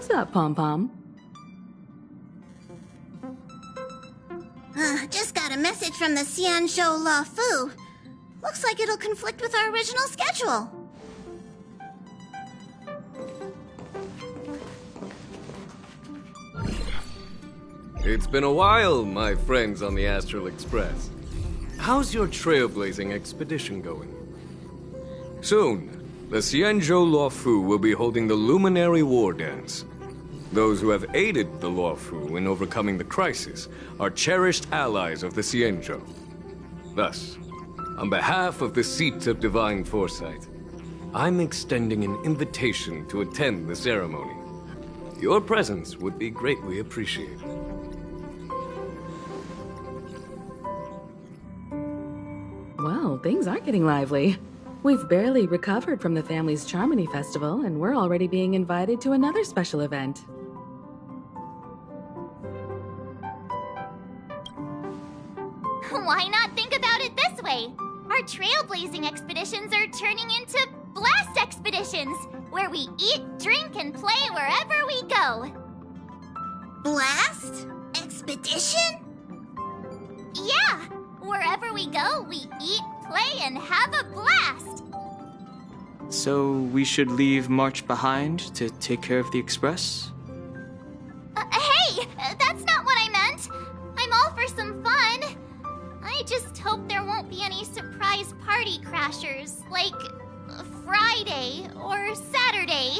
What's up, Pom-Pom? Just got a message from the Xianzhou La Fu. Looks like it'll conflict with our original schedule. It's been a while, my friends on the Astral Express. How's your trailblazing expedition going? Soon, the Xianzhou Luofu will be holding the Luminary War Dance. Those who have aided the Luofu in overcoming the crisis are cherished allies of the Xianzhou. Thus, on behalf of the Seat of Divine Foresight, I'm extending an invitation to attend the ceremony. Your presence would be greatly appreciated. Well, things are getting lively. We've barely recovered from the family's Charmony Festival, and we're already being invited to another special event. Why not think about it this way? Our trailblazing expeditions are turning into blast expeditions, where we eat, drink, and play wherever we go. Blast? Expedition? Yeah! Wherever we go, we eat, play, and have a blast! So we should leave March behind to take care of the Express? Hey! That's not what I meant! I'm all for some fun! I just hope there won't be any surprise party crashers, like Friday or Saturday.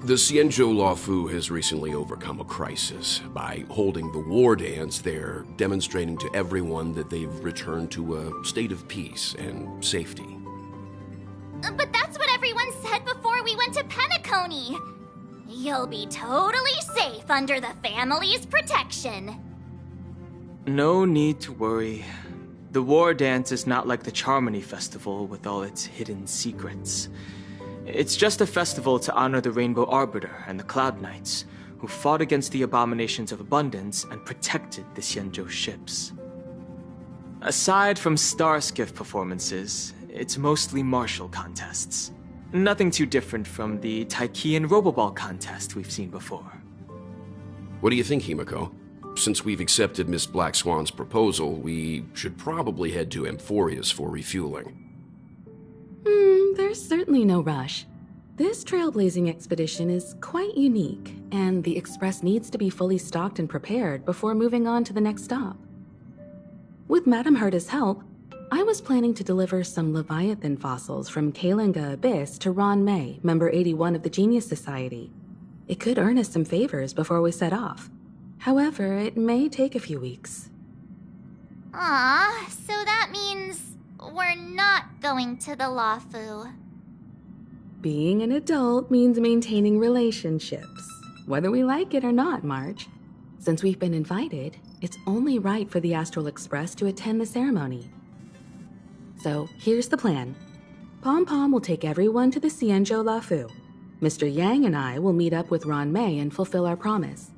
The Xianzhou Luofu has recently overcome a crisis. By holding the war dance, they're demonstrating to everyone that they've returned to a state of peace and safety. But that's what everyone said before we went to Penacony. You'll be totally safe under the family's protection. No need to worry. The war dance is not like the Charmony Festival with all its hidden secrets. It's just a festival to honor the Rainbow Arbiter and the Cloud Knights, who fought against the abominations of abundance and protected the Xianzhou ships. Aside from star skiff performances, it's mostly martial contests. Nothing too different from the Taiki and Roboball contest we've seen before. What do you think, Himiko? Since we've accepted Miss Black Swan's proposal, we should probably head to Amphorius for refueling. There's certainly no rush. This trailblazing expedition is quite unique, and the Express needs to be fully stocked and prepared before moving on to the next stop. With Madame Herta's help, I was planning to deliver some Leviathan fossils from Kalinga Abyss to Ron May, member 81 of the Genius Society. It could earn us some favors before we set off. However, it may take a few weeks. So that means we're not going to the Luofu. Being an adult means maintaining relationships, whether we like it or not, March. Since we've been invited, it's only right for the Astral Express to attend the ceremony. So, here's the plan. Pom-Pom will take everyone to the Xianzhou Luofu. Mr. Yang and I will meet up with Ron May and fulfill our promise.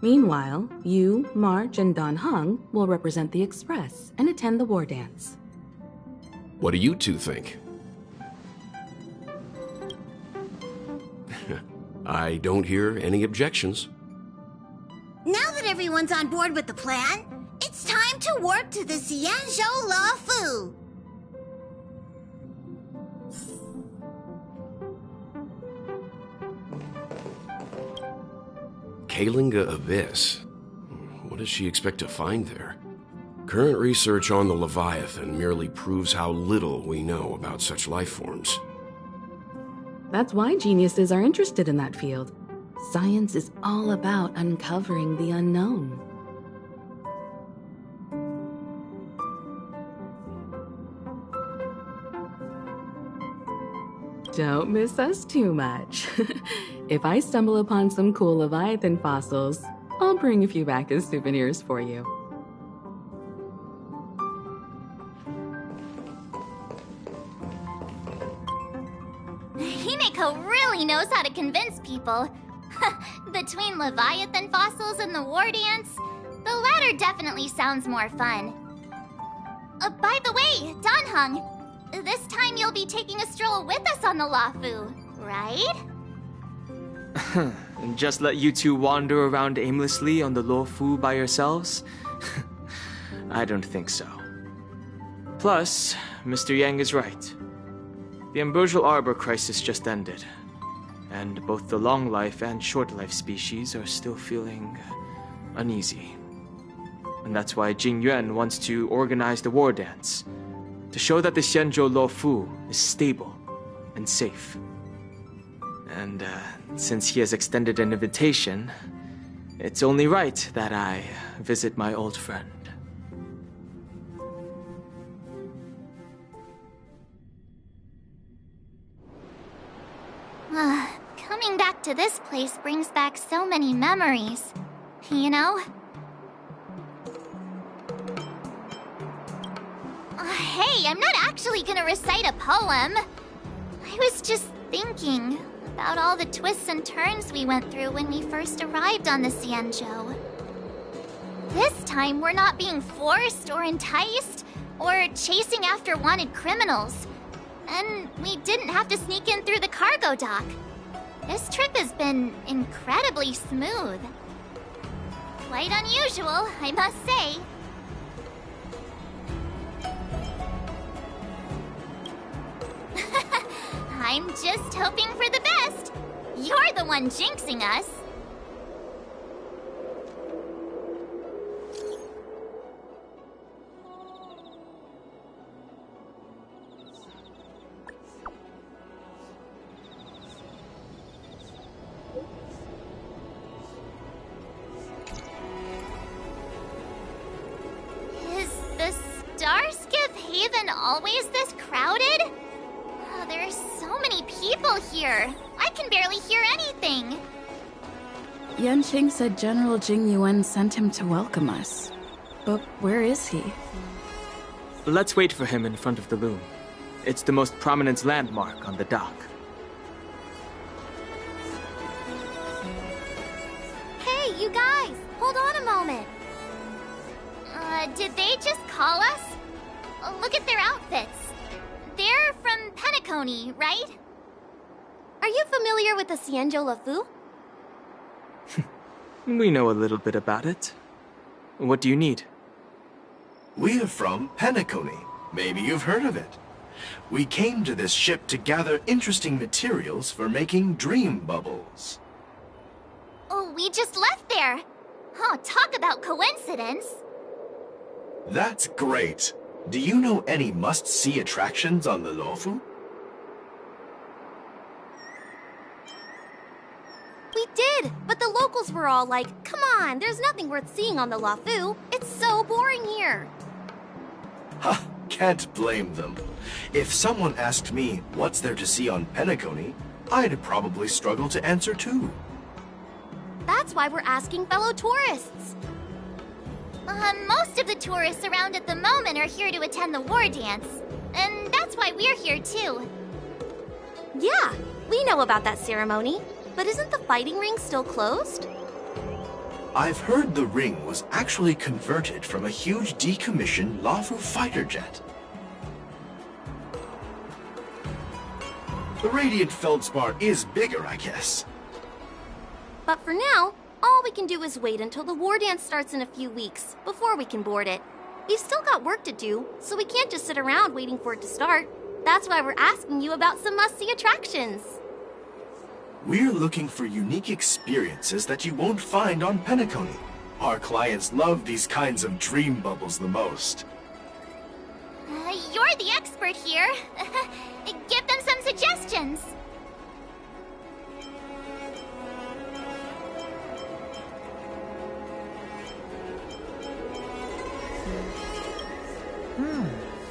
Meanwhile, you, March, and Don Hung will represent the Express and attend the war dance. What do you two think? I don't hear any objections. Now that everyone's on board with the plan, it's time to work to the Xianzhou Luofu. Kalinga Abyss? What does she expect to find there? Current research on the Leviathan merely proves how little we know about such life forms. That's why geniuses are interested in that field. Science is all about uncovering the unknown. Don't miss us too much. If I stumble upon some cool Leviathan fossils, I'll bring a few back as souvenirs for you. Himiko really knows how to convince people. Between Leviathan fossils and the war dance, the latter definitely sounds more fun. By the way, Don Hung, this time you'll be taking a stroll with us on the Luofu, right? And just let you two wander around aimlessly on the Luofu by yourselves? I don't think so. Plus, Mr. Yang is right. The Ambrosial Arbor crisis just ended, and both the long life and short life species are still feeling uneasy. And that's why Jing Yuan wants to organize the war dance, to show that the Xianzhou Luofu is stable and safe. And since he has extended an invitation, it's only right that I visit my old friend. Coming back to this place brings back so many memories, you know? Hey, I'm not actually gonna recite a poem. I was just thinking about all the twists and turns we went through when we first arrived on the Xianzhou. This time, we're not being forced or enticed or chasing after wanted criminals. And we didn't have to sneak in through the cargo dock. This trip has been incredibly smooth. Quite unusual, I must say. I'm just hoping for the best. You're the one jinxing us. Is the Starskip Haven always this crowded? Oh, there are so many people here. I can barely hear anything. Yanqing said General Jing Yuan sent him to welcome us. But where is he? Let's wait for him in front of the loom. It's the most prominent landmark on the dock. Hey, you guys! Hold on a moment. Did they just call us? Look at their outfits. They're from Penacony, right? Are you familiar with the Xianzhou Luofu? We know a little bit about it. What do you need? We're from Penacony. Maybe you've heard of it. We came to this ship to gather interesting materials for making dream bubbles. Oh, we just left there. Oh, talk about coincidence. That's great. Do you know any must-see attractions on the Luofu? We did, but the locals were all like, come on, there's nothing worth seeing on the Luofu. It's so boring here. Ha! Can't blame them. If someone asked me what's there to see on Penacony, I'd probably struggle to answer too. That's why we're asking fellow tourists. Most of the tourists around at the moment are here to attend the war dance. And that's why we're here too. Yeah, we know about that ceremony. But isn't the fighting ring still closed? I've heard the ring was actually converted from a huge decommissioned Luofu fighter jet. The Radiant Feldspar is bigger, I guess. But for now, all we can do is wait until the war dance starts in a few weeks before we can board it. We've still got work to do, so we can't just sit around waiting for it to start. That's why we're asking you about some must-see attractions. We're looking for unique experiences that you won't find on Penacony. Our clients love these kinds of dream bubbles the most. You're the expert here. Give them some suggestions.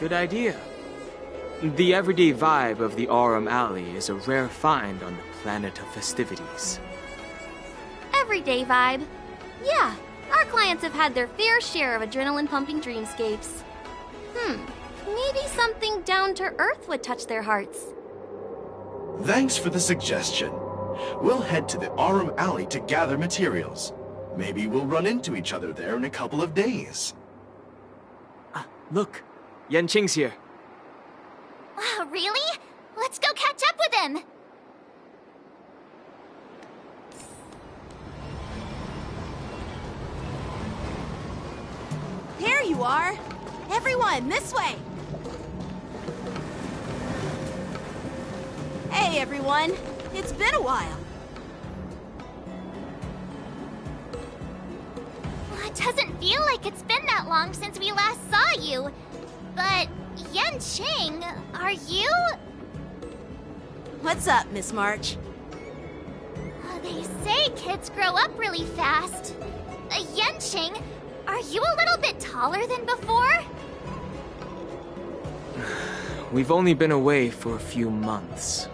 Good idea. The everyday vibe of the Aurum Alley is a rare find on the planet of festivities. Everyday vibe. Yeah, our clients have had their fair share of adrenaline-pumping dreamscapes. Maybe something down to earth would touch their hearts. Thanks for the suggestion. We'll head to the Aurum Alley to gather materials. Maybe we'll run into each other there in a couple of days. Look, Yanqing's here. Really? Let's go catch up with him. are. Everyone, this way! Hey, everyone. It's been a while. Well, it doesn't feel like it's been that long since we last saw you. But, Yanqing, are you? What's up, Miss March? They say kids grow up really fast. Yanqing, are you a little bit taller than before? We've only been away for a few months.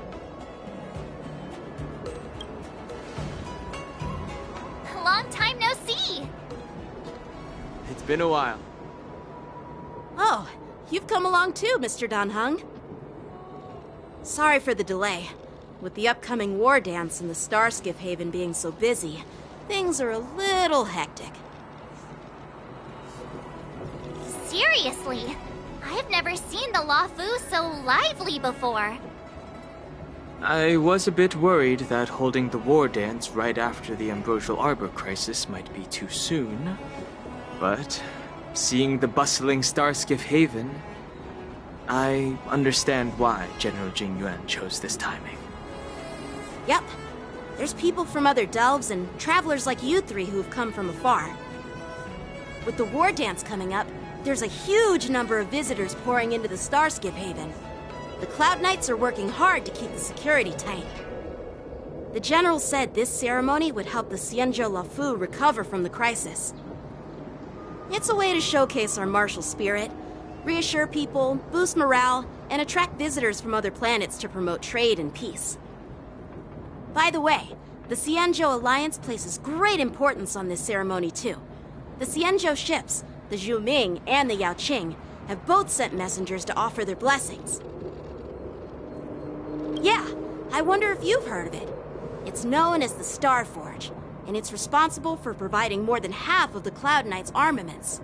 Long time no see. It's been a while. Oh, you've come along too, Mr. Danheng. Sorry for the delay. With the upcoming war dance and the Starskiff Haven being so busy, things are a little hectic. Seriously, I've never seen the Luofu so lively before. I was a bit worried that holding the war dance right after the Ambrosial Arbor crisis might be too soon. But seeing the bustling Starskiff Haven, I understand why General Jingyuan chose this timing. Yep. There's people from other delves and travelers like you three who've come from afar. With the war dance coming up, there's a huge number of visitors pouring into the Starskiff Haven. The Cloud Knights are working hard to keep the security tight. The General said this ceremony would help the Xianzhou Luofu recover from the crisis. It's a way to showcase our martial spirit, reassure people, boost morale, and attract visitors from other planets to promote trade and peace. By the way, the Xianzhou Alliance places great importance on this ceremony too. The Xianzhou ships, the Zhuming and the Yaoqing, have both sent messengers to offer their blessings. Yeah, I wonder if you've heard of it. It's known as the Star Forge, and it's responsible for providing more than half of the Cloud Knight's armaments.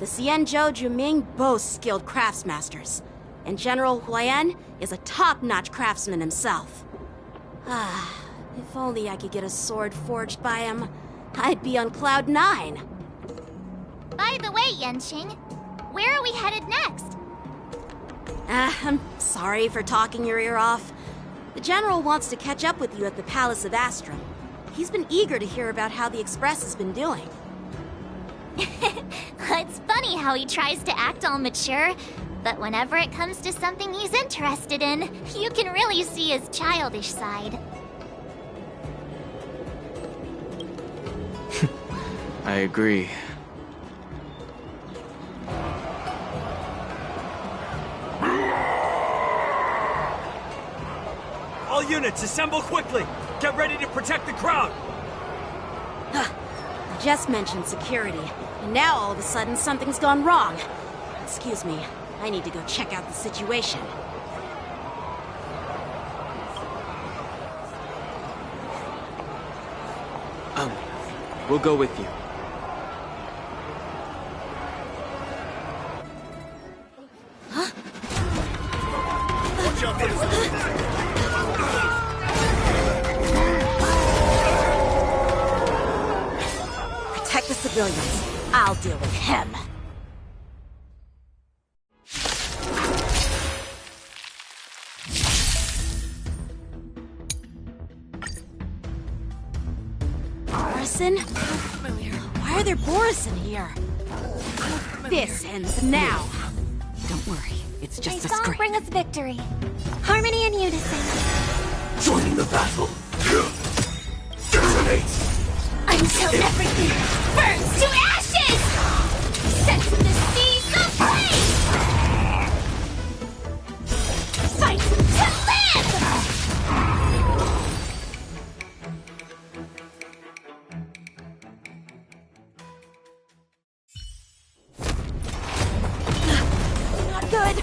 The Xianzhou Zhuming boasts skilled craftsmasters, and General Huayan is a top-notch craftsman himself. If only I could get a sword forged by him, I'd be on Cloud 9. By the way, Yanqing, where are we headed next? I'm sorry for talking your ear off. The General wants to catch up with you at the Palace of Astrum. He's been eager to hear about how the Express has been doing. It's funny how he tries to act all mature, but whenever it comes to something he's interested in, you can really see his childish side. I agree. All units, assemble quickly! Get ready to protect the crowd! I just mentioned security, and now all of a sudden something's gone wrong. Excuse me, I need to go check out the situation. We'll go with you. Watch out for this! Protect the civilians. I'll deal with him. Borison? Why are there Borison here? This ends now. Don't worry, it's just They a song scrape. bring us victory. Harmony and unison. Join the battle. Detonate. Until everything burns to ashes! Set in the seas of flame! Fight to live! Not good.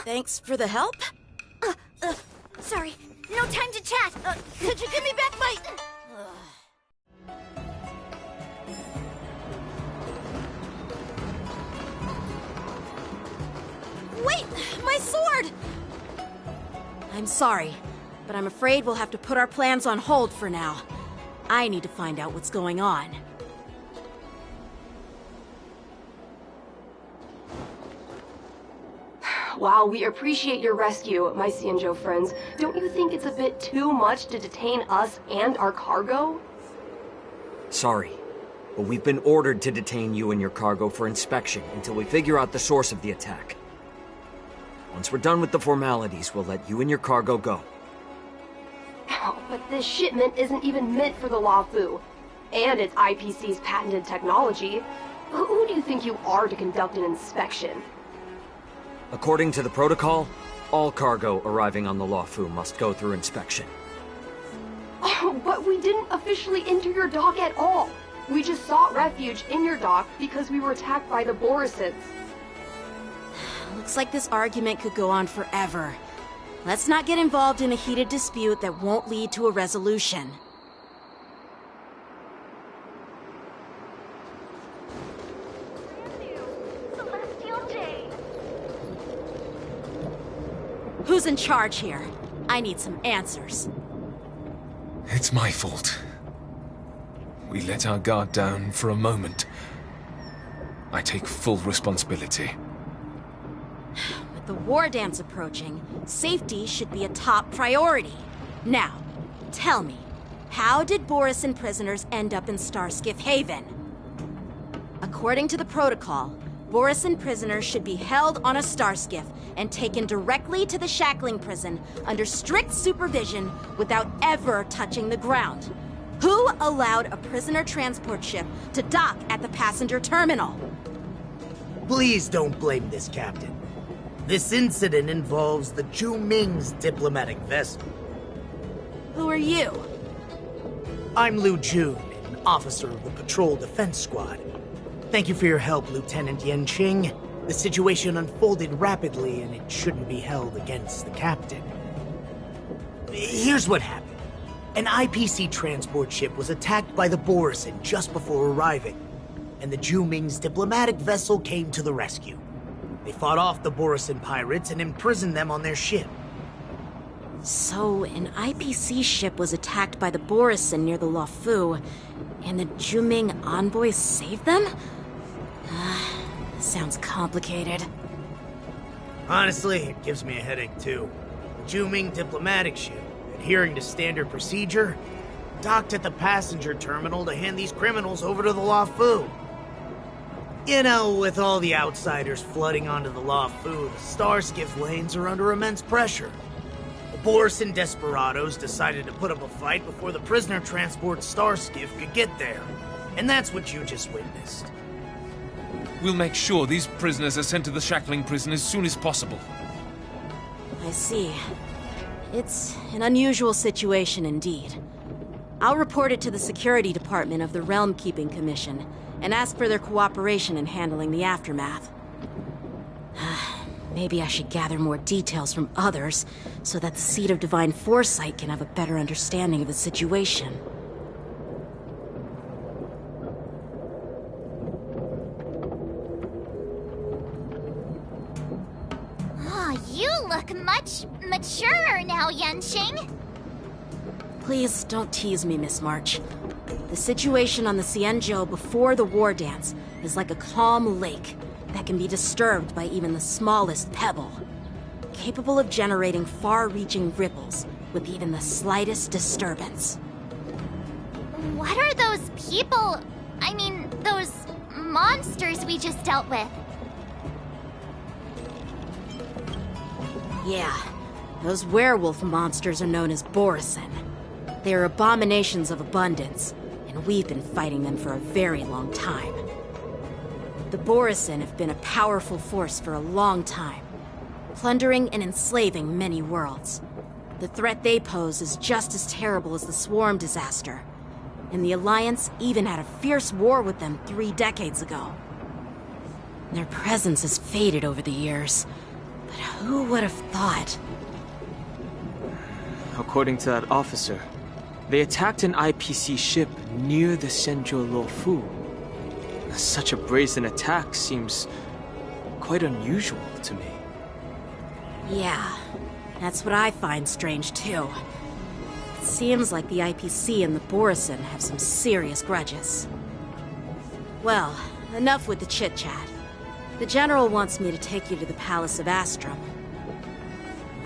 Thanks for the help. Sorry, no time to chat. Could you give me back my... I'm sorry, but I'm afraid we'll have to put our plans on hold for now. I need to find out what's going on. While we appreciate your rescue, my Xianzhou friends, don't you think it's a bit too much to detain us and our cargo? Sorry, but we've been ordered to detain you and your cargo for inspection until we figure out the source of the attack. Once we're done with the formalities, we'll let you and your cargo go. Oh, but this shipment isn't even meant for the Luofu, and it's IPC's patented technology. Who do you think you are to conduct an inspection? According to the protocol, all cargo arriving on the Luofu must go through inspection. Oh, but we didn't officially enter your dock at all. We just sought refuge in your dock because we were attacked by the Borisons. Looks like this argument could go on forever. Let's not get involved in a heated dispute that won't lead to a resolution. Who's in charge here? I need some answers. It's my fault. We let our guard down for a moment. I take full responsibility. With the war dance approaching, safety should be a top priority. Now, tell me, how did Borisin prisoners end up in Starskiff Haven? According to the protocol, Borisin prisoners should be held on a starskiff and taken directly to the shackling prison under strict supervision without ever touching the ground. Who allowed a prisoner transport ship to dock at the passenger terminal? Please don't blame this, Captain. This incident involves the Zhu Ming's diplomatic vessel. Who are you? I'm Liu Jun, an officer of the Patrol Defense Squad. Thank you for your help, Lieutenant Yanqing. The situation unfolded rapidly, and it shouldn't be held against the captain. Here's what happened. An IPC transport ship was attacked by the Borisin just before arriving, and the Zhu Ming's diplomatic vessel came to the rescue. They fought off the Borisin pirates and imprisoned them on their ship. So, an IPC ship was attacked by the Borisin near the Luofu, and the Zhu Ming envoys saved them? Sounds complicated. Honestly, it gives me a headache too. The Zhu Ming diplomatic ship, adhering to standard procedure, docked at the passenger terminal to hand these criminals over to the Luofu. You know, with all the outsiders flooding onto the Luofu, the Starskiff lanes are under immense pressure. The Borisin desperados decided to put up a fight before the prisoner transport Starskiff could get there. And that's what you just witnessed. We'll make sure these prisoners are sent to the shackling prison as soon as possible. I see. It's an unusual situation indeed. I'll report it to the security department of the Realm Keeping Commission and ask for their cooperation in handling the aftermath. Maybe I should gather more details from others so that the Seat of Divine Foresight can have a better understanding of the situation. You look much maturer now, Yanqing. Please don't tease me, Miss March. The situation on the Xianzhou before the war dance is like a calm lake that can be disturbed by even the smallest pebble, capable of generating far-reaching ripples with even the slightest disturbance. What are those people, I mean, those monsters we just dealt with? Yeah, those werewolf monsters are known as Borisin. They are abominations of abundance, and we've been fighting them for a very long time. The Borisin have been a powerful force for a long time, plundering and enslaving many worlds. The threat they pose is just as terrible as the Swarm disaster, and the Alliance even had a fierce war with them 3 decades ago. Their presence has faded over the years, but who would have thought? According to that officer, they attacked an IPC ship near the Xianzhou Luofu. Such a brazen attack seems quite unusual to me. Yeah, That's what I find strange, too. It seems like the IPC and the Borison have some serious grudges. Well, enough with the chit-chat. The General wants me to take you to the Palace of Astrum.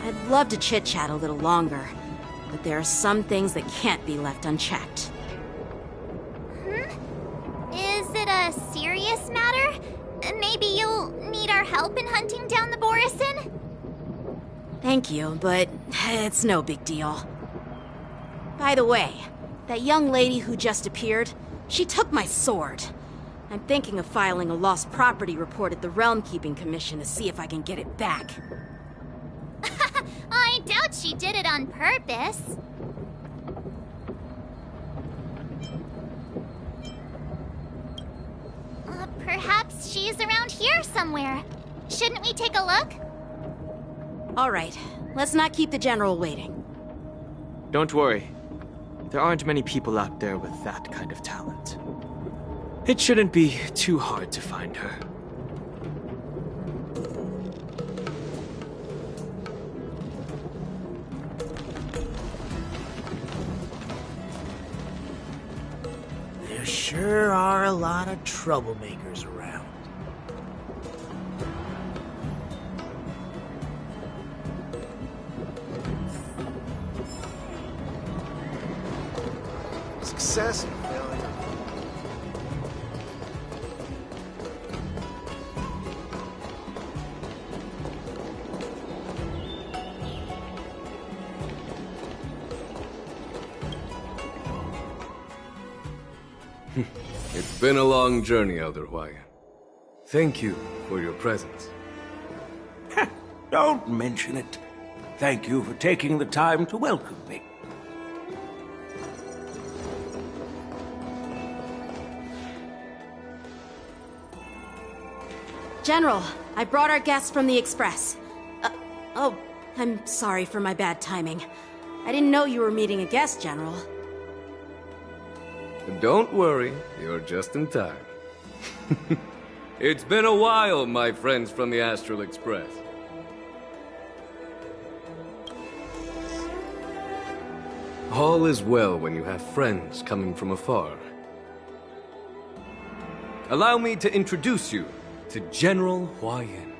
I'd love to chit-chat a little longer, but there are some things that can't be left unchecked. Is it a serious matter? Maybe you'll need our help in hunting down the Borison? Thank you, but it's no big deal. By the way, that young lady who just appeared, she took my sword. I'm thinking of filing a lost property report at the Realm Keeping Commission to see if I can get it back. I doubt she did it on purpose. Perhaps she's around here somewhere. Shouldn't we take a look? All right, let's not keep the General waiting. Don't worry. There aren't many people out there with that kind of talent. It shouldn't be too hard to find her. There sure are a lot of troublemakers around. Success and failure. It's been a long journey, Elder Hwayan. Thank you for your presence. Don't mention it. Thank you for taking the time to welcome me. General, I brought our guests from the Express. Oh, I'm sorry for my bad timing. I didn't know you were meeting a guest, General. Don't worry, you're just in time. It's been a while, my friends from the Astral Express. All is well when you have friends coming from afar. Allow me to introduce you to General Hwayan.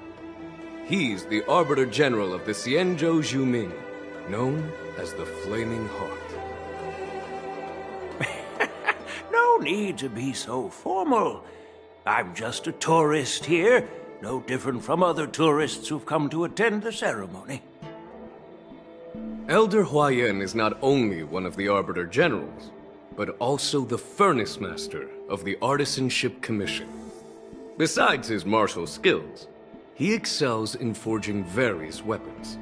He's the Arbiter General of the Xianzhou Zhuming, known as the Flaming Heart. No need to be so formal. I'm just a tourist here, no different from other tourists who've come to attend the ceremony. Elder Hwayan is not only one of the Arbiter Generals, but also the Furnace Master of the Artisanship Commission. Besides his martial skills, he excels in forging various weapons.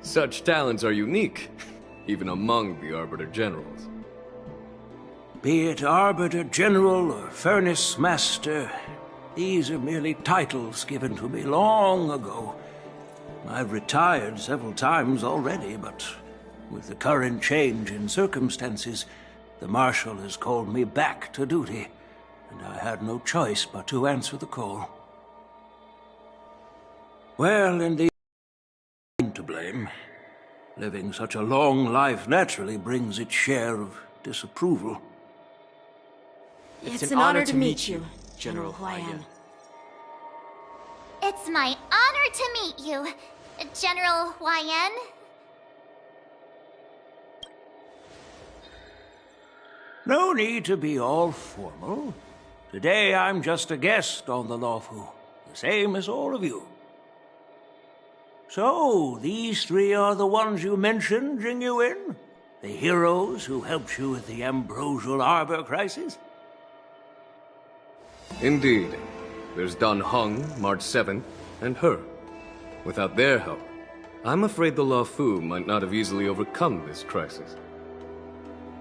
Such talents are unique, even among the Arbiter Generals. Be it Arbiter General or Furnace Master, these are merely titles given to me long ago. I've retired several times already, but with the current change in circumstances, the Marshal has called me back to duty, and I had no choice but to answer the call. Well, in the end, to blame. Living such a long life naturally brings its share of disapproval. It's an honor to meet you, General Hwayan. It's my honor to meet you, General Hwayan. No need to be all formal. Today I'm just a guest on the Luofu, the same as all of you. So, these three are the ones you mentioned, Jingyuin? The heroes who helped you with the Ambrosial Arbor crisis? Indeed. There's Don Hung, March 7th, and her. Without their help, I'm afraid the Luofu might not have easily overcome this crisis.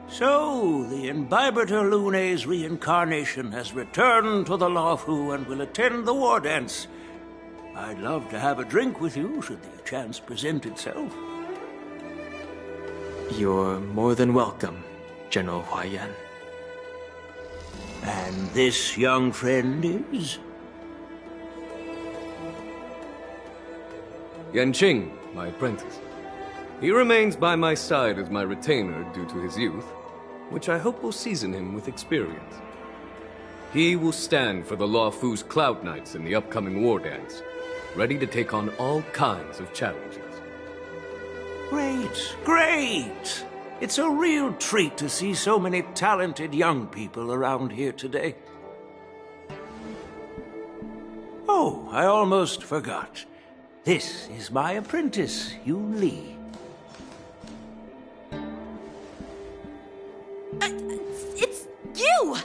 So, the Imbibitor Lune's reincarnation has returned to the Luofu and will attend the war dance. I'd love to have a drink with you, should the chance present itself. You're more than welcome, General Hwayan. And this young friend is? Yanqing, my apprentice. He remains by my side as my retainer due to his youth, which I hope will season him with experience. He will stand for the Luofu's Cloud Knights in the upcoming war dance, ready to take on all kinds of challenges. Great, great! It's a real treat to see so many talented young people around here today. Oh, I almost forgot. This is my apprentice, Yoon Lee. It's you!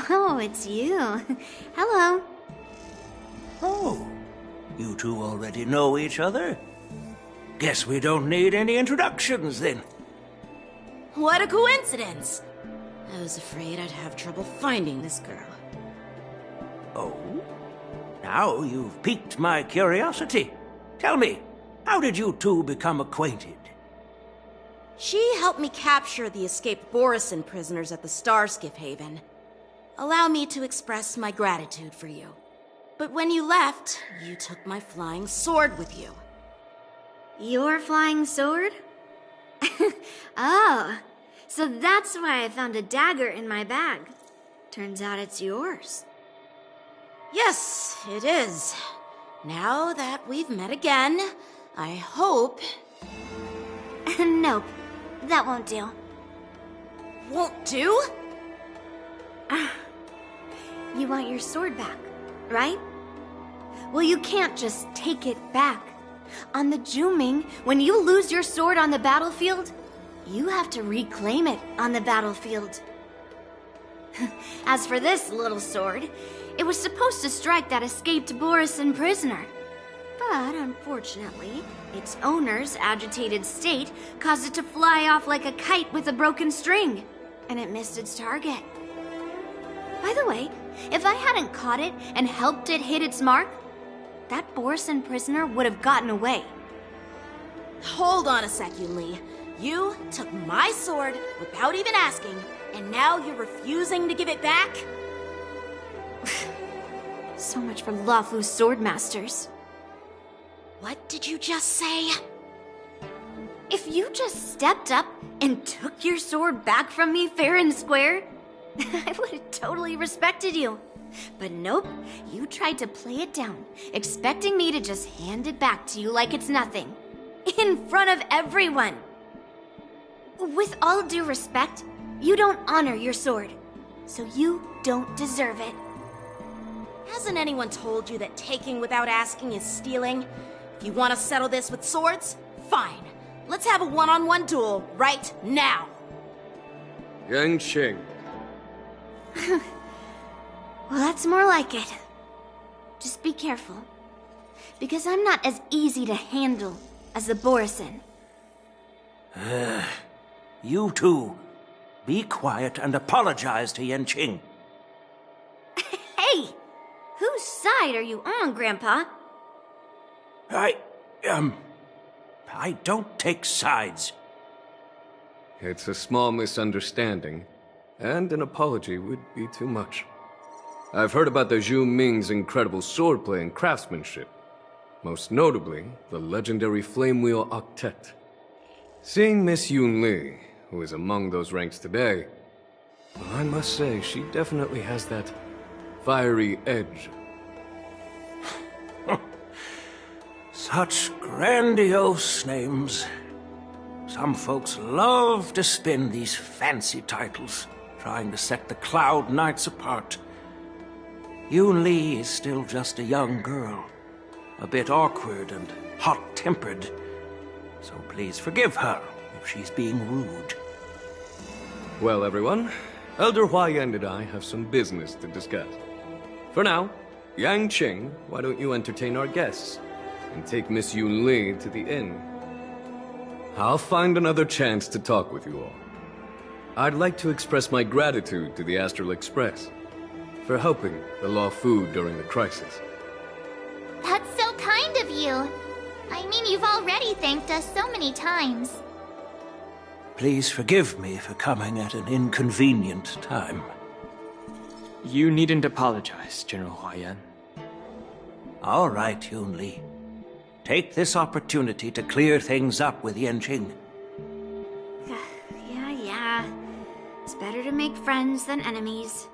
Oh, it's you. Hello. Oh, you two already know each other? Guess we don't need any introductions, then. What a coincidence! I was afraid I'd have trouble finding this girl. Oh? Now you've piqued my curiosity. Tell me, how did you two become acquainted? She helped me capture the escaped Borison prisoners at the Starskiff Haven. Allow me to express my gratitude for you. But when you left, you took my flying sword with you. Your flying sword? Oh, so that's why I found a dagger in my bag. Turns out it's yours. Yes, it is. Now that we've met again, I hope... Nope, that won't do. Won't do? You want your sword back, right? Well, you can't just take it back. On the Juming, when you lose your sword on the battlefield, you have to reclaim it on the battlefield. As for this little sword, it was supposed to strike that escaped Borison prisoner. But unfortunately, its owner's agitated state caused it to fly off like a kite with a broken string, and it missed its target. By the way, if I hadn't caught it and helped it hit its mark, that Borison prisoner would have gotten away. Hold on a sec, Yoon Lee. You took my sword without even asking, and now you're refusing to give it back? So much for Luofu's swordmasters. What did you just say? If you just stepped up and took your sword back from me fair and square, I would have totally respected you. But nope, you tried to play it down, expecting me to just hand it back to you like it's nothing. In front of everyone. With all due respect, you don't honor your sword, so you don't deserve it. Hasn't anyone told you that taking without asking is stealing? If you want to settle this with swords, fine. Let's have a one-on-one duel right now. Yang Qing. Well, that's more like it. Just be careful, because I'm not as easy to handle as the Borison. You two, be quiet and apologize to Yan Qing. Hey! Whose side are you on, Grandpa? I don't take sides. It's a small misunderstanding, and an apology would be too much. I've heard about the Zhu Ming's incredible swordplay and craftsmanship, most notably the legendary Flame Wheel Octet. Seeing Miss Yoon Lee, who is among those ranks today, well, I must say she definitely has that fiery edge. Such grandiose names. Some folks love to spin these fancy titles, trying to set the Cloud Knights apart. Yoon Lee is still just a young girl, a bit awkward and hot-tempered, so please forgive her if she's being rude. Well, everyone, Elder Huayan and I have some business to discuss. For now, Yang Qing, why don't you entertain our guests and take Miss Yoon Lee to the inn? I'll find another chance to talk with you all. I'd like to express my gratitude to the Astral Express for helping the Luofu during the crisis. That's so kind of you. I mean, you've already thanked us so many times. Please forgive me for coming at an inconvenient time. You needn't apologize, General Huayan. All right, Yoon Lee. take this opportunity to clear things up with Yanqing. Yeah. It's better to make friends than enemies.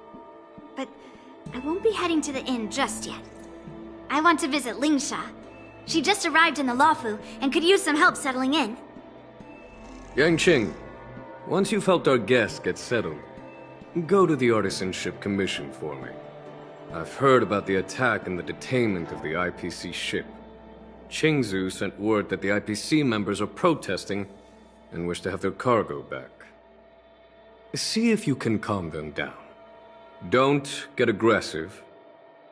But I won't be heading to the inn just yet. I want to visit Lingsha. She just arrived in the Luofu and could use some help settling in. Yanqing, once you've helped our guests get settled, go to the Artisanship Commission for me. I've heard about the attack and the detainment of the IPC ship. Qingzu sent word that the IPC members are protesting and wish to have their cargo back. See if you can calm them down. Don't get aggressive.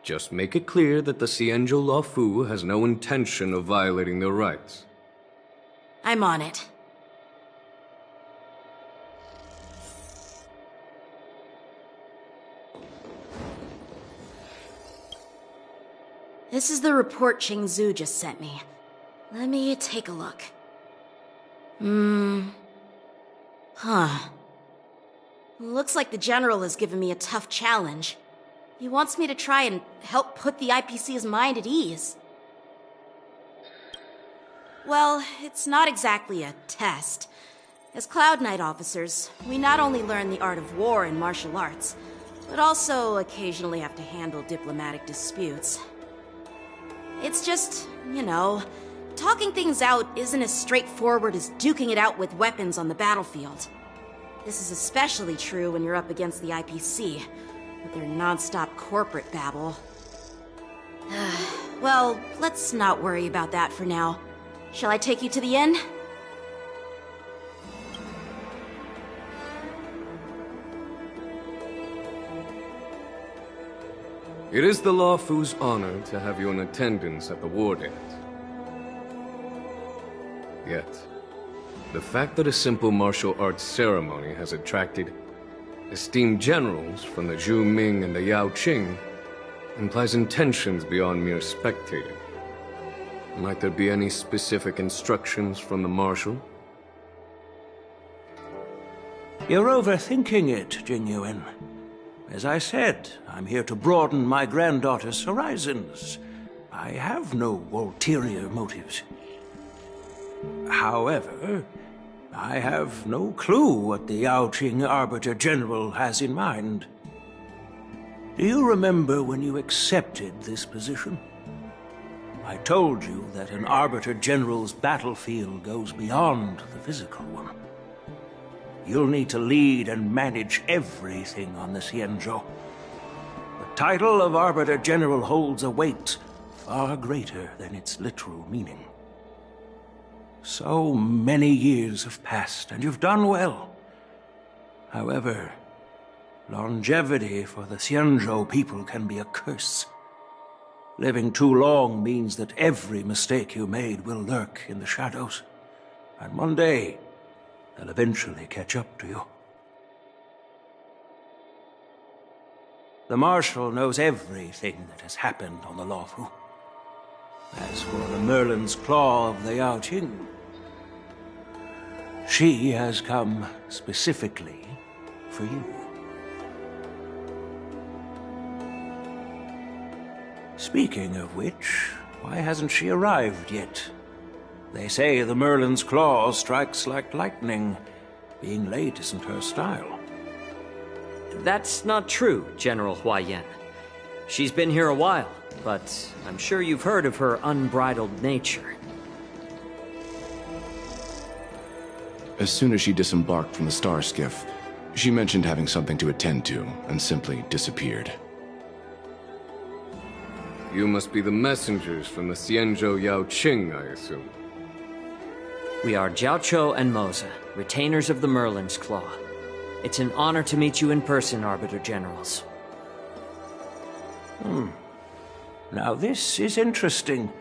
Just make it clear that the Xianzhou Luofu has no intention of violating their rights. I'm on it. This is the report Qingzu just sent me. Let me take a look. Looks like the General has given me a tough challenge. He wants me to try and help put the IPC's mind at ease. Well, it's not exactly a test. As Cloud Knight officers, we not only learn the art of war and martial arts, but also occasionally have to handle diplomatic disputes. It's just, talking things out isn't as straightforward as duking it out with weapons on the battlefield. This is especially true when you're up against the IPC, with their non-stop corporate babble. Well, let's not worry about that for now. Shall I take you to the inn? It is the Luofu's honor to have you in attendance at the war dance. Yet, the fact that a simple martial arts ceremony has attracted esteemed generals from the Zhu Ming and the Yao Qing implies intentions beyond mere spectating. Might there be any specific instructions from the Marshal? You're overthinking it, Jingyuan. As I said, I'm here to broaden my granddaughter's horizons. I have no ulterior motives. However, I have no clue what the Yaoqing Arbiter General has in mind. Do you remember when you accepted this position? I told you that an Arbiter General's battlefield goes beyond the physical one. You'll need to lead and manage everything on the Xianzhou. The title of Arbiter General holds a weight far greater than its literal meaning. So many years have passed, and you've done well. However, longevity for the Xianzhou people can be a curse. Living too long means that every mistake you made will lurk in the shadows. And one day, they'll eventually catch up to you. The Marshal knows everything that has happened on the Luofu. As for the Merlin's Claw of the Yaoqing, she has come specifically for you. Speaking of which, why hasn't she arrived yet? They say the Merlin's Claw strikes like lightning. Being late isn't her style. That's not true, General Huaiyan. She's been here a while, but I'm sure you've heard of her unbridled nature. As soon as she disembarked from the star skiff, she mentioned having something to attend to and simply disappeared. You must be the messengers from the Xianzhou Yaoqing, I assume. We are Jiaoqiu and Moza, retainers of the Merlin's Claw. It's an honor to meet you in person, Arbiter Generals. Now this is interesting.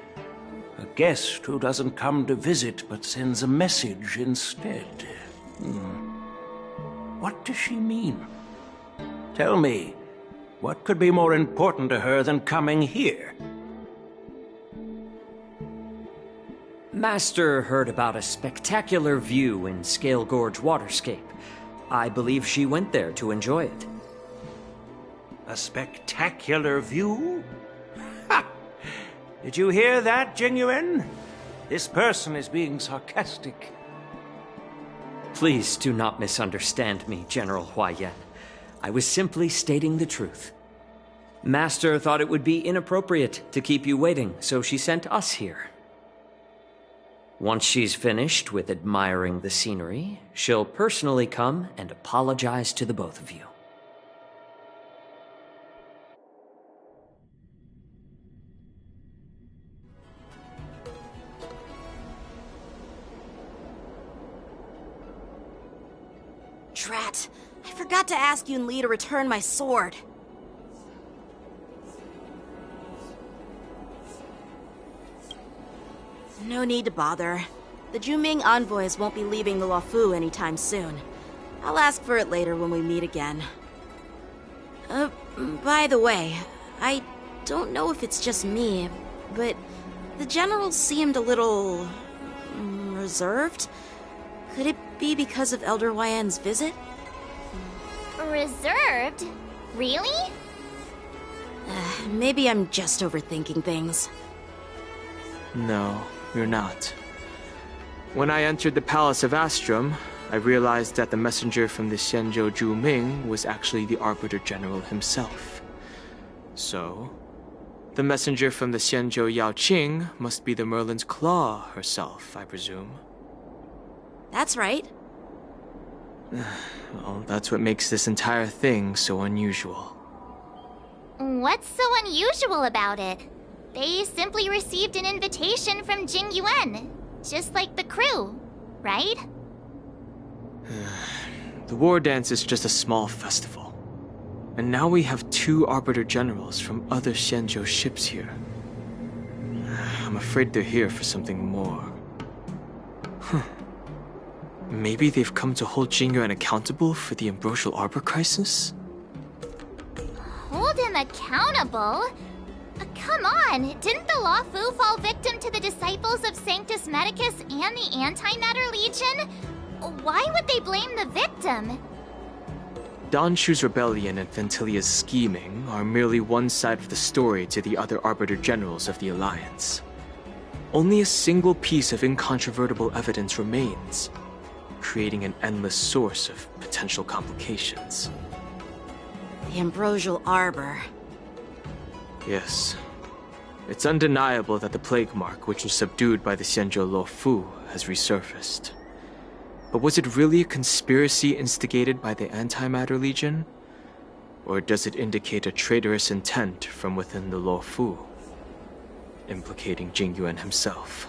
A guest who doesn't come to visit but sends a message instead. What does she mean? Tell me, what could be more important to her than coming here? Master heard about a spectacular view in Scale Gorge Waterscape. I believe she went there to enjoy it. A spectacular view? Ha! Did you hear that, Jingyuan? This person is being sarcastic. Please do not misunderstand me, General Huayan. I was simply stating the truth. Master thought it would be inappropriate to keep you waiting, so she sent us here. Once she's finished with admiring the scenery, she'll personally come and apologize to the both of you. Drat, I forgot to ask Yun Li to return my sword. No need to bother. The Juming envoys won't be leaving the Luofu anytime soon. I'll ask for it later when we meet again. By the way, I don't know if it's just me, but the general seemed a little reserved. Could it be because of Elder Huayan's visit? Reserved? Really? Maybe I'm just overthinking things. No, you're not. When I entered the Palace of Astrum, I realized that the messenger from the Xianzhou Juming was actually the Arbiter General himself. So, the messenger from the Xianzhou Yaoqing must be the Merlin's Claw herself, I presume. That's right. Well, that's what makes this entire thing so unusual. What's so unusual about it? They simply received an invitation from Jing Yuan, just like the crew, right? The war dance is just a small festival. And now we have 2 Arbiter Generals from other Xianzhou ships here. I'm afraid they're here for something more. Maybe they've come to hold Jingyuan accountable for the Ambrosial Arbor crisis? Hold him accountable? Come on, didn't the Luofu fall victim to the disciples of Sanctus Medicus and the Antimatter Legion? Why would they blame the victim? Danshu's rebellion and Ventilia's scheming are merely one side of the story to the other Arbiter Generals of the Alliance. Only a single piece of incontrovertible evidence remains, creating an endless source of potential complications. The Ambrosial Arbor. Yes. It's undeniable that the plague mark, which was subdued by the Xianzhou Luofu, has resurfaced. But was it really a conspiracy instigated by the Antimatter Legion? Or does it indicate a traitorous intent from within the Luofu, implicating Jingyuan himself?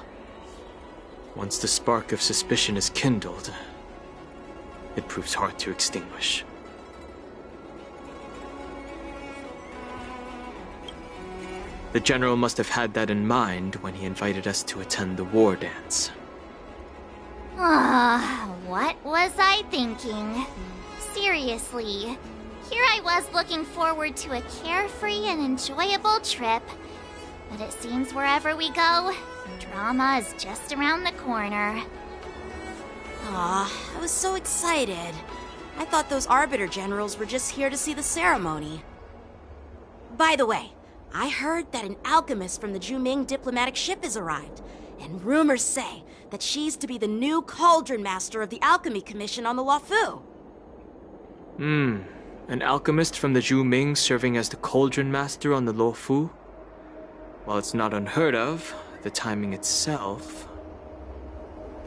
Once the spark of suspicion is kindled, it proves hard to extinguish. The General must have had that in mind when he invited us to attend the war dance. What was I thinking? Seriously, here I was looking forward to a carefree and enjoyable trip. But it seems wherever we go, drama is just around the corner. Aw, I was so excited. I thought those Arbiter Generals were just here to see the ceremony. By the way, I heard that an alchemist from the Juming diplomatic ship has arrived, and rumors say that she's to be the new Cauldron Master of the Alchemy Commission on the Luofu. An alchemist from the Juming serving as the Cauldron Master on the Luofu? While it's not unheard of, the timing itself...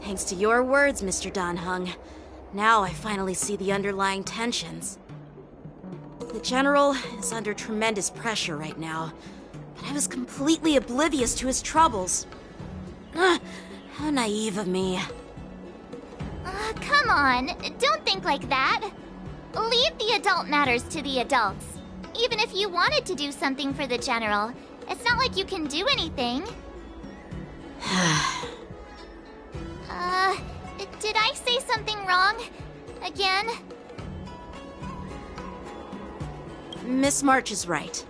Thanks to your words, Mr. Danheng. Now I finally see the underlying tensions. The General is under tremendous pressure right now, but I was completely oblivious to his troubles. How naive of me. Come on, don't think like that. Leave the adult matters to the adults. Even if you wanted to do something for the General, it's not like you can do anything. Did I say something wrong? Again? Miss March is right.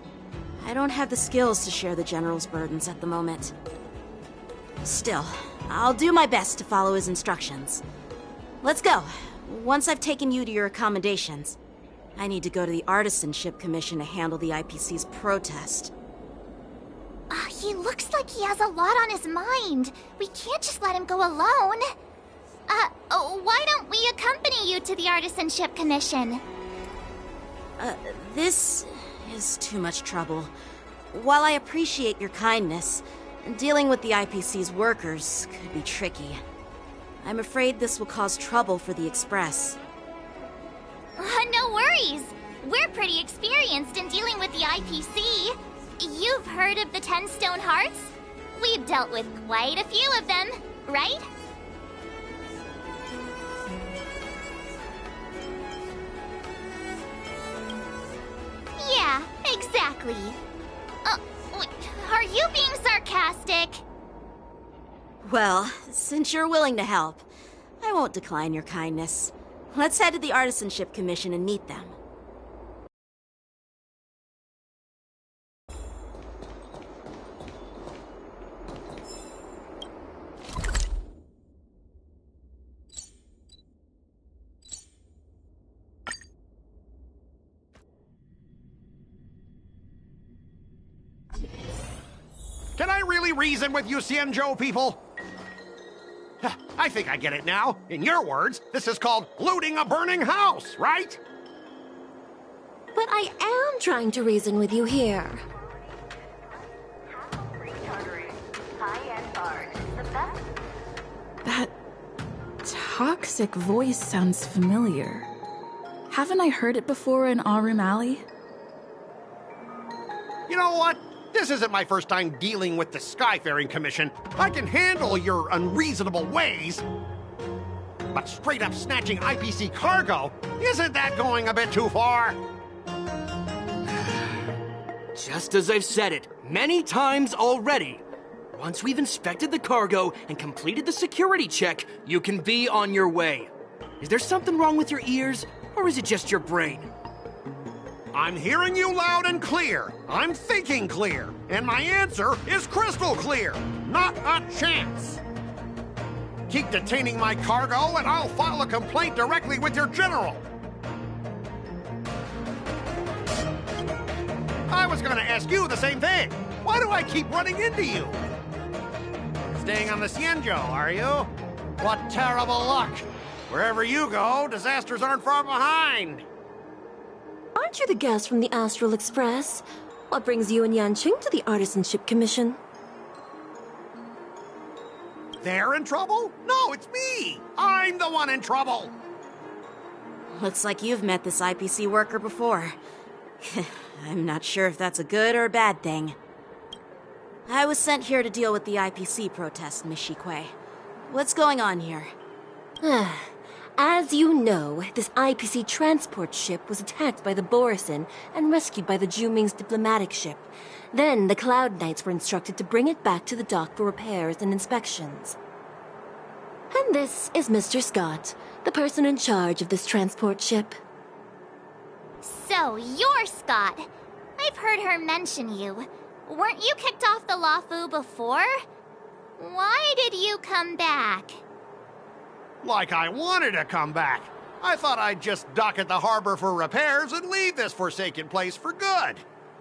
I don't have the skills to share the General's burdens at the moment. Still, I'll do my best to follow his instructions. Let's go. Once I've taken you to your accommodations, I need to go to the Artisanship Commission to handle the IPC's protest. He looks like he has a lot on his mind. We can't just let him go alone. Why don't we accompany you to the Artisanship Commission? This is too much trouble. While I appreciate your kindness, dealing with the IPC's workers could be tricky. I'm afraid this will cause trouble for the Express. No worries. We're pretty experienced in dealing with the IPC. You've heard of the 10 Stone Hearts? We've dealt with quite a few of them, right? Yeah, exactly. Are you being sarcastic? Well, since you're willing to help, I won't decline your kindness. Let's head to the Artisanship Commission and meet them. Can I really reason with you Xianzhou people? I think I get it now. In your words, this is called looting a burning house, right? But I am trying to reason with you here. That toxic voice sounds familiar. Haven't I heard it before in Aurum Alley? You know what? This isn't my first time dealing with the Skyfaring Commission. I can handle your unreasonable ways. But straight up snatching IPC cargo, isn't that going a bit too far? Just as I've said it many times already. Once we've inspected the cargo and completed the security check, you can be on your way. Is there something wrong with your ears, or is it just your brain? I'm hearing you loud and clear. I'm thinking clear. And my answer is crystal clear. Not a chance. Keep detaining my cargo and I'll file a complaint directly with your general. I was gonna ask you the same thing. Why do I keep running into you? Staying on the Xianzhou, are you? What terrible luck. Wherever you go, disasters aren't far behind. Aren't you the guest from the Astral Express? What brings you and Yanqing to the Artisanship Commission? They're in trouble? No, it's me! I'm the one in trouble! Looks like you've met this IPC worker before. I'm not sure if that's a good or a bad thing. I was sent here to deal with the IPC protest, Miss Shikui. What's going on here? As you know, this IPC transport ship was attacked by the Borison and rescued by the Juming's diplomatic ship. Then the Cloud Knights were instructed to bring it back to the dock for repairs and inspections. And this is Mr. Scott, the person in charge of this transport ship. So, you're Scott. I've heard her mention you. Weren't you kicked off the Luofu before? Why did you come back? Like I wanted to come back. I thought I'd just dock at the harbor for repairs and leave this forsaken place for good.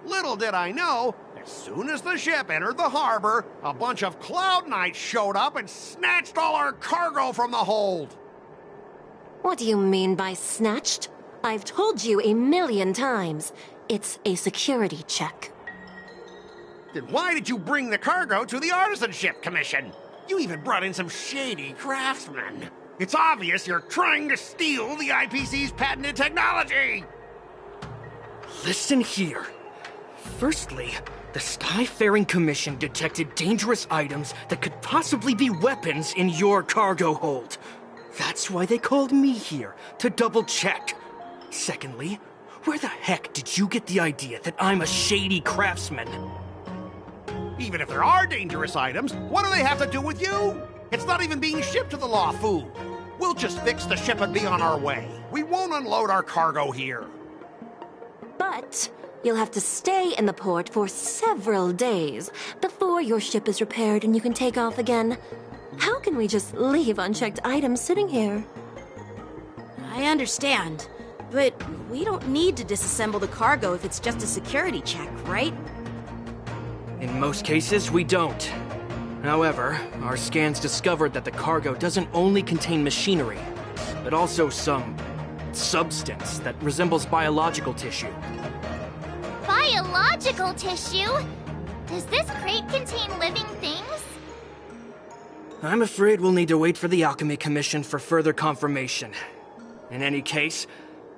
Little did I know, as soon as the ship entered the harbor, a bunch of Cloud Knights showed up and snatched all our cargo from the hold. What do you mean by snatched? I've told you 1,000,000 times. It's a security check. Then why did you bring the cargo to the Artisanship Commission? You even brought in some shady craftsmen. It's obvious you're trying to steal the IPC's patented technology! Listen here. Firstly, the Skyfaring Commission detected dangerous items that could possibly be weapons in your cargo hold. That's why they called me here, to double-check. Secondly, where the heck did you get the idea that I'm a shady craftsman? Even if there are dangerous items, what do they have to do with you? It's not even being shipped to the Luofu. We'll just fix the ship and be on our way. We won't unload our cargo here. But you'll have to stay in the port for several days before your ship is repaired and you can take off again. How can we just leave unchecked items sitting here? I understand, but we don't need to disassemble the cargo if it's just a security check, right? In most cases, we don't. However, our scans discovered that the cargo doesn't only contain machinery, but also some substance that resembles biological tissue. Biological tissue? Does this crate contain living things? I'm afraid we'll need to wait for the Alchemy Commission for further confirmation. In any case,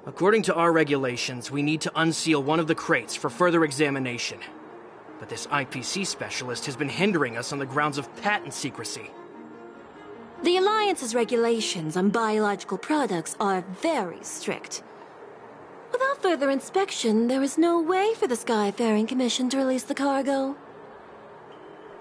according to our regulations, we need to unseal one of the crates for further examination. But this IPC specialist has been hindering us on the grounds of patent secrecy. The Alliance's regulations on biological products are very strict. Without further inspection, there is no way for the Skyfaring Commission to release the cargo.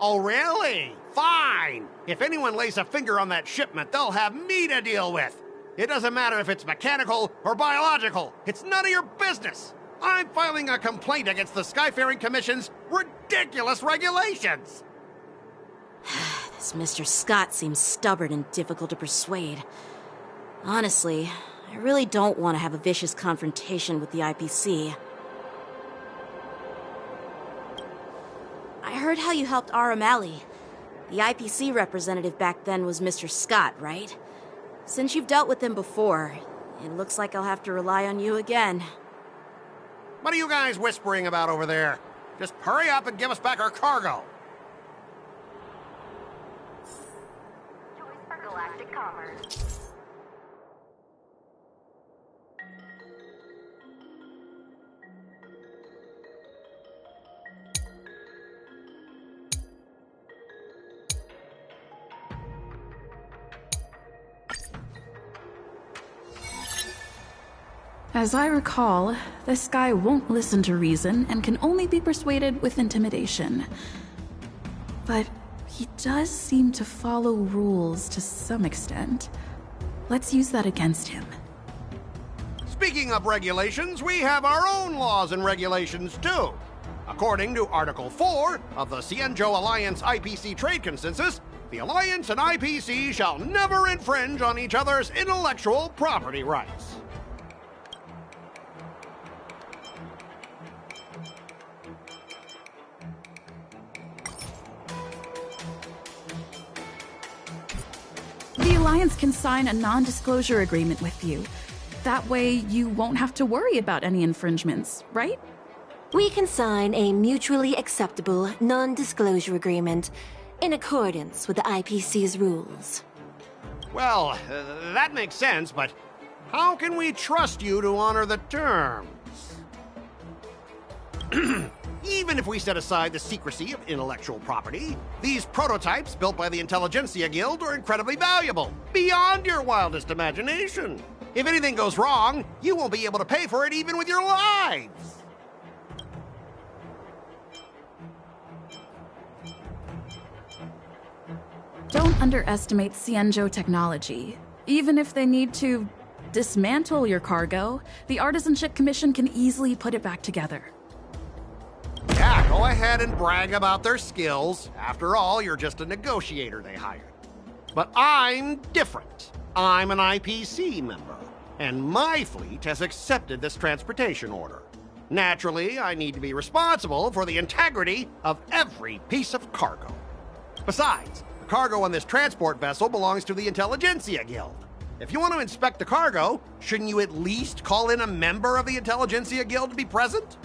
Oh, really? Fine! If anyone lays a finger on that shipment, they'll have me to deal with. It doesn't matter if it's mechanical or biological. It's none of your business. I'm filing a complaint against the Skyfaring Commission's ridiculous regulations. This Mr. Scott seems stubborn and difficult to persuade. Honestly, I really don't want to have a vicious confrontation with the IPC. I heard how you helped Aramali. The IPC representative back then was Mr. Scott, right? Since you've dealt with him before, it looks like I'll have to rely on you again. What are you guys whispering about over there? Just hurry up and give us back our cargo. Choice for Galactic Commerce. As I recall, this guy won't listen to reason and can only be persuaded with intimidation. But he does seem to follow rules to some extent. Let's use that against him. Speaking of regulations, we have our own laws and regulations, too. According to Article 4 of the Cienjo Alliance IPC Trade Consensus, the Alliance and IPC shall never infringe on each other's intellectual property rights. The Alliance can sign a non-disclosure agreement with you. That way, you won't have to worry about any infringements, right? We can sign a mutually acceptable non-disclosure agreement in accordance with the IPC's rules. Well, that makes sense, but how can we trust you to honor the terms? Even if we set aside the secrecy of intellectual property, these prototypes built by the Intelligentsia Guild are incredibly valuable, beyond your wildest imagination. If anything goes wrong, you won't be able to pay for it even with your lives. Don't underestimate Cienjo technology. Even if they need to dismantle your cargo, the Artisanship Commission can easily put it back together. Yeah, go ahead and brag about their skills. After all, you're just a negotiator they hired. But I'm different. I'm an IPC member, and my fleet has accepted this transportation order. Naturally, I need to be responsible for the integrity of every piece of cargo. Besides, the cargo on this transport vessel belongs to the Intelligentsia Guild. If you want to inspect the cargo, shouldn't you at least call in a member of the Intelligentsia Guild to be present?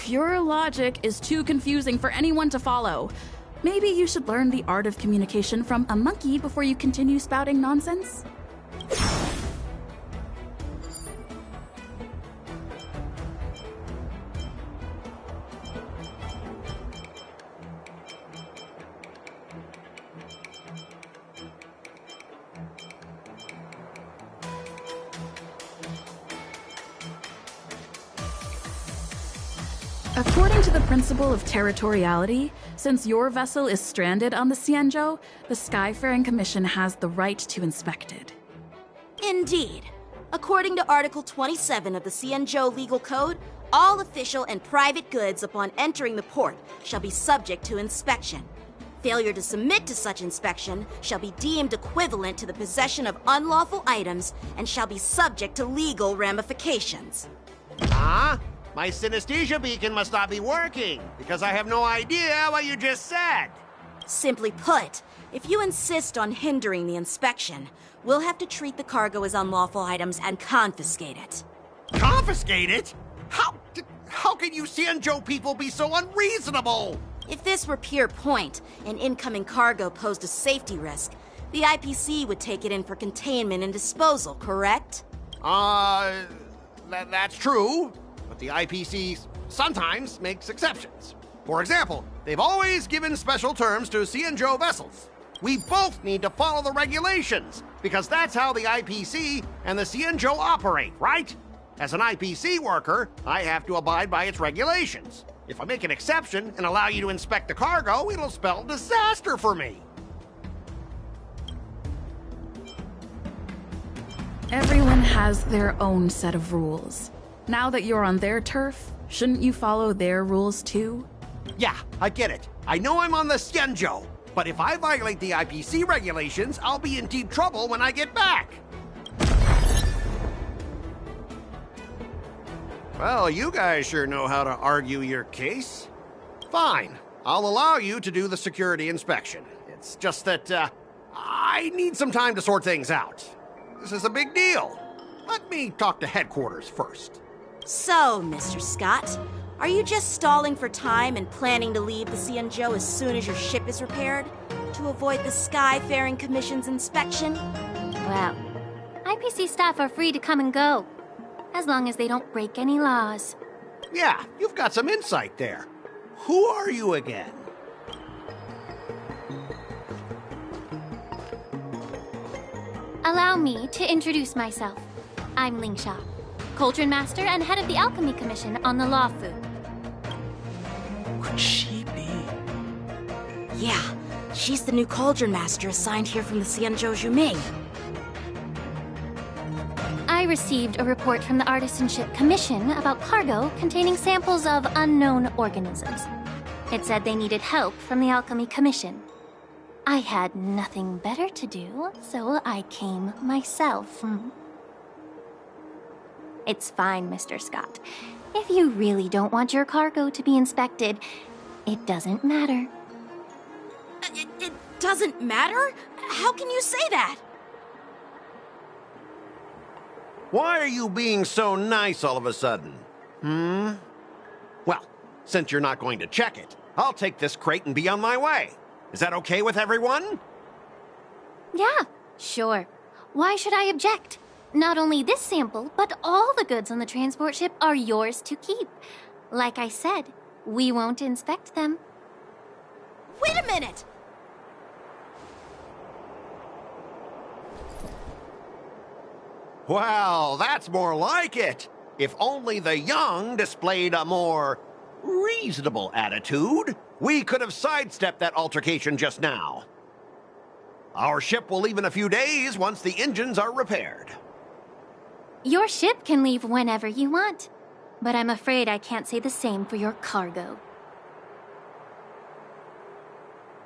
Your logic is too confusing for anyone to follow. Maybe you should learn the art of communication from a monkey before you continue spouting nonsense? According to the principle of territoriality, since your vessel is stranded on the Cienjo, the Skyfaring Commission has the right to inspect it. Indeed. According to Article 27 of the Cienjo Legal Code, all official and private goods upon entering the port shall be subject to inspection. Failure to submit to such inspection shall be deemed equivalent to the possession of unlawful items and shall be subject to legal ramifications. Huh? My synesthesia beacon must not be working, because I have no idea what you just said. Simply put, if you insist on hindering the inspection, we'll have to treat the cargo as unlawful items and confiscate it. Confiscate it? How can you Xianzhou people be so unreasonable? If this were pure point, and incoming cargo posed a safety risk, the IPC would take it in for containment and disposal, correct? That's true, but the IPC sometimes makes exceptions. For example, they've always given special terms to Xianzhou vessels. We both need to follow the regulations, because that's how the IPC and the Xianzhou operate, right? As an IPC worker, I have to abide by its regulations. If I make an exception and allow you to inspect the cargo, it'll spell disaster for me. Everyone has their own set of rules. Now that you're on their turf, shouldn't you follow their rules too? Yeah, I get it. I know I'm on the Xianzhou, but if I violate the IPC regulations, I'll be in deep trouble when I get back. Well, you guys sure know how to argue your case. Fine, I'll allow you to do the security inspection. It's just that, I need some time to sort things out. This is a big deal. Let me talk to headquarters first. So, Mr. Scott, are you just stalling for time and planning to leave the Xianzhou as soon as your ship is repaired? To avoid the Skyfaring Commission's inspection? Well, IPC staff are free to come and go, as long as they don't break any laws. Yeah, you've got some insight there. Who are you again? Allow me to introduce myself. I'm Lingsha, Cauldron Master and head of the Alchemy Commission on the Luofu. Could she be? Yeah, she's the new Cauldron Master assigned here from the Xianzhou Zhuming. I received a report from the Artisanship Commission about cargo containing samples of unknown organisms. It said they needed help from the Alchemy Commission. I had nothing better to do, so I came myself. It's fine, Mr. Scott. If you really don't want your cargo to be inspected, it doesn't matter. It doesn't matter? How can you say that? Why are you being so nice all of a sudden? Well, since you're not going to check it, I'll take this crate and be on my way. Is that okay with everyone? Yeah, sure. Why should I object? Not only this sample, but all the goods on the transport ship are yours to keep. Like I said, we won't inspect them. Wait a minute! Well, that's more like it. If only the young displayed a more reasonable attitude, we could have sidestepped that altercation just now. Our ship will leave in a few days once the engines are repaired. Your ship can leave whenever you want, but I'm afraid I can't say the same for your cargo.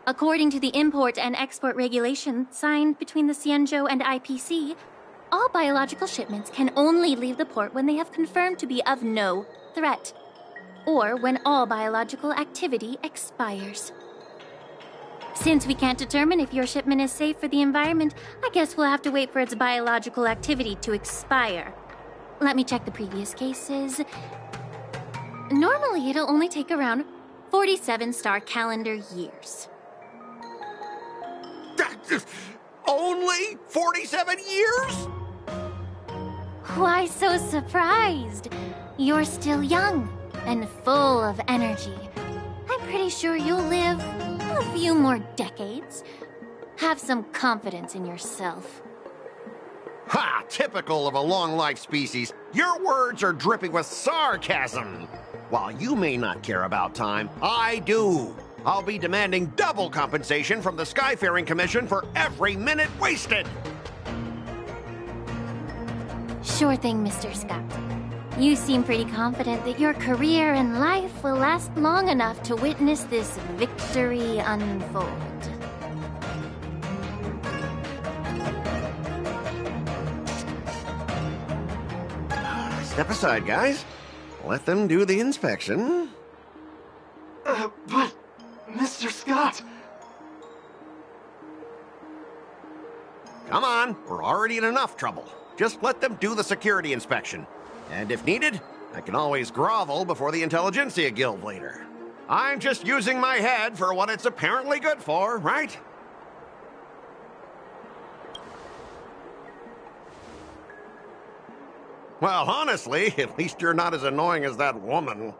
According to the import and export regulations signed between the Xianzhou and IPC, all biological shipments can only leave the port when they have confirmed to be of no threat, or when all biological activity expires. Since we can't determine if your shipment is safe for the environment, I guess we'll have to wait for its biological activity to expire. Let me check the previous cases. Normally, it'll only take around 47 star calendar years. Only 47 years? Why so surprised? You're still young and full of energy. I'm pretty sure you'll live a few more decades. Have some confidence in yourself. Ha! Typical of a long-life species. Your words are dripping with sarcasm. While you may not care about time, I do. I'll be demanding double compensation from the Skyfaring Commission for every minute wasted. Sure thing, Mr. Scott. You seem pretty confident that your career and life will last long enough to witness this victory unfold. Step aside, guys. Let them do the inspection. But, Mr. Scott... Come on, we're already in enough trouble. Just let them do the security inspection. And if needed, I can always grovel before the Intelligentsia Guild later. I'm just using my head for what it's apparently good for, right? Well, honestly, at least you're not as annoying as that woman.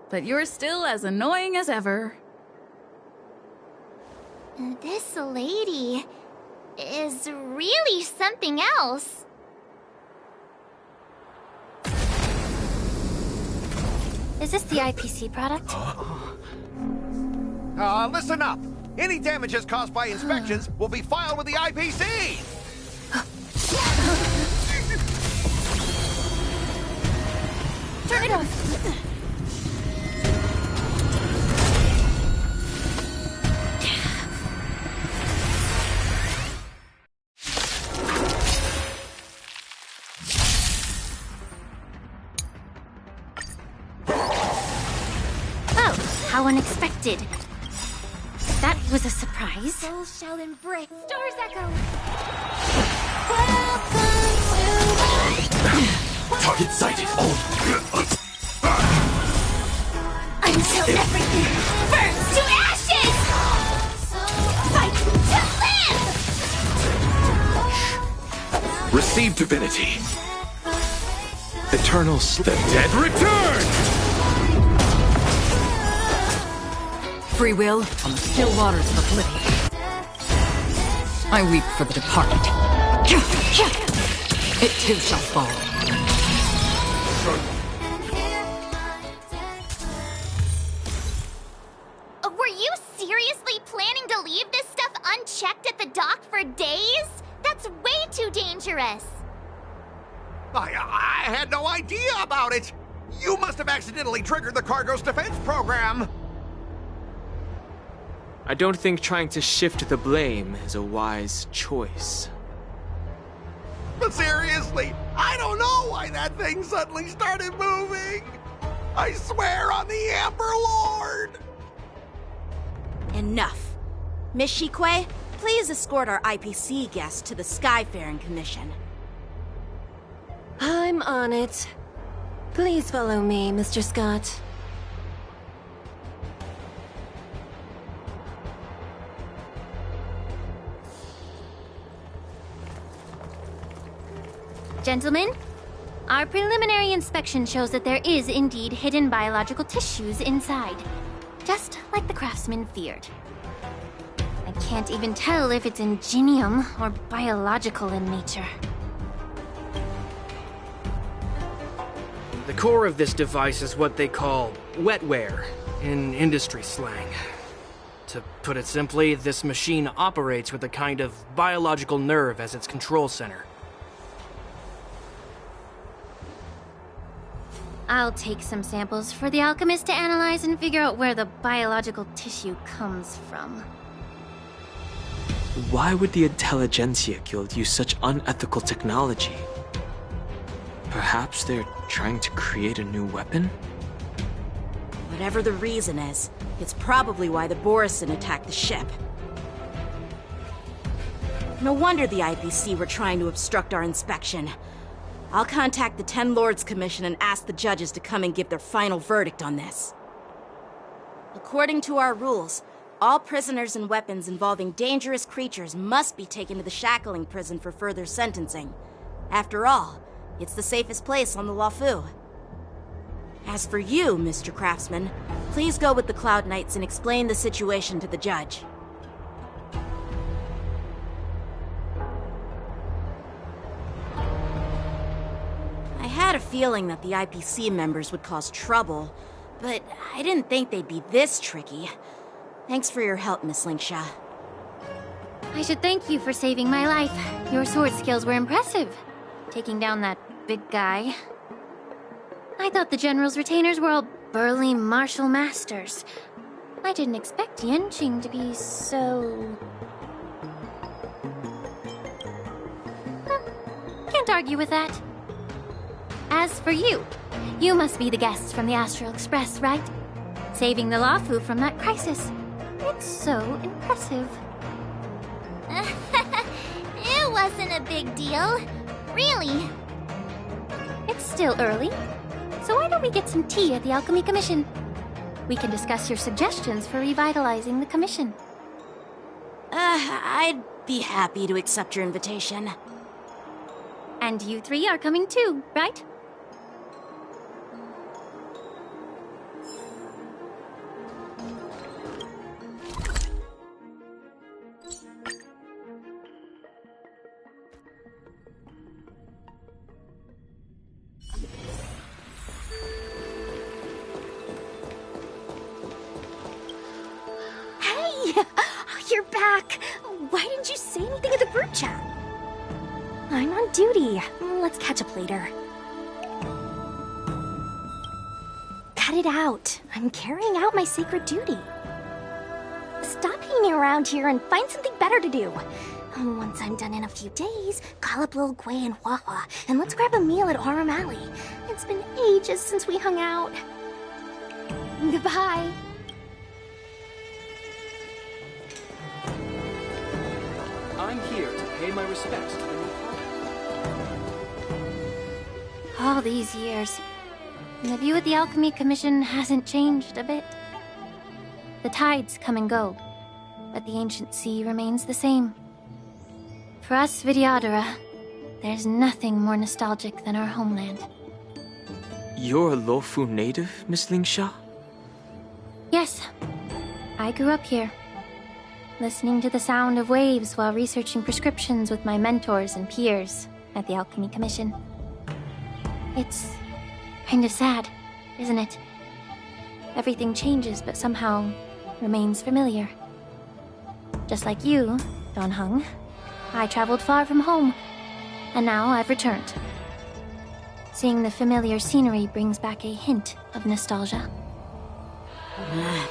But you're still as annoying as ever. This lady is really something else. Is this the IPC product? Listen up. Any damages caused by inspections will be filed with the IPC. Turn it on. How unexpected. That was a surprise. Souls shall embrace. Stars echo. Target sighted. Until everything burns to ashes! Fight to live! Receive divinity. Eternal sleep. The dead return! Free will on the still waters of oblivion. I weep for the departed. It too shall fall. Were you seriously planning to leave this stuff unchecked at the dock for days? That's way too dangerous. I had no idea about it. You must have accidentally triggered the cargo's defense program. I don't think trying to shift the blame is a wise choice. But seriously, I don't know why that thing suddenly started moving. I swear on the Amber Lord. Enough. Miss Shikwe, please escort our IPC guest to the Skyfaring Commission. I'm on it. Please follow me, Mr. Scott. Gentlemen, our preliminary inspection shows that there is indeed hidden biological tissues inside, just like the craftsman feared. I can't even tell if it's ingenium or biological in nature. The core of this device is what they call wetware in industry slang. To put it simply, this machine operates with a kind of biological nerve as its control center. I'll take some samples for the alchemist to analyze and figure out where the biological tissue comes from. Why would the Intelligentsia Guild use such unethical technology? Perhaps they're trying to create a new weapon? Whatever the reason is, it's probably why the Borisin attacked the ship. No wonder the IPC were trying to obstruct our inspection. I'll contact the Ten Lords Commission and ask the judges to come and give their final verdict on this. According to our rules, all prisoners and weapons involving dangerous creatures must be taken to the shackling prison for further sentencing. After all, it's the safest place on the Luofu. As for you, Mr. Craftsman, please go with the Cloud Knights and explain the situation to the judge. I had a feeling that the IPC members would cause trouble, but I didn't think they'd be this tricky. Thanks for your help, Miss Lingsha. I should thank you for saving my life. Your sword skills were impressive. Taking down that big guy. I thought the General's retainers were all burly martial masters. I didn't expect Yanqing to be so... Can't argue with that. As for you, you must be the guests from the Astral Express, right? Saving the Luofu from that crisis. It's so impressive. It wasn't a big deal. Really. It's still early, so why don't we get some tea at the Alchemy Commission? We can discuss your suggestions for revitalizing the commission. I'd be happy to accept your invitation. And you three are coming too, right? You're back! Why didn't you say anything in the group chat? I'm on duty. Let's catch up later. Cut it out. I'm carrying out my sacred duty. Stop hanging around here and find something better to do. Once I'm done in a few days, call up Lil Gui and Huahua, and let's grab a meal at Aurum Alley. It's been ages since we hung out. Goodbye. I'm here to pay my respects to the new father. All these years, and the view at the Alchemy Commission hasn't changed a bit. The tides come and go, but the ancient sea remains the same. For us Vidyadhara, there's nothing more nostalgic than our homeland. You're a Luofu native, Miss Lingsha? Yes, I grew up here, listening to the sound of waves while researching prescriptions with my mentors and peers at the Alchemy Commission. It's kind of sad, isn't it? Everything changes but somehow remains familiar. Just like you, Don Hung, I traveled far from home, and now I've returned. Seeing the familiar scenery brings back a hint of nostalgia.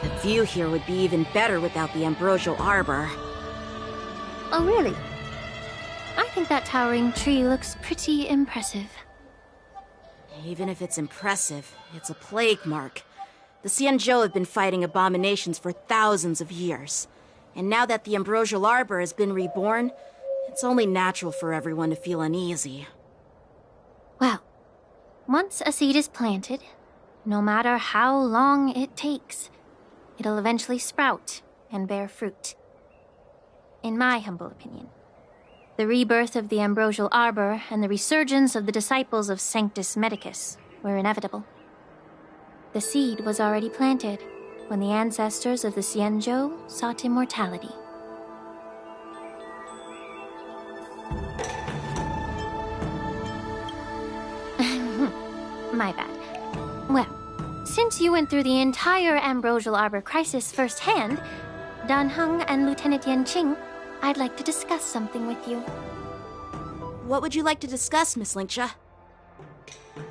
The view here would be even better without the ambrosial arbor. Oh, really? I think that towering tree looks pretty impressive. Even if it's impressive, it's a plague mark. The Xianzhou have been fighting abominations for thousands of years. And now that the ambrosial arbor has been reborn, it's only natural for everyone to feel uneasy. Well, once a seed is planted, no matter how long it takes, it'll eventually sprout and bear fruit. In my humble opinion, the rebirth of the ambrosial arbor and the resurgence of the disciples of Sanctus Medicus were inevitable. The seed was already planted when the ancestors of the Xianzhou sought immortality. My bad. Well, since you went through the entire ambrosial arbor crisis firsthand, Dan Heng and Lieutenant Yanqing, I'd like to discuss something with you. What would you like to discuss, Miss Lingsha?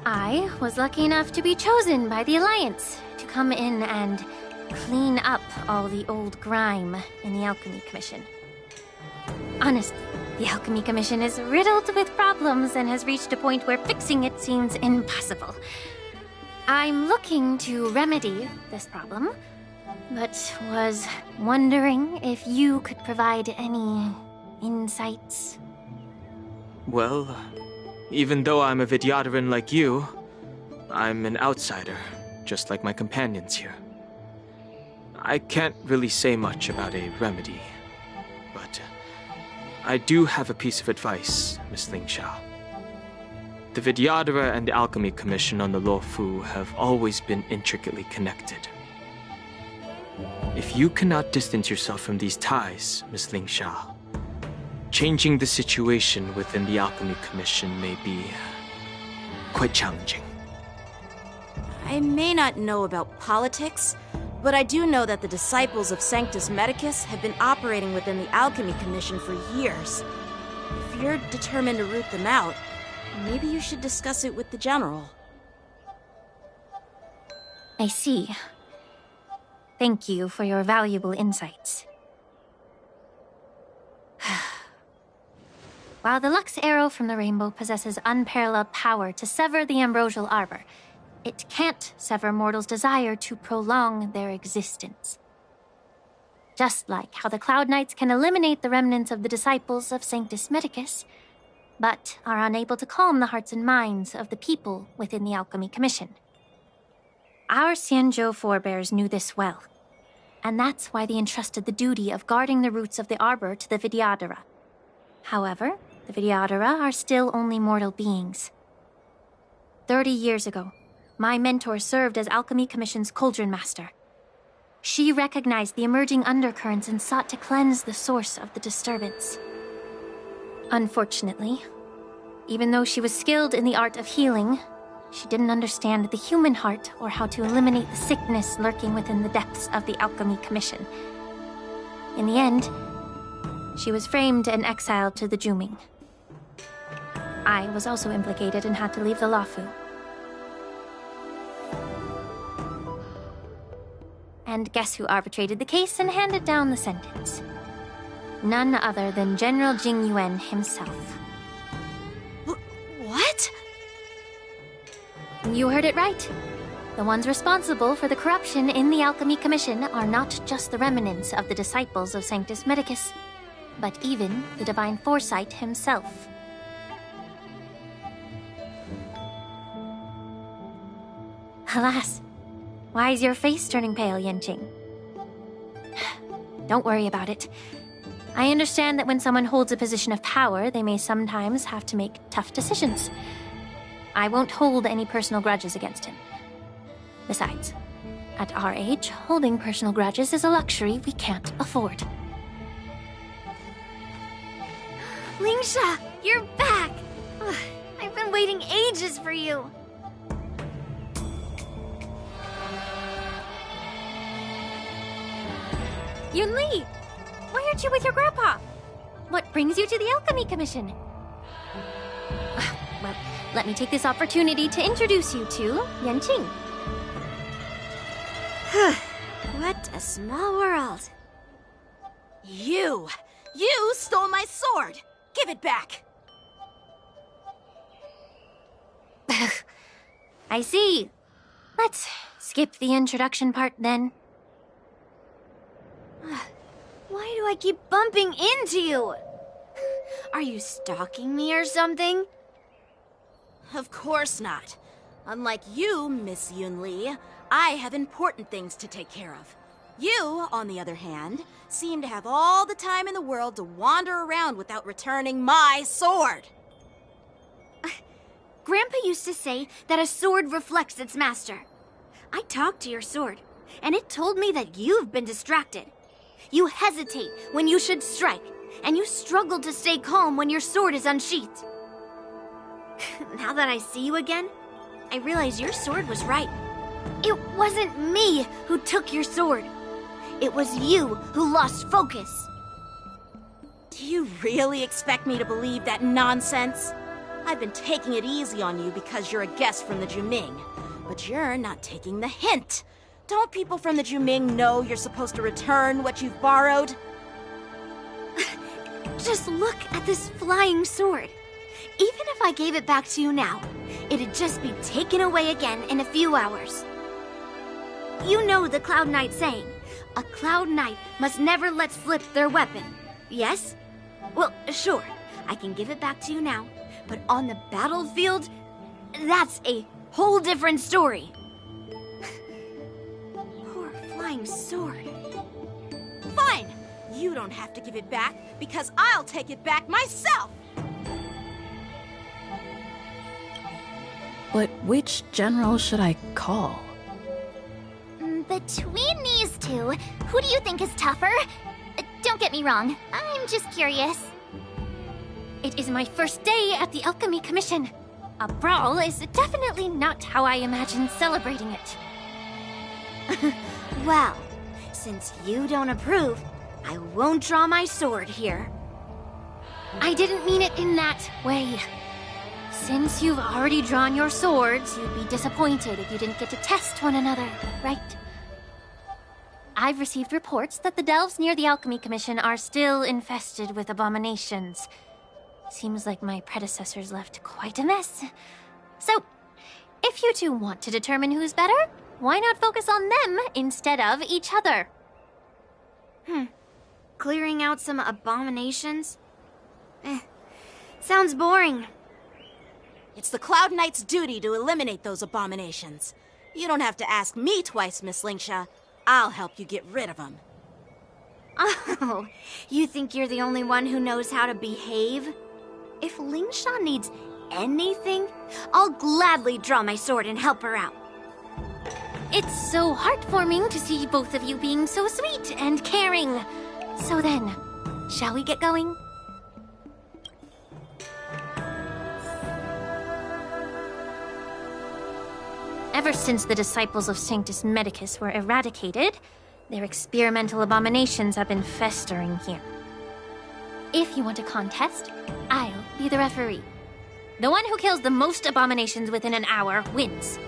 I was lucky enough to be chosen by the Alliance to come in and clean up all the old grime in the Alchemy Commission. Honestly, the Alchemy Commission is riddled with problems and has reached a point where fixing it seems impossible. I'm looking to remedy this problem, but was wondering if you could provide any insights. Well, even though I'm a Vidyadharan like you, I'm an outsider, just like my companions here. I can't really say much about a remedy, but I do have a piece of advice, Miss Lingsha. The Vidyadhara and the Alchemy Commission on the Luofu have always been intricately connected. If you cannot distance yourself from these ties, Miss Lingsha, changing the situation within the Alchemy Commission may be quite challenging. I may not know about politics, but I do know that the disciples of Sanctus Medicus have been operating within the Alchemy Commission for years. If you're determined to root them out, maybe you should discuss it with the General. I see. Thank you for your valuable insights. While the Lux Arrow from the Rainbow possesses unparalleled power to sever the ambrosial arbor, it can't sever mortals' desire to prolong their existence. Just like how the Cloud Knights can eliminate the remnants of the disciples of Sanctus Medicus, but are unable to calm the hearts and minds of the people within the Alchemy Commission. Our Xianzhou forebears knew this well, and that's why they entrusted the duty of guarding the roots of the arbor to the Vidyadhara. However, the Vidyadhara are still only mortal beings. 30 years ago, my mentor served as Alchemy Commission's Cauldron Master. She recognized the emerging undercurrents and sought to cleanse the source of the disturbance. Unfortunately, even though she was skilled in the art of healing, she didn't understand the human heart or how to eliminate the sickness lurking within the depths of the Alchemy Commission. In the end, she was framed and exiled to the Juming. I was also implicated and had to leave the Luofu. And guess who arbitrated the case and handed down the sentence? None other than General Jing Yuan himself. What? You heard it right. The ones responsible for the corruption in the Alchemy Commission are not just the remnants of the disciples of Sanctus Medicus, but even the Divine Foresight himself. Alas, why is your face turning pale, Yanqing? Don't worry about it. I understand that when someone holds a position of power, they may sometimes have to make tough decisions. I won't hold any personal grudges against him. Besides, at our age, holding personal grudges is a luxury we can't afford. Lingsha, you're back! Ugh, I've been waiting ages for you. Yunli! Why aren't you with your grandpa? What brings you to the Alchemy Commission? Well, let me take this opportunity to introduce you to Yanqing. What a small world. You stole my sword! Give it back! I see. Let's skip the introduction part then. Why do I keep bumping into you? Are you stalking me or something? Of course not. Unlike you, Miss Yunli, I have important things to take care of. You, on the other hand, seem to have all the time in the world to wander around without returning my sword. Grandpa used to say that a sword reflects its master. I talked to your sword, and it told me that you've been distracted. You hesitate when you should strike, and you struggle to stay calm when your sword is unsheathed. Now that I see you again, I realize your sword was right. It wasn't me who took your sword. It was you who lost focus. Do you really expect me to believe that nonsense? I've been taking it easy on you because you're a guest from the Juming, but you're not taking the hint. Don't people from the Juming know you're supposed to return what you've borrowed? Just look at this flying sword. Even if I gave it back to you now, it'd just be taken away again in a few hours. You know the Cloud Knight saying, a Cloud Knight must never let slip their weapon, yes? Well, sure, I can give it back to you now, but on the battlefield, that's a whole different story. Poor flying sword. Fine! You don't have to give it back, because I'll take it back myself! But which general should I call? Between these two, who do you think is tougher? Don't get me wrong, I'm just curious. It is my first day at the Alchemy Commission. A brawl is definitely not how I imagined celebrating it. Well, since you don't approve, I won't draw my sword here. I didn't mean it in that way. Since you've already drawn your swords, you'd be disappointed if you didn't get to test one another, right? I've received reports that the delves near the Alchemy Commission are still infested with abominations. Seems like my predecessors left quite a mess. So, if you two want to determine who's better, why not focus on them instead of each other? Clearing out some abominations? Sounds boring. It's the Cloud Knight's duty to eliminate those abominations. You don't have to ask me twice, Miss Lingsha. I'll help you get rid of them. Oh, you think you're the only one who knows how to behave? If Lingsha needs anything, I'll gladly draw my sword and help her out. It's so heartwarming to see both of you being so sweet and caring. So then, shall we get going? Ever since the disciples of Sanctus Medicus were eradicated, their experimental abominations have been festering here. If you want a contest, I'll be the referee. The one who kills the most abominations within an hour wins.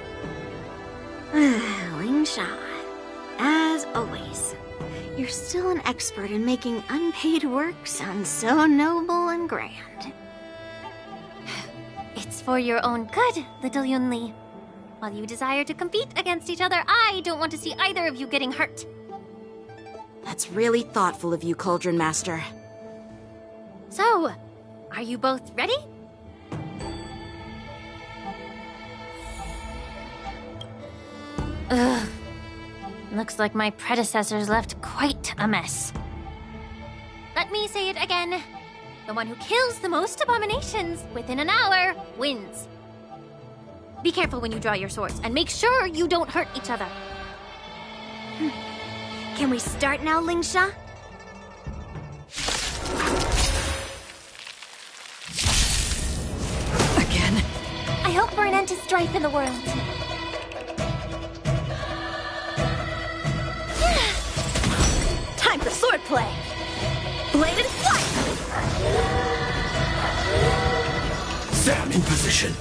Lingsha, as always, you're still an expert in making unpaid work sound so noble and grand. It's for your own good, little Yunli. While you desire to compete against each other, I don't want to see either of you getting hurt. That's really thoughtful of you, Cauldron Master. So, are you both ready? Ugh. Looks like my predecessors left quite a mess. Let me say it again. The one who kills the most abominations within an hour wins. Be careful when you draw your swords, and make sure you don't hurt each other. Can we start now, Lingsha? Again? I hope for an end to strife in the world. Time for swordplay! Blade and flight! Sam in position.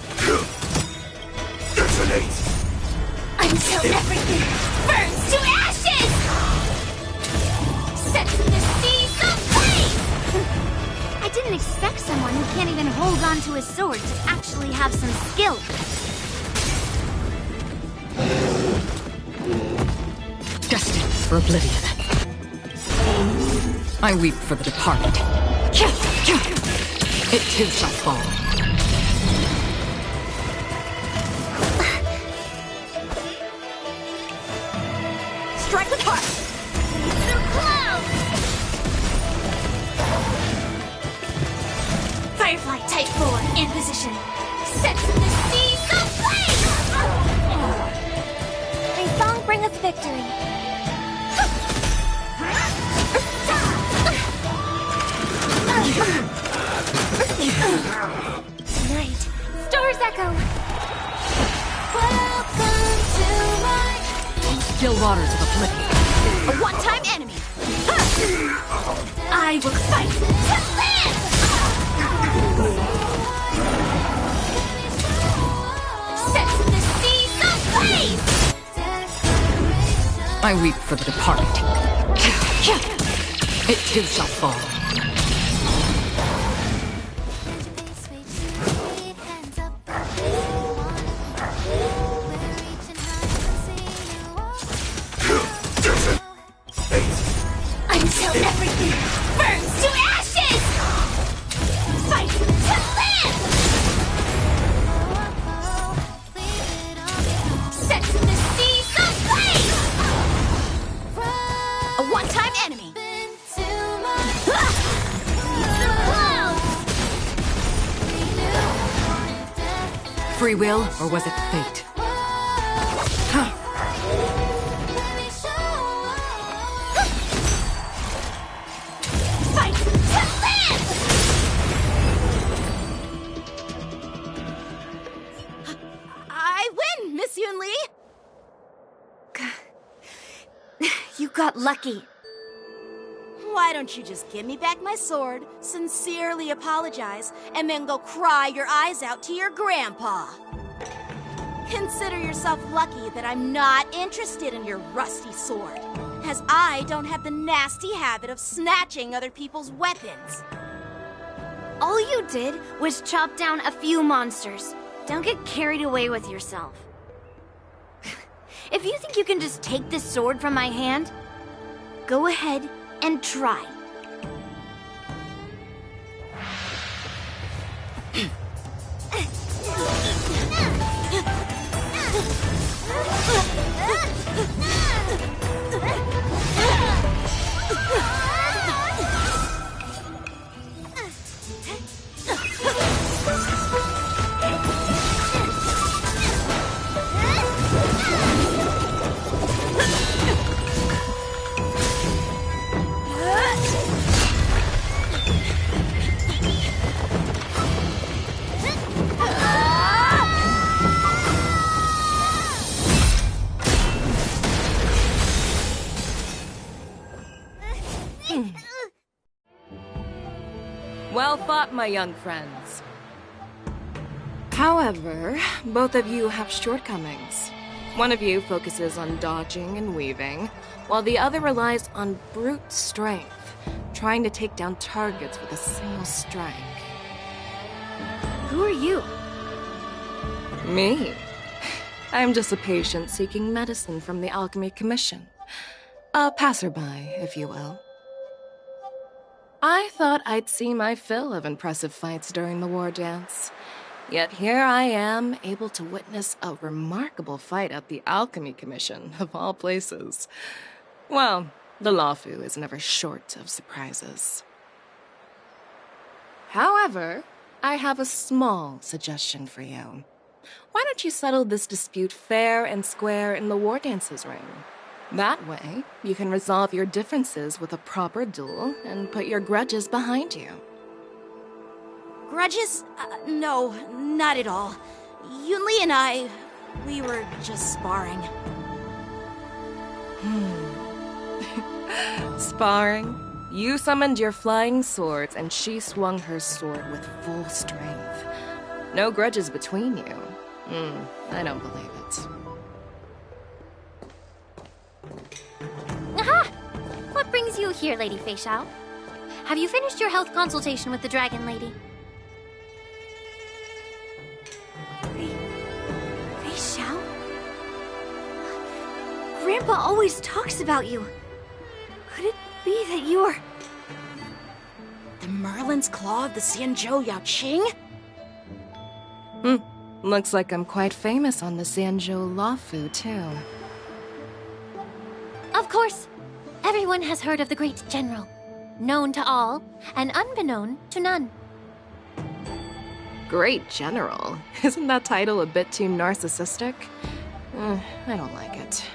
Detonate! Until everything burns to ashes! Set the seas aflame! I didn't expect someone who can't even hold on to his sword to actually have some skill. Destined for oblivion. I weep for the departed. It too shall fall. Strike with heart! Through clouds! Firefly Type 4 in position. Set the seas aflame! May song bring us victory. Tonight, Stars Echo! Welcome to my... Still waters of oblivion. A one-time enemy! I will fight to live! Set the seas aflame! I weep for the departed. It too shall fall. Until everything burns to ashes! Fight to live! Set the seas aflame! A one-time enemy! Free will, or was it fate? Fight to live! I win, Miss Yunli! You got lucky. why don't you just give me back my sword, sincerely apologize, and then go cry your eyes out to your grandpa? Consider yourself lucky that I'm not interested in your rusty sword, as I don't have the nasty habit of snatching other people's weapons. All you did was chop down a few monsters. Don't get carried away with yourself. If you think you can just take this sword from my hand, go ahead and try. Well fought, my young friends. However, both of you have shortcomings. One of you focuses on dodging and weaving, while the other relies on brute strength, trying to take down targets with a single strike. Who are you? Me? I'm just a patient seeking medicine from the Alchemy Commission. A passerby, if you will. I thought I'd see my fill of impressive fights during the war dance. Yet here I am, able to witness a remarkable fight at the Alchemy Commission, of all places. Well, the Lawfu is never short of surprises. However, I have a small suggestion for you. Why don't you settle this dispute fair and square in the war dance's ring? That way, you can resolve your differences with a proper duel and put your grudges behind you. Grudges? No, not at all. Yunli and I, we were just sparring. Sparring? You summoned your flying swords and she swung her sword with full strength. No grudges between you. I don't believe it. Aha! What brings you here, Lady Fei Xiao? Have you finished your health consultation with the Dragon Lady? Fei Xiao? Grandpa always talks about you. Could it be that you're... The Merlin's Claw of the Xianzhou Yao Qing? Looks like I'm quite famous on the Xianzhou Lawfu, too. Of course. Everyone has heard of the great general. Known to all, and unbeknown to none. Great General? Isn't that title a bit too narcissistic? I don't like it.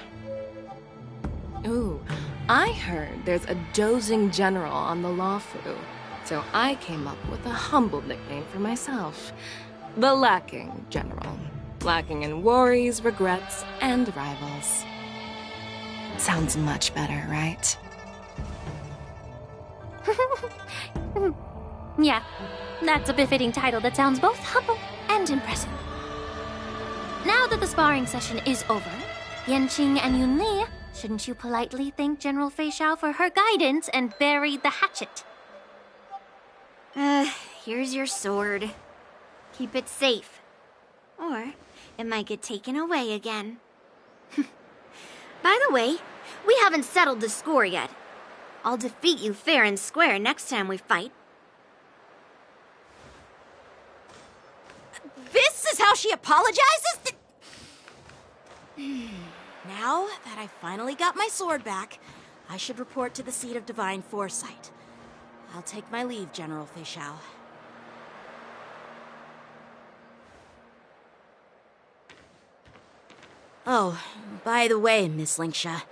Ooh, I heard there's a dozing general on the Lawfu, so I came up with a humble nickname for myself. The Lacking General. Lacking in worries, regrets, and rivals. Sounds much better, right? Yeah, that's a befitting title that sounds both humble and impressive. Now that the sparring session is over, Yanqing and Yunli, shouldn't you politely thank General Fei Xiao for her guidance and bury the hatchet? Here's your sword. Keep it safe. Or it might get taken away again. By the way, we haven't settled the score yet. I'll defeat you fair and square next time we fight. This is how she apologizes? Now that I finally got my sword back, I should report to the seat of divine foresight. I'll take my leave, General Fei Xiao. Oh, by the way, Miss Linksha,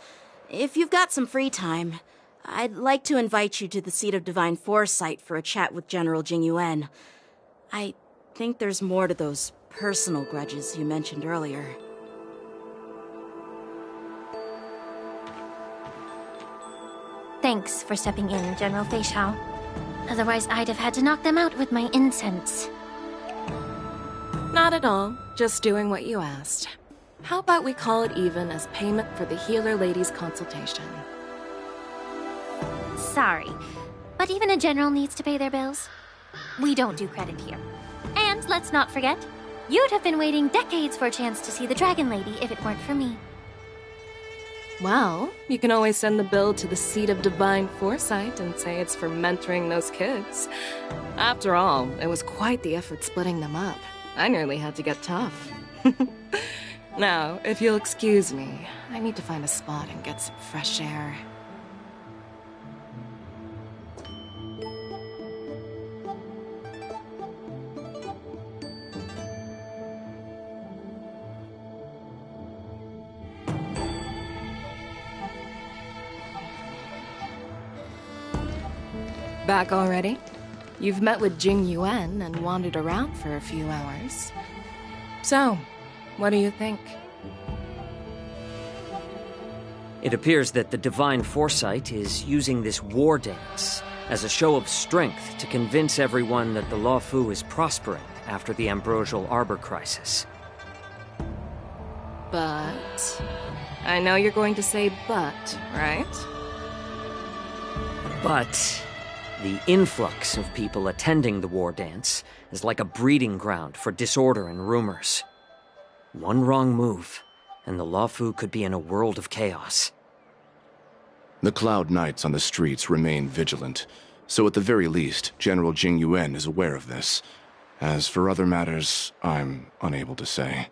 if you've got some free time, I'd like to invite you to the seat of divine foresight for a chat with General Jingyuan. I think there's more to those personal grudges you mentioned earlier. Thanks for stepping in, General Fei Shao. Otherwise, I'd have had to knock them out with my incense. Not at all. Just doing what you asked. How about we call it even as payment for the healer lady's consultation? Sorry, but even a general needs to pay their bills. We don't do credit here. And let's not forget, you'd have been waiting decades for a chance to see the Dragon Lady if it weren't for me. Well, you can always send the bill to the Seat of Divine Foresight and say it's for mentoring those kids. After all, it was quite the effort splitting them up. I nearly had to get tough. Now, if you'll excuse me, I need to find a spot and get some fresh air. Back already? You've met with Jing Yuan and wandered around for a few hours. So, what do you think? It appears that the Divine Foresight is using this war dance as a show of strength to convince everyone that the Luofu is prospering after the Ambrosial Arbor crisis. But... I know you're going to say but, right? But the influx of people attending the war dance is like a breeding ground for disorder and rumors. One wrong move, and the Luofu could be in a world of chaos. The Cloud Knights on the streets remain vigilant, so at the very least, General Jing Yuan is aware of this. As for other matters, I'm unable to say.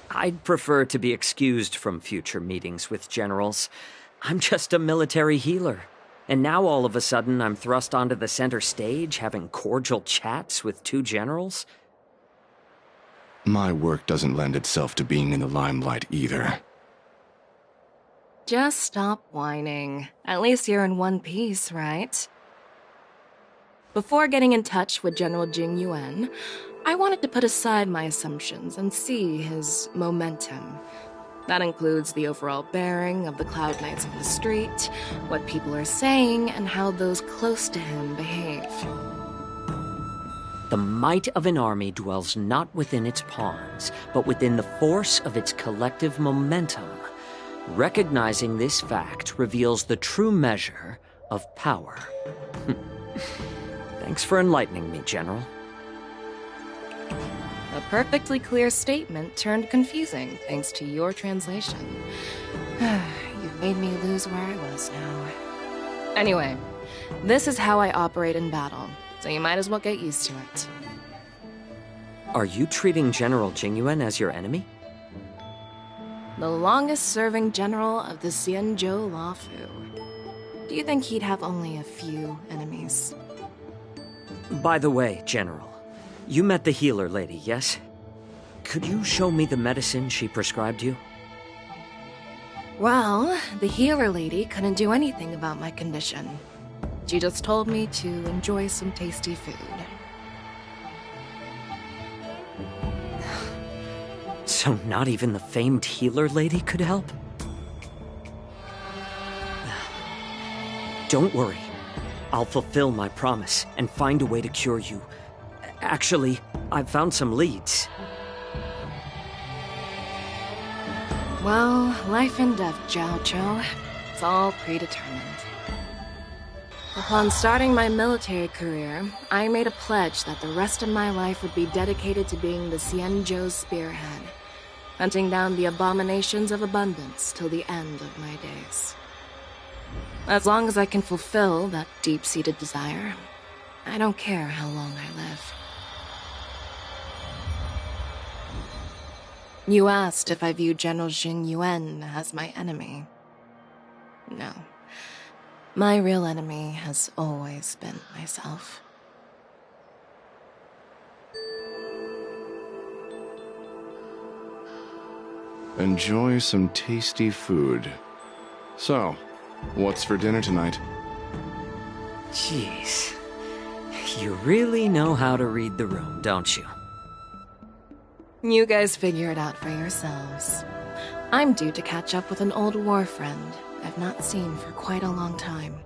I'd prefer to be excused from future meetings with generals. I'm just a military healer. And now all of a sudden I'm thrust onto the center stage having cordial chats with two generals? My work doesn't lend itself to being in the limelight either. Just stop whining. At least you're in one piece, right? Before getting in touch with General Jing Yuan, I wanted to put aside my assumptions and see his momentum. That includes the overall bearing of the Cloud Knights on the street, what people are saying, and how those close to him behave. The might of an army dwells not within its pawns, but within the force of its collective momentum. Recognizing this fact reveals the true measure of power. Thanks for enlightening me, General. A perfectly clear statement turned confusing thanks to your translation. You've made me lose where I was now. Anyway, this is how I operate in battle, so you might as well get used to it. Are you treating General Jing Yuan as your enemy? The longest-serving general of the Xianzhou Luofu. Do you think he'd have only a few enemies? By the way, General, you met the healer lady, yes? Could you show me the medicine she prescribed you? Well, the healer lady couldn't do anything about my condition. She just told me to enjoy some tasty food. So not even the famed healer lady could help? Don't worry. I'll fulfill my promise and find a way to cure you. Actually, I've found some leads. Well, life and death, Jiao Zhou. It's all predetermined. Upon starting my military career, I made a pledge that the rest of my life would be dedicated to being the Xianzhou spearhead, hunting down the abominations of abundance till the end of my days. As long as I can fulfill that deep-seated desire, I don't care how long I live. You asked if I view General Jing Yuan as my enemy. No. My real enemy has always been myself. Enjoy some tasty food. So, what's for dinner tonight? Jeez. You really know how to read the room, don't you? You guys figure it out for yourselves. I'm due to catch up with an old war friend, I've not seen for quite a long time.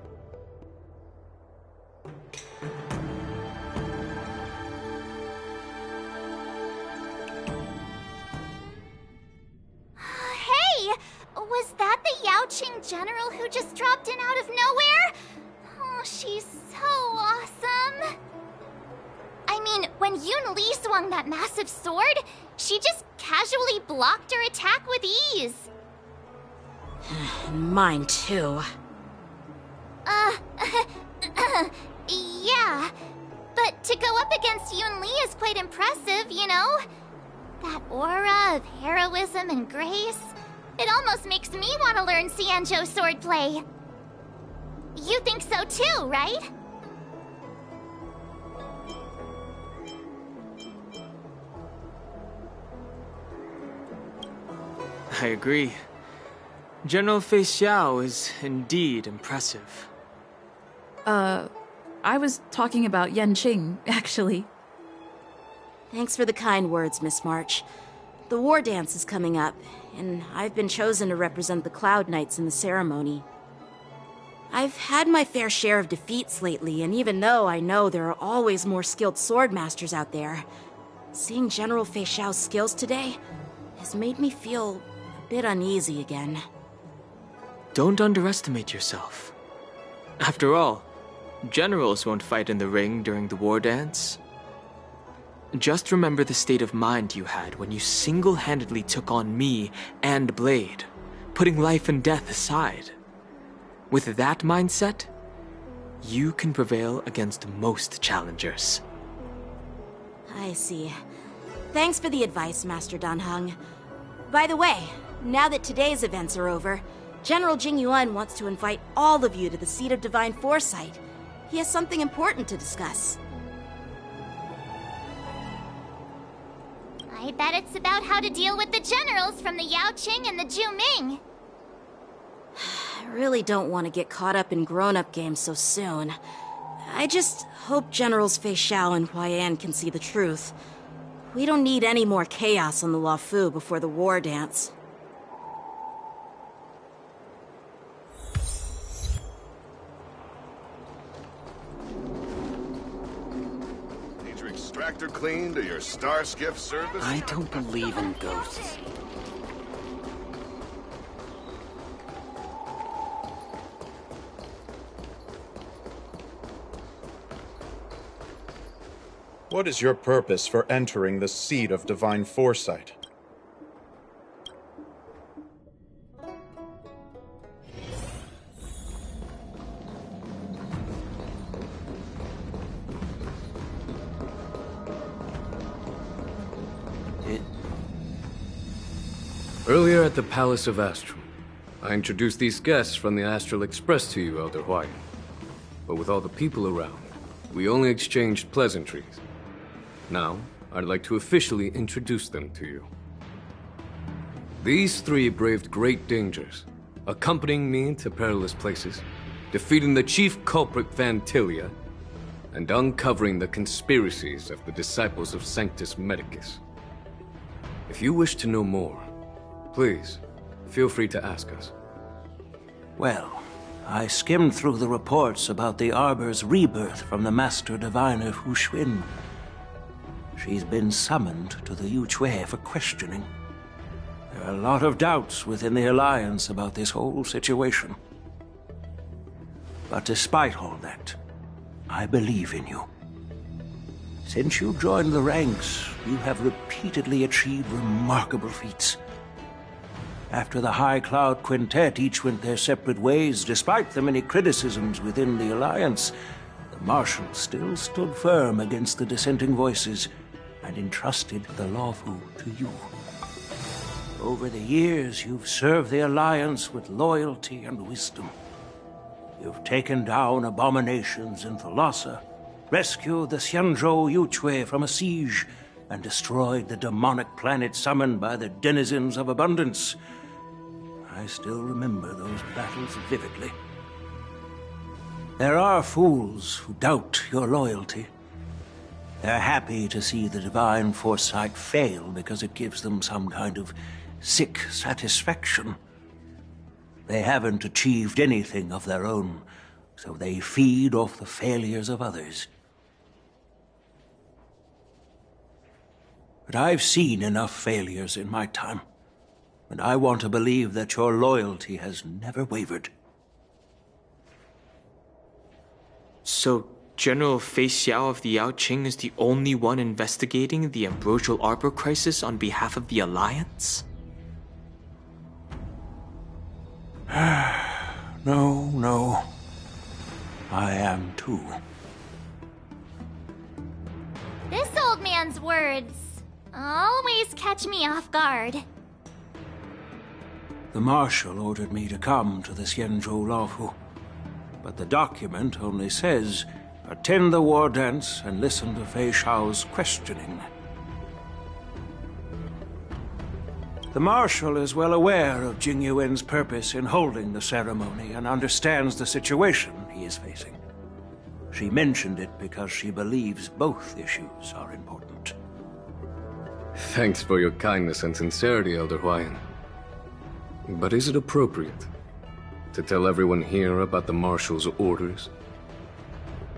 Hey! Was that the Yaoqing general who just dropped in out of nowhere? Oh, she's so awesome! I mean, when Yun Li swung that massive sword, she just casually blocked her attack with ease. Mine too. Yeah. But to go up against Yun Li is quite impressive, you know? That aura of heroism and grace. It almost makes me want to learn Xianzhou swordplay. You think so too, right? I agree. General Fei Xiao is indeed impressive. I was talking about Yanqing, actually. Thanks for the kind words, Miss March. The war dance is coming up, and I've been chosen to represent the Cloud Knights in the ceremony. I've had my fair share of defeats lately, and even though I know there are always more skilled sword masters out there, seeing General Fei Xiao's skills today has made me feel a bit uneasy again. Don't underestimate yourself. After all, generals won't fight in the ring during the war dance. Just remember the state of mind you had when you single-handedly took on me and Blade, putting life and death aside. With that mindset, you can prevail against most challengers. I see. Thanks for the advice, Master Dan Heng. By the way, now that today's events are over, General Jing Yuan wants to invite all of you to the Seat of Divine Foresight. He has something important to discuss. I bet it's about how to deal with the generals from the Yaoqing and the Zhuming. I really don't want to get caught up in grown-up games so soon. I just hope Generals Fei Xiao and Huaiyan can see the truth. We don't need any more chaos on the Luofu before the war dance. Need your extractor cleaned or your star skiff service? I don't believe in ghosts. What is your purpose for entering the Seat of Divine Foresight? Earlier at the Palace of Astral, I introduced these guests from the Astral Express to you, Elder Huaiyan. But with all the people around, we only exchanged pleasantries. Now, I'd like to officially introduce them to you. These three braved great dangers, accompanying me into perilous places, defeating the chief culprit Vantilia, and uncovering the conspiracies of the disciples of Sanctus Medicus. If you wish to know more, please, feel free to ask us. Well, I skimmed through the reports about the Arbor's rebirth from the Master Diviner Hu Xuan. She's been summoned to the Yu Chui for questioning. There are a lot of doubts within the Alliance about this whole situation. But despite all that, I believe in you. Since you joined the ranks, you have repeatedly achieved remarkable feats. After the High Cloud Quintet each went their separate ways, despite the many criticisms within the Alliance, the Marshals still stood firm against the dissenting voices and entrusted the Luofu to you. Over the years, you've served the Alliance with loyalty and wisdom. You've taken down abominations in Thalassa, rescued the Xianzhou Yu Chui from a siege, and destroyed the demonic planet summoned by the denizens of abundance. I still remember those battles vividly. There are fools who doubt your loyalty. They're happy to see the divine foresight fail because it gives them some kind of sick satisfaction. They haven't achieved anything of their own, so they feed off the failures of others. But I've seen enough failures in my time, and I want to believe that your loyalty has never wavered. So, General Fei Xiao of the Yaoqing is the only one investigating the Ambrosial Arbor crisis on behalf of the Alliance? No. I am too. This old man's words always catch me off guard. The Marshal ordered me to come to the Xianzhou Laofu, but the document only says, attend the war dance and listen to Fei Xiao's questioning. The Marshal is well aware of Jing Yuan's purpose in holding the ceremony and understands the situation he is facing. She mentioned it because she believes both issues are important. Thanks for your kindness and sincerity, Elder Huayan. But is it appropriate to tell everyone here about the Marshal's orders?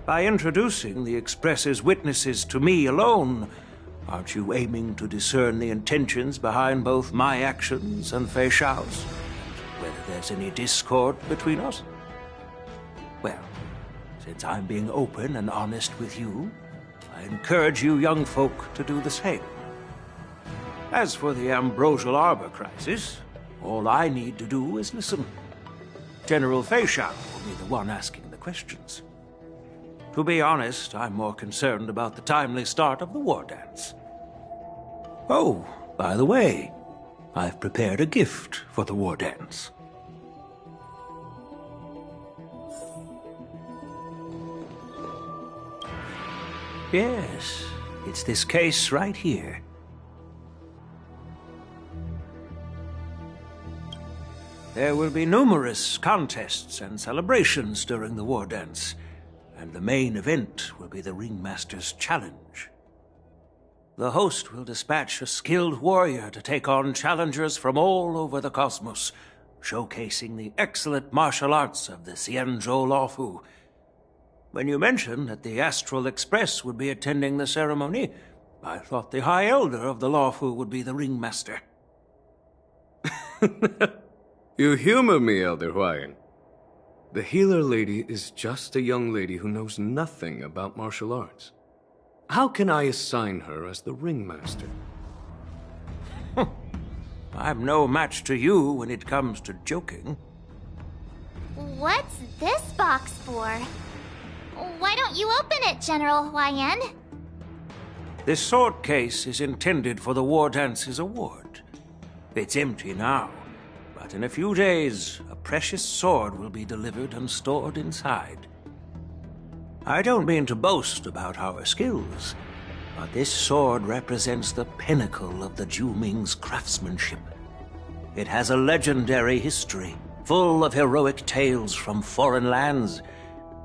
By introducing the Express's witnesses to me alone, aren't you aiming to discern the intentions behind both my actions and Fei Xiao's? Whether there's any discord between us? Well, since I'm being open and honest with you, I encourage you young folk to do the same. As for the Ambrosial Arbor crisis, all I need to do is listen. General Fei Xiao will be the one asking the questions. To be honest, I'm more concerned about the timely start of the war dance. Oh, by the way, I've prepared a gift for the war dance. Yes, it's this case right here. There will be numerous contests and celebrations during the war dance, and the main event will be the Ringmaster's Challenge. The host will dispatch a skilled warrior to take on challengers from all over the cosmos, showcasing the excellent martial arts of the Xianzhou Laofu. When you mentioned that the Astral Express would be attending the ceremony, I thought the High Elder of the Laofu would be the Ringmaster. You humor me, Elder Huayan. The healer lady is just a young lady who knows nothing about martial arts. How can I assign her as the ringmaster? I'm no match to you when it comes to joking. What's this box for? Why don't you open it, General Huayan? This sword case is intended for the War Dance's award. It's empty now, but in a few days, a precious sword will be delivered and stored inside. I don't mean to boast about our skills, but this sword represents the pinnacle of the Zhuming's craftsmanship. It has a legendary history, full of heroic tales from foreign lands,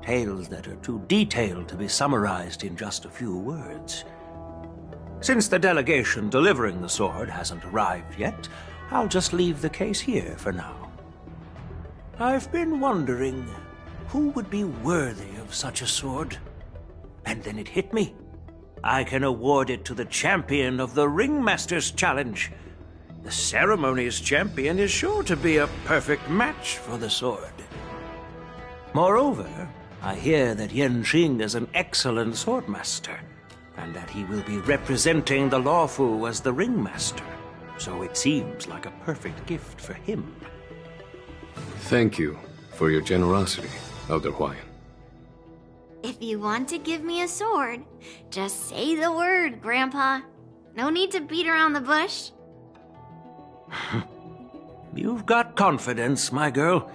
tales that are too detailed to be summarized in just a few words. Since the delegation delivering the sword hasn't arrived yet, I'll just leave the case here for now. I've been wondering who would be worthy of such a sword. And then it hit me. I can award it to the champion of the Ringmaster's Challenge. The ceremony's champion is sure to be a perfect match for the sword. Moreover, I hear that Yanqing is an excellent swordmaster, and that he will be representing the Laofu as the Ringmaster. So it seems like a perfect gift for him. Thank you for your generosity, Elder Huayan. If you want to give me a sword, just say the word, Grandpa. No need to beat around the bush. You've got confidence, my girl,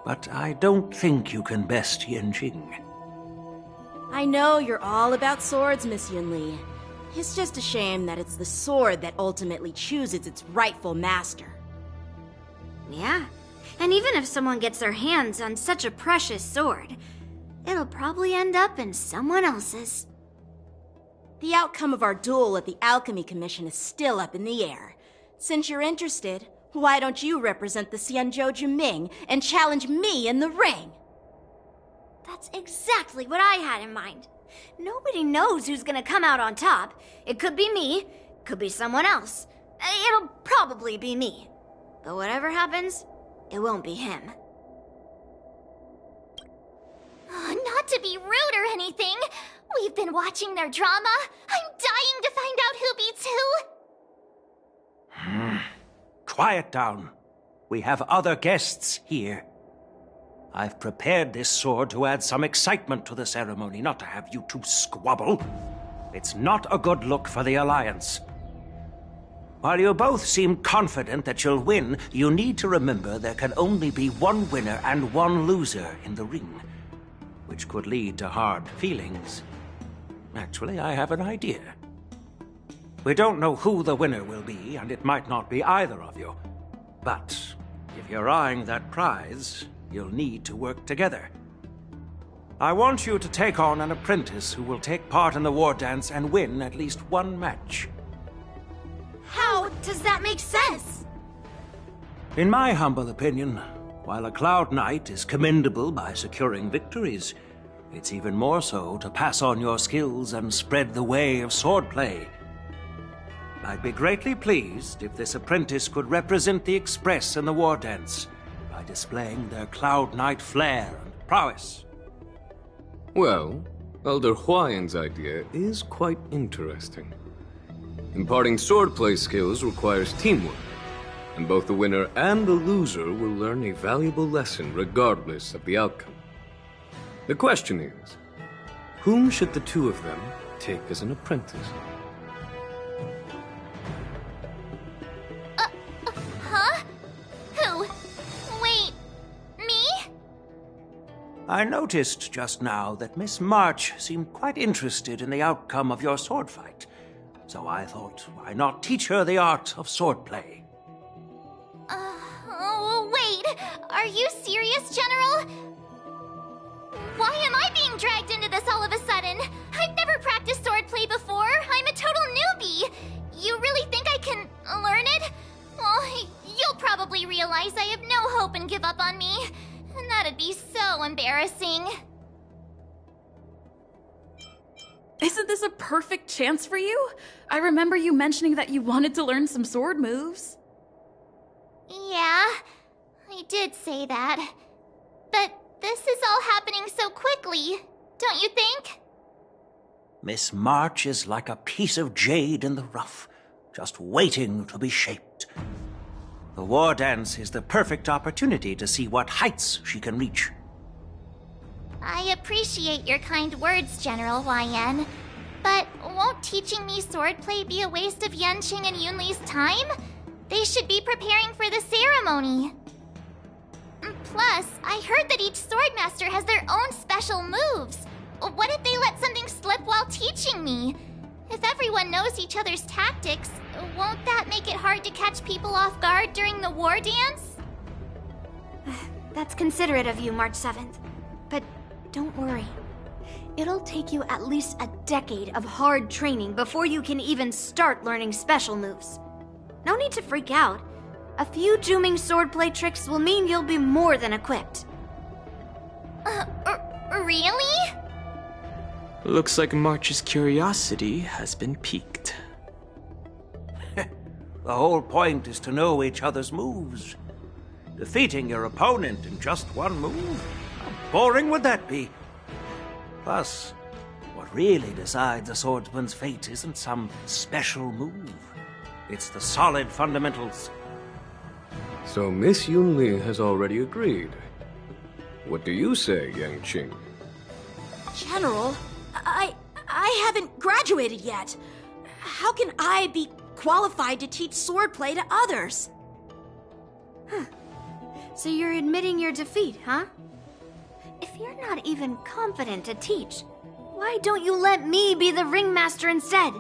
but I don't think you can best Yanqing. I know you're all about swords, Miss Yunli. It's just a shame that it's the sword that ultimately chooses its rightful master. Yeah, and even if someone gets their hands on such a precious sword, it'll probably end up in someone else's. The outcome of our duel at the Alchemy Commission is still up in the air. Since you're interested, Why don't you represent the Xianzhou Jiming and challenge me in the ring? That's exactly what I had in mind. Nobody knows who's gonna come out on top. It could be me, could be someone else. It'll probably be me. But whatever happens, it won't be him. Not to be rude or anything, we've been watching their drama. I'm dying to find out who beats who. Quiet down. We have other guests here. I've prepared this sword to add some excitement to the ceremony, not to have you two squabble. It's not a good look for the Alliance. While you both seem confident that you'll win, you need to remember there can only be one winner and one loser in the ring, which could lead to hard feelings. Actually, I have an idea. We don't know who the winner will be, and it might not be either of you. But if you're eyeing that prize, you'll need to work together. I want you to take on an apprentice who will take part in the war dance and win at least one match. How does that make sense? In my humble opinion, while a Cloud Knight is commendable by securing victories, it's even more so to pass on your skills and spread the way of swordplay. I'd be greatly pleased if this apprentice could represent the Express in the war dance by displaying their Cloud Knight flair and prowess. Well, Elder Huayan's idea is quite interesting. Imparting swordplay skills requires teamwork, and both the winner and the loser will learn a valuable lesson regardless of the outcome. The question is, whom should the two of them take as an apprentice? Huh? Who? Wait, me? I noticed just now that Miss March seemed quite interested in the outcome of your sword fight. So I thought, why not teach her the art of swordplay? Oh, wait. Are you serious, General? Why am I being dragged into this all of a sudden? I've never practiced swordplay before. I'm a total newbie. You really think I can learn it? Well, you'll probably realize I have no hope and give up on me. And that'd be so embarrassing. Isn't this a perfect chance for you? I remember you mentioning that you wanted to learn some sword moves. Yeah, I did say that. But this is all happening so quickly, don't you think? Miss March is like a piece of jade in the rough, just waiting to be shaped. The war dance is the perfect opportunity to see what heights she can reach. I appreciate your kind words, General Huayan. But won't teaching me swordplay be a waste of Yanqing and Yunli's time? They should be preparing for the ceremony. Plus, I heard that each swordmaster has their own special moves. What if they let something slip while teaching me? If everyone knows each other's tactics, won't that make it hard to catch people off guard during the war dance? That's considerate of you, March 7th. But don't worry. It'll take you at least a decade of hard training before you can even start learning special moves. No need to freak out. A few Juming swordplay tricks will mean you'll be more than equipped. Really? Looks like March's curiosity has been piqued. The whole point is to know each other's moves. Defeating your opponent in just one move? How boring would that be? Plus, what really decides a swordsman's fate isn't some special move. It's the solid fundamentals. So Miss Yunli has already agreed. What do you say, Yanqing? General, I haven't graduated yet. How can I be qualified to teach swordplay to others? So you're admitting your defeat, huh? If you're not even confident to teach, why don't you let me be the ringmaster instead?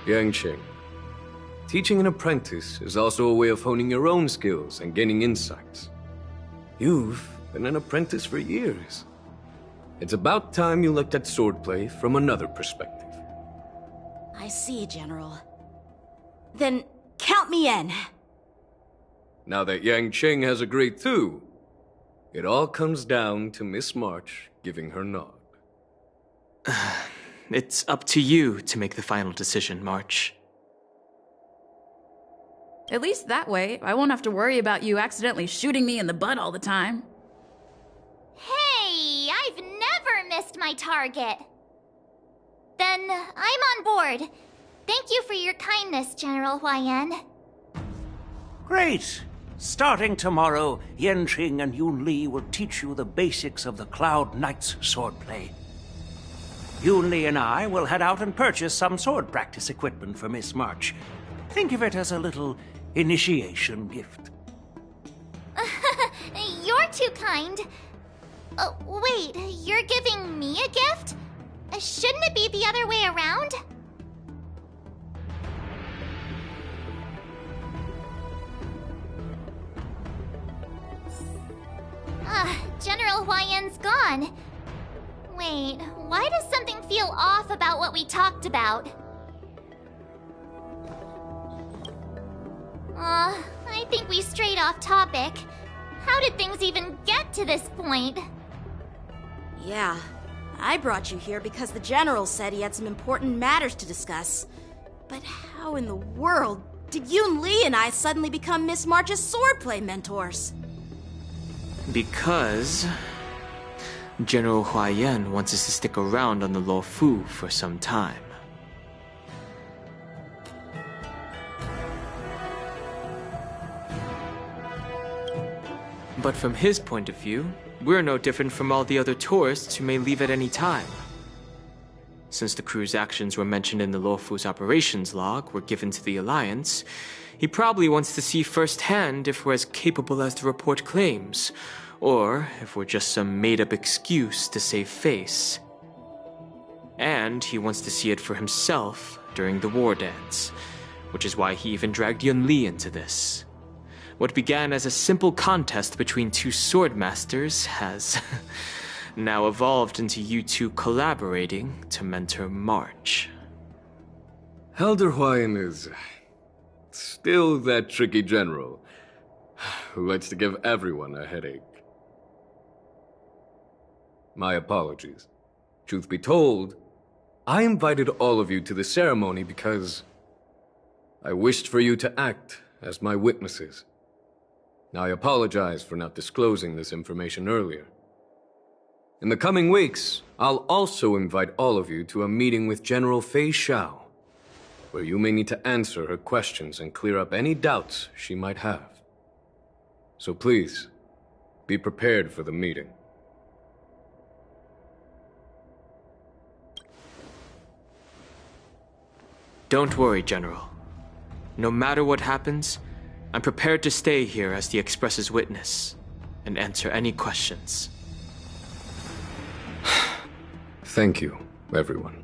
Yanqing, teaching an apprentice is also a way of honing your own skills and gaining insights. You've been an apprentice for years. It's about time you looked at swordplay from another perspective. I see, General. Then count me in. now that Yang Qing has agreed too, it all comes down to Miss March giving her nod. It's up to you to make the final decision, March. At least that way, I won't have to worry about you accidentally shooting me in the butt all the time. Hey, I've never missed my target. Then I'm on board. Thank you for your kindness, General Huaiyan. Great! Starting tomorrow, Yanqing and Yun Li will teach you the basics of the Cloud Knight's swordplay. Yun Li and I will head out and purchase some sword practice equipment for Miss March. Think of it as a little initiation gift. You're too kind. Wait, you're giving me a gift? Shouldn't it be the other way around? General Huaiyan's gone. Wait, why does something feel off about what we talked about? I think we strayed off topic. How did things even get to this point? Yeah, I brought you here because the General said he had some important matters to discuss. But how in the world did Yun Li and I suddenly become Miss March's swordplay mentors? Because General Huaiyan wants us to stick around on the Luofu for some time. But from his point of view, we're no different from all the other tourists who may leave at any time. Since the crew's actions were mentioned in the Luofu's operations log were given to the Alliance, he probably wants to see firsthand if we're as capable as the report claims, or if we're just some made-up excuse to save face. And he wants to see it for himself during the war dance, which is why he even dragged Yun Li into this. What began as a simple contest between two sword masters has now evolved into you two collaborating to mentor March. Elder Huaiyan is still that tricky general who likes to give everyone a headache. My apologies. Truth be told, I invited all of you to the ceremony because I wished for you to act as my witnesses. Now, I apologize for not disclosing this information earlier. In the coming weeks, I'll also invite all of you to a meeting with General Fei Xiao, where you may need to answer her questions and clear up any doubts she might have. So please, be prepared for the meeting. Don't worry, General. No matter what happens, I'm prepared to stay here as the Express's witness and answer any questions. Thank you, everyone.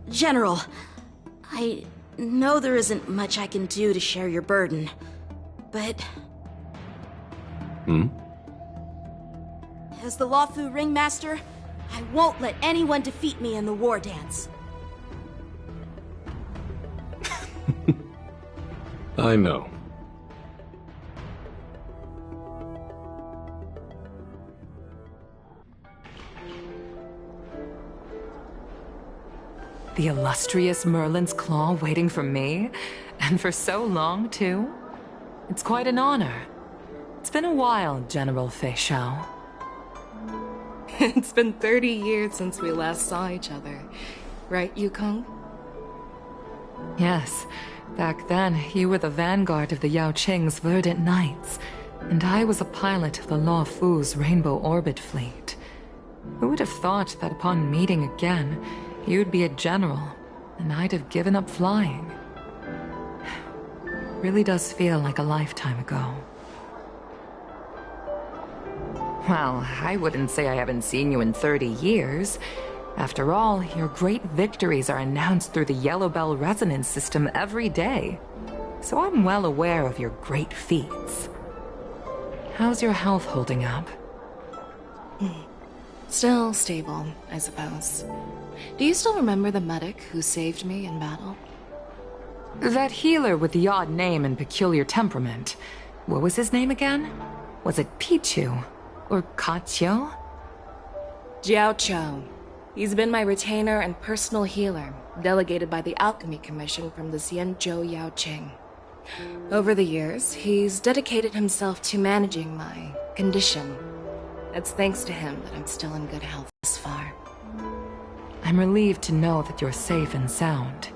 General, I know there isn't much I can do to share your burden, but... As the Luofu Ringmaster, I won't let anyone defeat me in the war dance. I know. The illustrious Merlin's Claw waiting for me? And for so long, too? It's quite an honor. It's been a while, General Fei Xiao. It's been 30 years since we last saw each other. Right, Yukong? Yes. Back then, you were the vanguard of the Yao Qing's Verdant Knights, and I was a pilot of the Luofu's Rainbow Orbit Fleet. Who would have thought that upon meeting again, you'd be a general, and I'd have given up flying? Really does feel like a lifetime ago. Well, I wouldn't say I haven't seen you in 30 years. After all, your great victories are announced through the Yellow Bell resonance system every day. So I'm well aware of your great feats. How's your health holding up? Still stable, I suppose. Do you still remember the medic who saved me in battle? That healer with the odd name and peculiar temperament. What was his name again? Was it Pichu? Or Kachio? Jiao Chou. He's been my retainer and personal healer, delegated by the Alchemy Commission from the Xianzhou Yaoqing. Over the years, he's dedicated himself to managing my condition. It's thanks to him that I'm still in good health thus far. I'm relieved to know that you're safe and sound.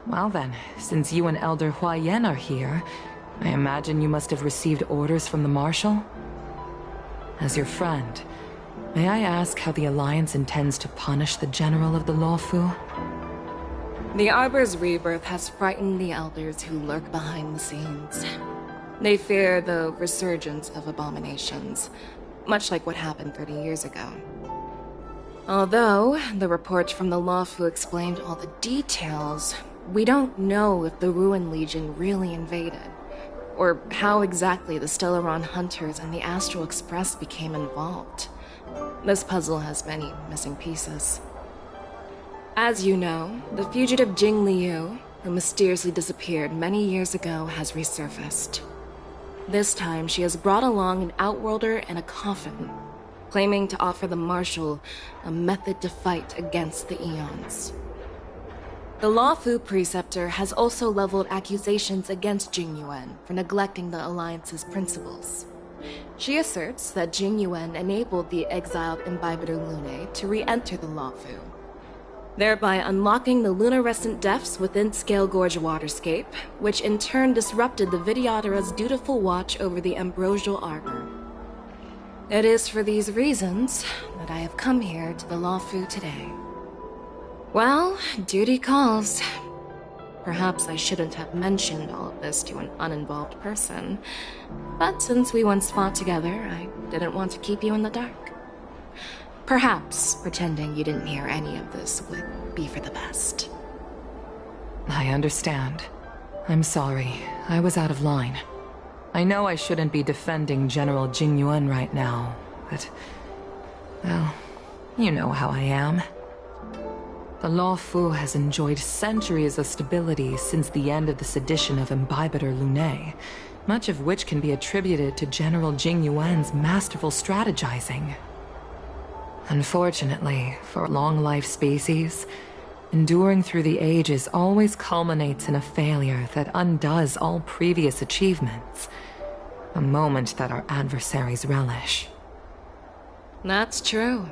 Well then, since you and Elder Huayan are here, I imagine you must have received orders from the Marshal? As your friend, may I ask how the Alliance intends to punish the General of the Luofu? The Arbor's rebirth has frightened the Elders who lurk behind the scenes. They fear the resurgence of abominations, much like what happened 30 years ago. Although the report from the Luofu explained all the details, we don't know if the Ruin Legion really invaded, or how exactly the Stellaron Hunters and the Astral Express became involved. This puzzle has many missing pieces. As you know, the fugitive Jing Liu, who mysteriously disappeared many years ago, has resurfaced. This time, she has brought along an Outworlder and a coffin, claiming to offer the Marshal a method to fight against the Eons. The Luofu Preceptor has also leveled accusations against Jing Yuan for neglecting the Alliance's principles. She asserts that Jing Yuan enabled the exiled Imbibitor Lunae to re-enter the Luofu, thereby unlocking the lunarescent depths within Scale Gorge Waterscape, which in turn disrupted the Vidyadhara's dutiful watch over the Ambrosial Arbor. It is for these reasons that I have come here to the Luofu today. Well, duty calls. Perhaps I shouldn't have mentioned all of this to an uninvolved person, but since we once fought together, I didn't want to keep you in the dark. Perhaps pretending you didn't hear any of this would be for the best. I understand. I'm sorry. I was out of line. I know I shouldn't be defending General Jing Yuan right now, but... well, you know how I am. The Luofu has enjoyed centuries of stability since the end of the sedition of Imbibitor Lunae, much of which can be attributed to General Jing Yuan's masterful strategizing. Unfortunately, for a long-life species, enduring through the ages always culminates in a failure that undoes all previous achievements, a moment that our adversaries relish. That's true.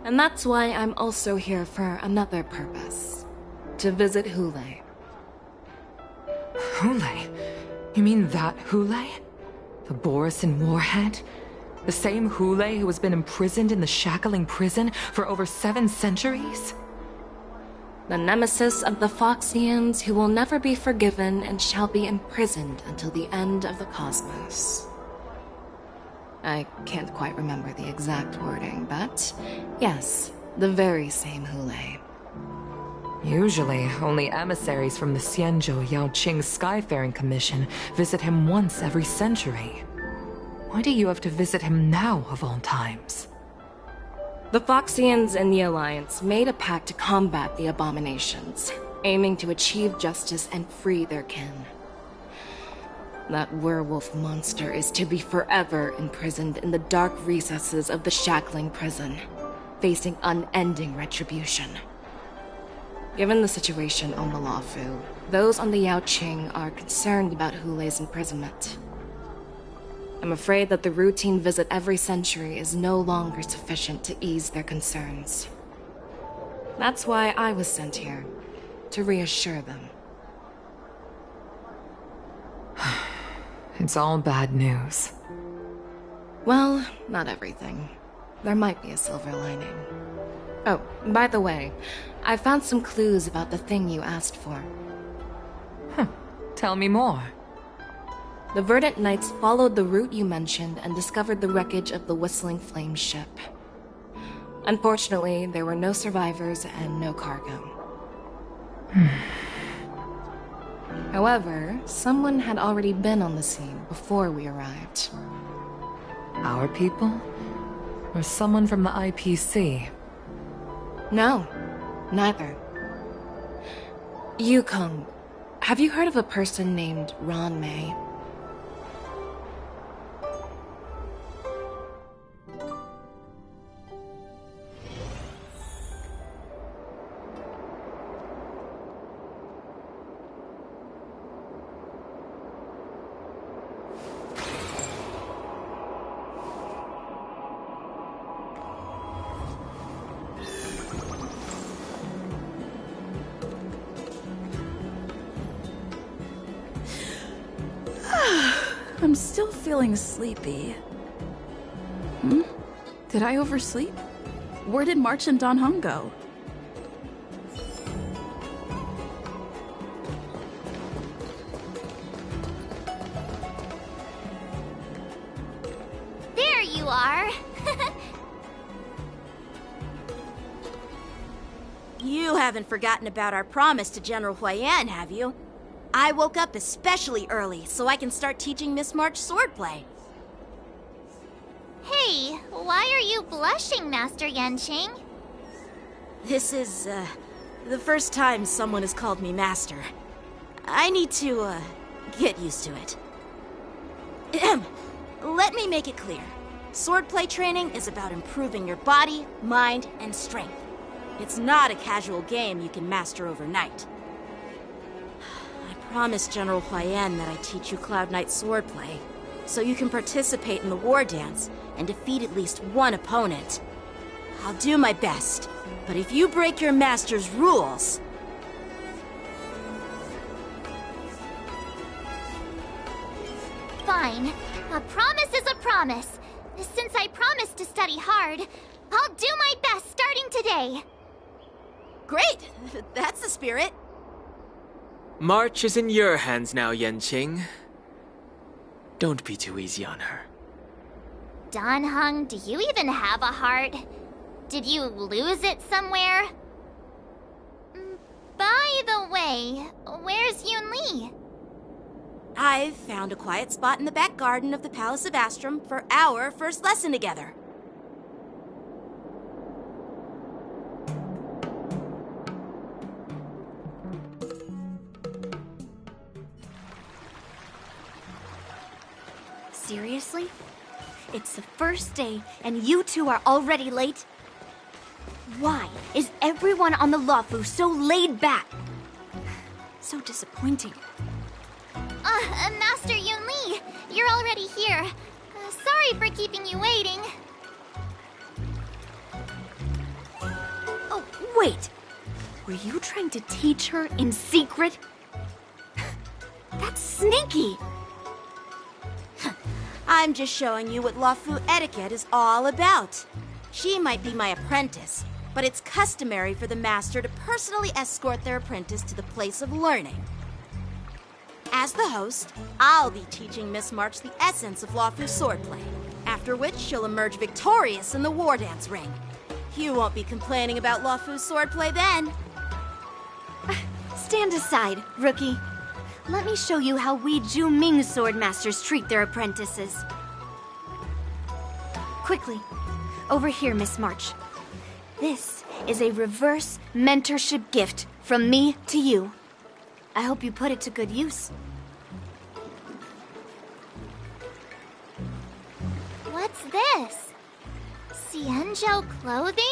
And that's why I'm also here for another purpose. To visit Hule. Hule? You mean that Hule? The Borisin warhead? The same Hule who has been imprisoned in the shackling prison for over 7 centuries? The nemesis of the Foxians who will never be forgiven and shall be imprisoned until the end of the cosmos. I can't quite remember the exact wording, but yes, the very same Hule. Usually, only emissaries from the Xianzhou Yaoqing Skyfaring Commission visit him once every century. Why do you have to visit him now, of all times? The Foxians and the Alliance made a pact to combat the abominations, aiming to achieve justice and free their kin. That werewolf monster is to be forever imprisoned in the dark recesses of the shackling prison, facing unending retribution. Given the situation on the Luofu, those on the Yaoqing are concerned about Hule's imprisonment. I'm afraid that the routine visit every century is no longer sufficient to ease their concerns. That's why I was sent here, to reassure them. It's all bad news. Well, not everything. There might be a silver lining. Oh, by the way, I found some clues about the thing you asked for. Tell me more. The Verdant Knights followed the route you mentioned and discovered the wreckage of the Whistling Flame ship. Unfortunately, there were no survivors and no cargo. However, someone had already been on the scene before we arrived. Our people? Or someone from the IPC? No, neither. Yukong, have you heard of a person named Ron May? I'm still feeling sleepy. Did I oversleep? Where did March and Don Hung go? There you are. You haven't forgotten about our promise to General Huayan, have you? I woke up especially early so I can start teaching Miss March swordplay. Hey, why are you blushing, Master Yanqing? This is, the first time someone has called me Master. I need to, get used to it. Let me make it clear. Swordplay training is about improving your body, mind, and strength. It's not a casual game you can master overnight. I promised General Huayan that I'd teach you Cloud Knight swordplay, so you can participate in the war dance and defeat at least one opponent. I'll do my best, but if you break your master's rules... Fine. A promise is a promise. Since I promised to study hard, I'll do my best starting today. Great! That's the spirit. March is in your hands now, Yanqing. Don't be too easy on her. Don Hung, do you even have a heart? Did you lose it somewhere? By the way, where's Yun Li? I've found a quiet spot in the back garden of the Palace of Astrum for our first lesson together. Seriously? It's the first day, and you two are already late? Why is everyone on the Luofu so laid back? So disappointing. Master Yun Li, you're already here. Sorry for keeping you waiting. Oh, wait. Were you trying to teach her in secret? That's sneaky. I'm just showing you what Luofu etiquette is all about. She might be my apprentice, but it's customary for the master to personally escort their apprentice to the place of learning. As the host, I'll be teaching Miss March the essence of Luofu swordplay, after which she'll emerge victorious in the war dance ring. You won't be complaining about Luofu swordplay then. Stand aside, rookie. Let me show you how we Zhu-Ming sword masters treat their apprentices. Quickly, over here, Miss March. This is a reverse mentorship gift from me to you. I hope you put it to good use. What's this? Xianzhou clothing?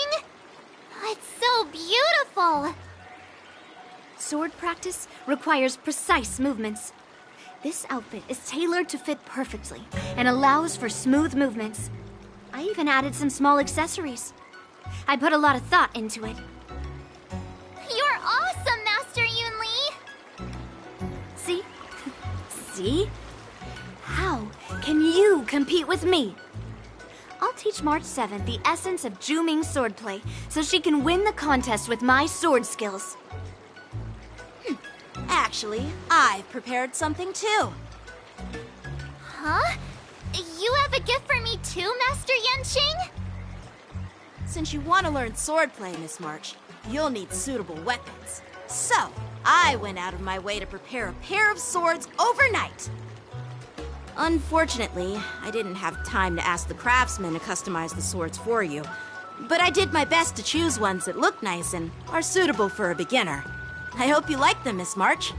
It's so beautiful! Sword practice requires precise movements. This outfit is tailored to fit perfectly and allows for smooth movements. I even added some small accessories. I put a lot of thought into it. You're awesome, Master Yun Li! See? See? How can you compete with me? I'll teach March 7th the essence of Zhu-Ming swordplay so she can win the contest with my sword skills. Actually, I've prepared something too. Huh? You have a gift for me too, Master Yanqing? Since you want to learn swordplay, Miss March, you'll need suitable weapons. So, I went out of my way to prepare a pair of swords overnight. Unfortunately, I didn't have time to ask the craftsman to customize the swords for you. But I did my best to choose ones that look nice and are suitable for a beginner. I hope you like them, Miss March.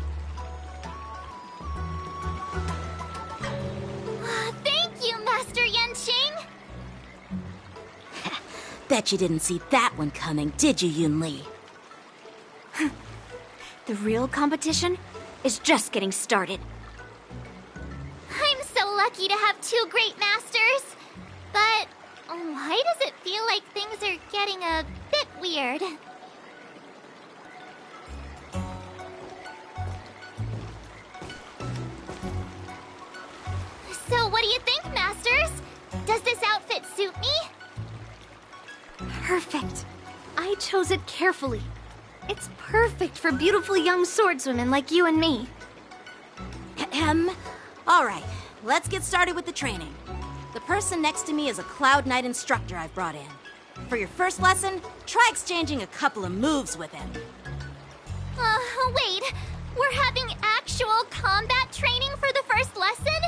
Bet you didn't see that one coming, did you, Yun Li? The real competition is just getting started. I'm so lucky to have two great masters. But why does it feel like things are getting a bit weird? So what do you think, masters? Does this outfit suit me? Perfect. I chose it carefully. It's perfect for beautiful young swordswomen like you and me. Alright, let's get started with the training. The person next to me is a Cloud Knight instructor I've brought in. For your first lesson, try exchanging a couple of moves with him. Wait. We're having actual combat training for the first lesson?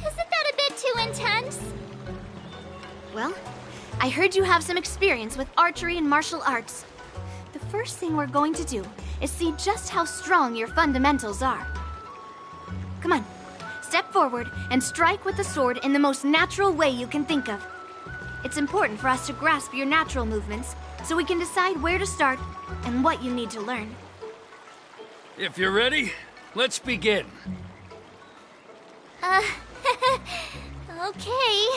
Isn't that a bit too intense? Well, I heard you have some experience with archery and martial arts. The first thing we're going to do is see just how strong your fundamentals are. Come on, step forward and strike with the sword in the most natural way you can think of. It's important for us to grasp your natural movements so we can decide where to start and what you need to learn. If you're ready, let's begin. Okay.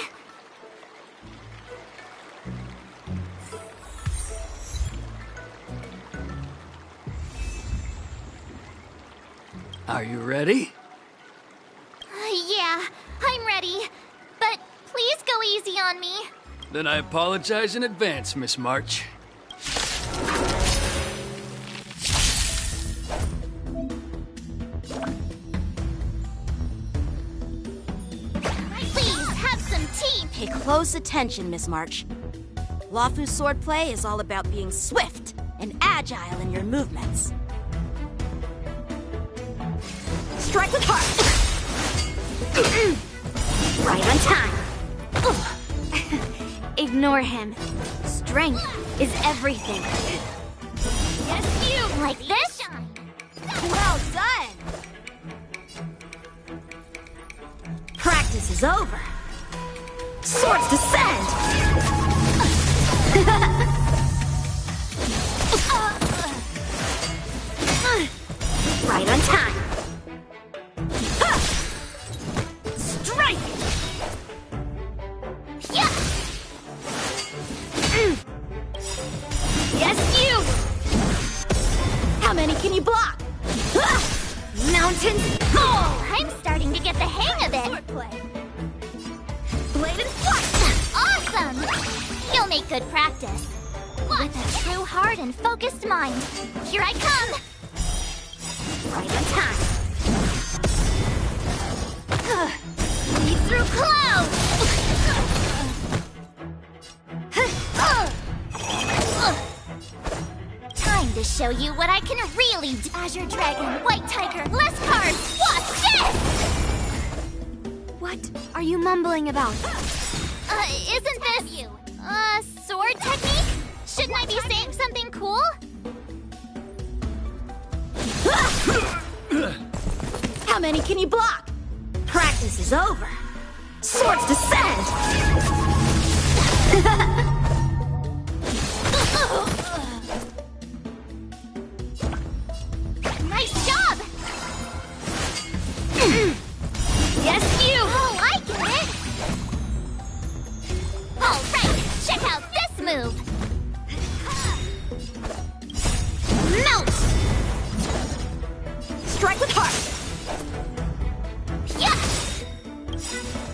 Are you ready? Yeah, I'm ready. But please go easy on me. Then I apologize in advance, Miss March. Please, have some tea. Pay close attention, Miss March. Luofu swordplay is all about being swift and agile in your movements. Strike with heart! Right on time. Ignore him. Strength is everything. Yes, you! Like this? Well done! Practice is over. Swords descend! Right on time. Strike! Yeah! Yes, you! How many can you block? Mountains! Oh, I'm starting to get the hang of it. Swordplay. Bladed flight! Awesome! You'll make good practice. With a true heart and focused mind. Here I come! Right on time. Lead through clouds! Time to show you what I can really do. Azure Dragon, White Tiger, less cards! Watch this! What are you mumbling about? Isn't this sword technique? Shouldn't I be saying something cool? How many can you block? Practice is over. Swords descend! Nice job! Yes, you! Oh, I get it! Alright, check out this move! Melt! Strike with heart! Yeah!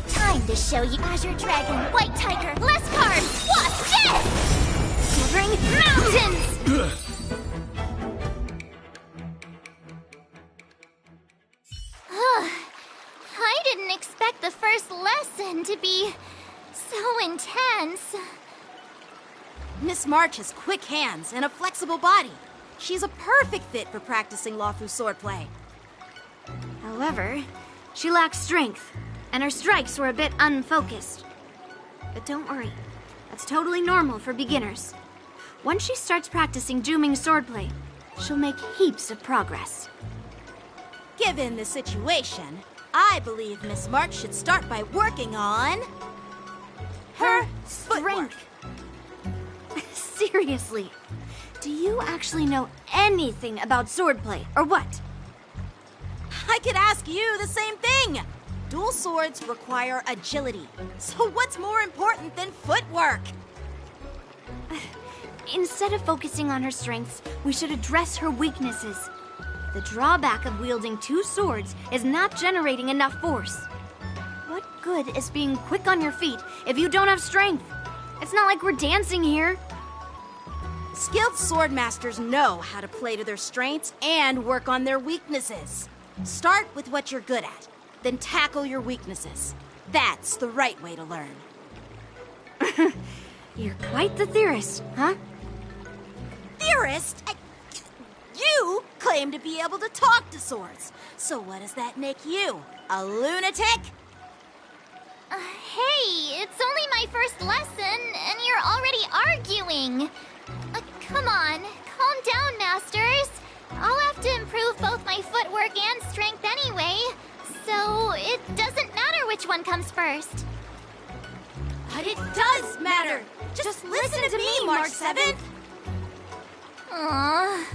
Time to show you Azure Dragon, White Tiger, less cards! Watch this! Severing mountains! I didn't expect the first lesson to be so intense. Miss March has quick hands and a flexible body. She's a perfect fit for practicing Luofu swordplay. However, she lacks strength, and her strikes were a bit unfocused. But don't worry, that's totally normal for beginners. Once she starts practicing Juming swordplay, she'll make heaps of progress. Given the situation, I believe Miss March should start by working on her Strength. Seriously, do you actually know anything about swordplay, or what? I could ask you the same thing! Dual swords require agility, so what's more important than footwork? Instead of focusing on her strengths, we should address her weaknesses. The drawback of wielding two swords is not generating enough force. What good is being quick on your feet if you don't have strength? It's not like we're dancing here. Skilled sword masters know how to play to their strengths and work on their weaknesses. Start with what you're good at, then tackle your weaknesses. That's the right way to learn. You're quite the theorist, huh? Theorist? You claim to be able to talk to swords. So what does that make you? A lunatic? Hey, it's only my first lesson, and you're already arguing. Come on, calm down, Masters. I'll have to improve both my footwork and strength anyway, so it doesn't matter which one comes first. But it does matter. Just listen to me, March 7th. Aww.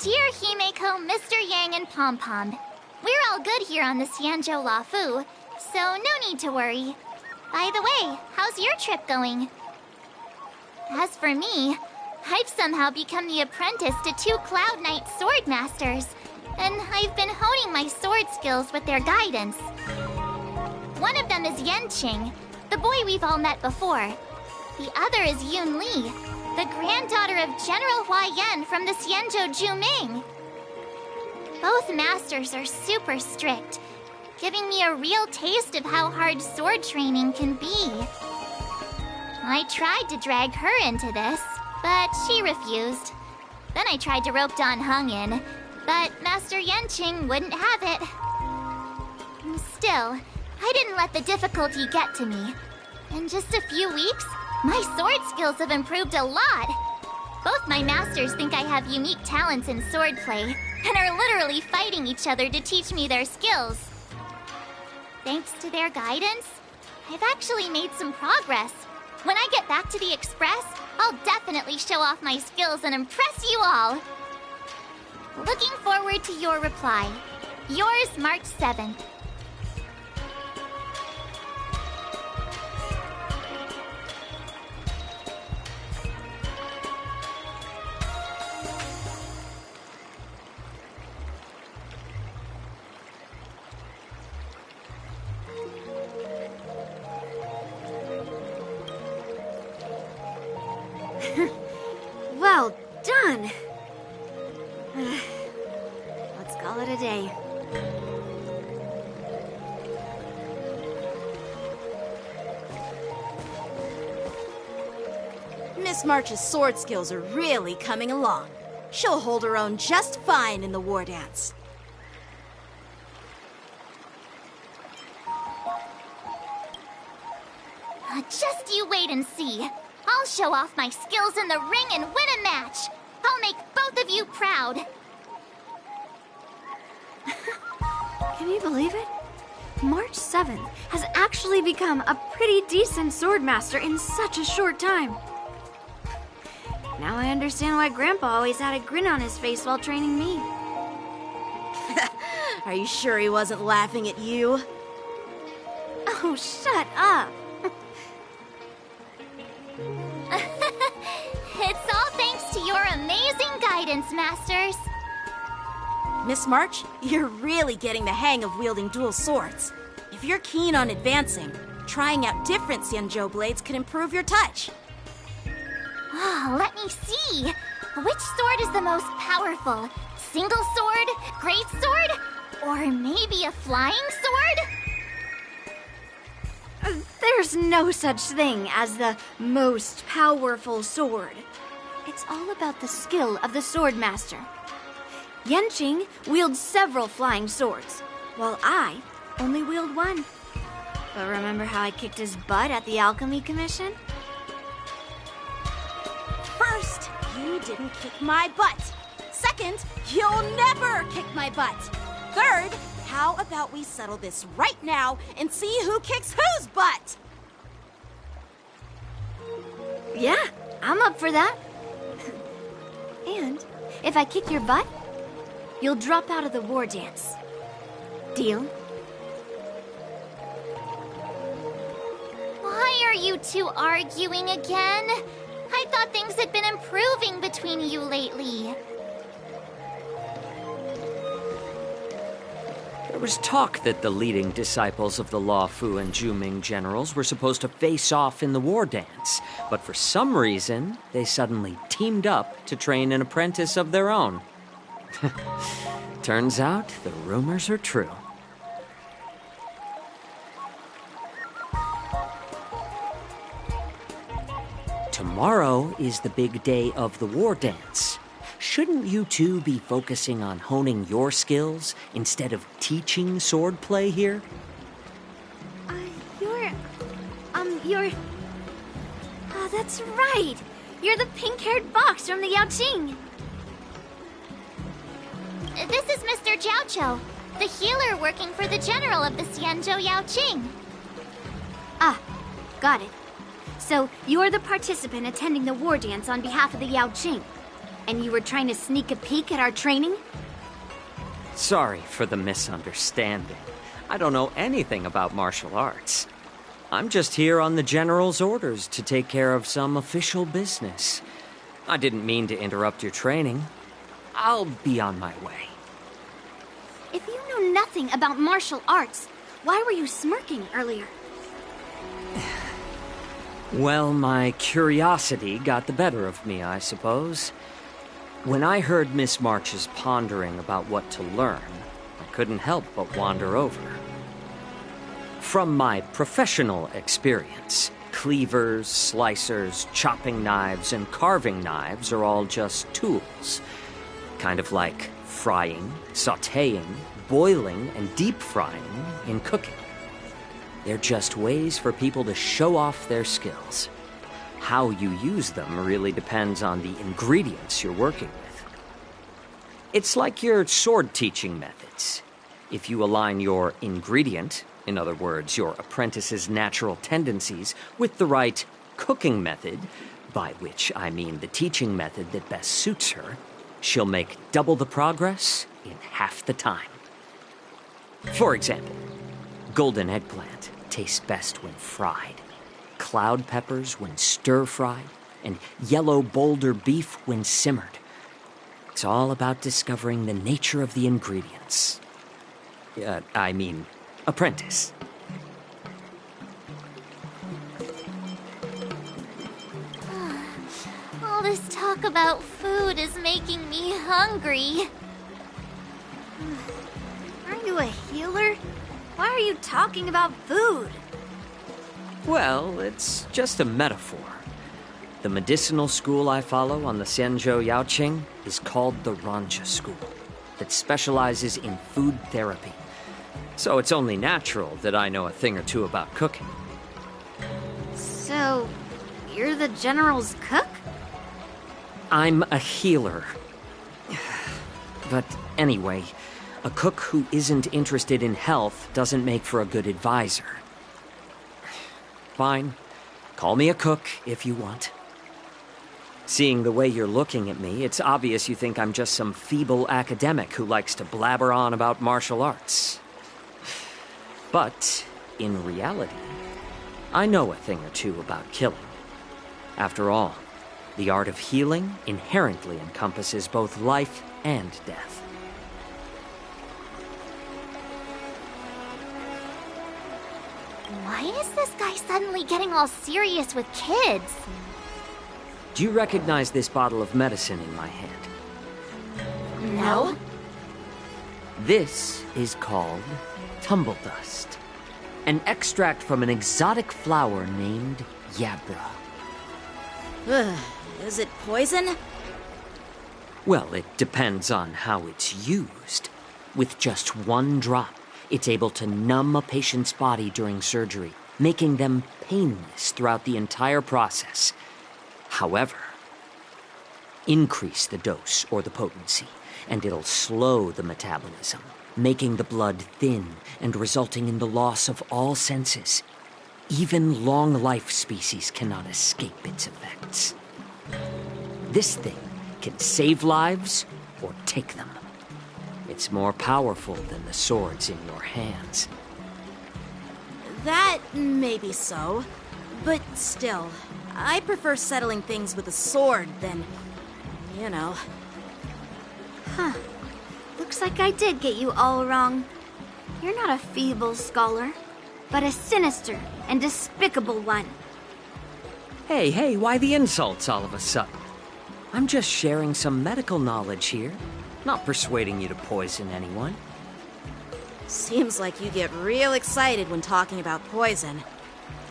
Dear Himeko, Mr. Yang, and Pom Pom, we're all good here on the Xianzhou Lafu, so no need to worry. By the way, how's your trip going? As for me, I've somehow become the apprentice to two Cloud Knight sword masters, and I've been honing my sword skills with their guidance. One of them is Yanqing, the boy we've all met before. The other is Yun Li, the granddaughter of General Hua Yan from the Xianzhou Juming. Both masters are super strict, giving me a real taste of how hard sword training can be. I tried to drag her into this, but she refused. Then I tried to rope Dan Heng in, but Master Yanqing wouldn't have it. Still, I didn't let the difficulty get to me. In just a few weeks, my sword skills have improved a lot. Both my masters think I have unique talents in swordplay, and are literally fighting each other to teach me their skills. Thanks to their guidance, I've actually made some progress. When I get back to the Express, I'll definitely show off my skills and impress you all. Looking forward to your reply. Yours, March 7th. Well done! Let's call it a day. Miss March's sword skills are really coming along. She'll hold her own just fine in the war dance. Just you wait and see. I'll show off my skills in the ring and win a match. I'll make both of you proud. Can you believe it? March 7th has actually become a pretty decent swordmaster in such a short time. Now I understand why Grandpa always had a grin on his face while training me. Are you sure he wasn't laughing at you? Oh, shut up! It's all thanks to your amazing guidance, Masters. Miss March, you're really getting the hang of wielding dual swords. If you're keen on advancing, trying out different Xianzhou blades could improve your touch. Oh, let me see. Which sword is the most powerful? Single sword? Great sword? Or maybe a flying sword? There's no such thing as the most powerful sword. It's all about the skill of the sword master. Yanqing wields several flying swords, while I only wield one. But remember how I kicked his butt at the Alchemy Commission? First, you didn't kick my butt. Second, you'll never kick my butt. Third, how about we settle this right now and see who kicks whose butt? Yeah, I'm up for that. And if I kick your butt, you'll drop out of the war dance. Deal? Why are you two arguing again? I thought things had been improving between you lately. There was talk that the leading disciples of the Luofu and Zhuming generals were supposed to face off in the war dance, but for some reason, they suddenly teamed up to train an apprentice of their own. Turns out, the rumors are true. Tomorrow is the big day of the war dance. Shouldn't you two be focusing on honing your skills instead of teaching swordplay here? You're... Oh, that's right. You're the pink-haired fox from the Yaoqing. This is Mr. Jiaoqiu, the healer working for the general of the Xianzhou Yaoqing. Ah, got it. So, you're the participant attending the war dance on behalf of the Yaoqing. And you were trying to sneak a peek at our training? Sorry for the misunderstanding. I don't know anything about martial arts. I'm just here on the General's orders to take care of some official business. I didn't mean to interrupt your training. I'll be on my way. If you know nothing about martial arts, why were you smirking earlier? Well, my curiosity got the better of me, I suppose. When I heard Miss March's pondering about what to learn, I couldn't help but wander over. From my professional experience, cleavers, slicers, chopping knives, and carving knives are all just tools. Kind of like frying, sautéing, boiling, and deep frying in cooking. They're just ways for people to show off their skills. How you use them really depends on the ingredients you're working with. It's like your sword teaching methods. If you align your ingredient, in other words, your apprentice's natural tendencies, with the right cooking method, by which I mean the teaching method that best suits her, she'll make double the progress in half the time. For example, golden eggplant tastes best when fried, cloud peppers when stir-fried, and yellow boulder beef when simmered. It's all about discovering the nature of the ingredients. Apprentice. All this talk about food is making me hungry. Aren't you a healer? Why are you talking about food? Well, it's just a metaphor. The medicinal school I follow on the Xianzhou Yaoqing is called the Ranja School, that specializes in food therapy. So it's only natural that I know a thing or two about cooking. So, you're the general's cook? I'm a healer. But anyway, a cook who isn't interested in health doesn't make for a good advisor. Fine. Call me a cook if you want. Seeing the way you're looking at me, it's obvious you think I'm just some feeble academic who likes to blabber on about martial arts. But, in reality, I know a thing or two about killing. After all, the art of healing inherently encompasses both life and death. Why is this guy suddenly getting all serious with kids? Do you recognize this bottle of medicine in my hand? No. This is called tumble dust, an extract from an exotic flower named Yabra. Ugh, is it poison? Well, it depends on how it's used. With just one drop, it's able to numb a patient's body during surgery, making them painless throughout the entire process. However, increase the dose or the potency, and it'll slow the metabolism, making the blood thin and resulting in the loss of all senses. Even long-life species cannot escape its effects. This thing can save lives or take them. It's more powerful than the swords in your hands. That may be so, but still, I prefer settling things with a sword than, you know. Huh. Looks like I did get you all wrong. You're not a feeble scholar, but a sinister and despicable one. Hey, why the insults all of a sudden? I'm just sharing some medical knowledge here, not persuading you to poison anyone. Seems like you get real excited when talking about poison.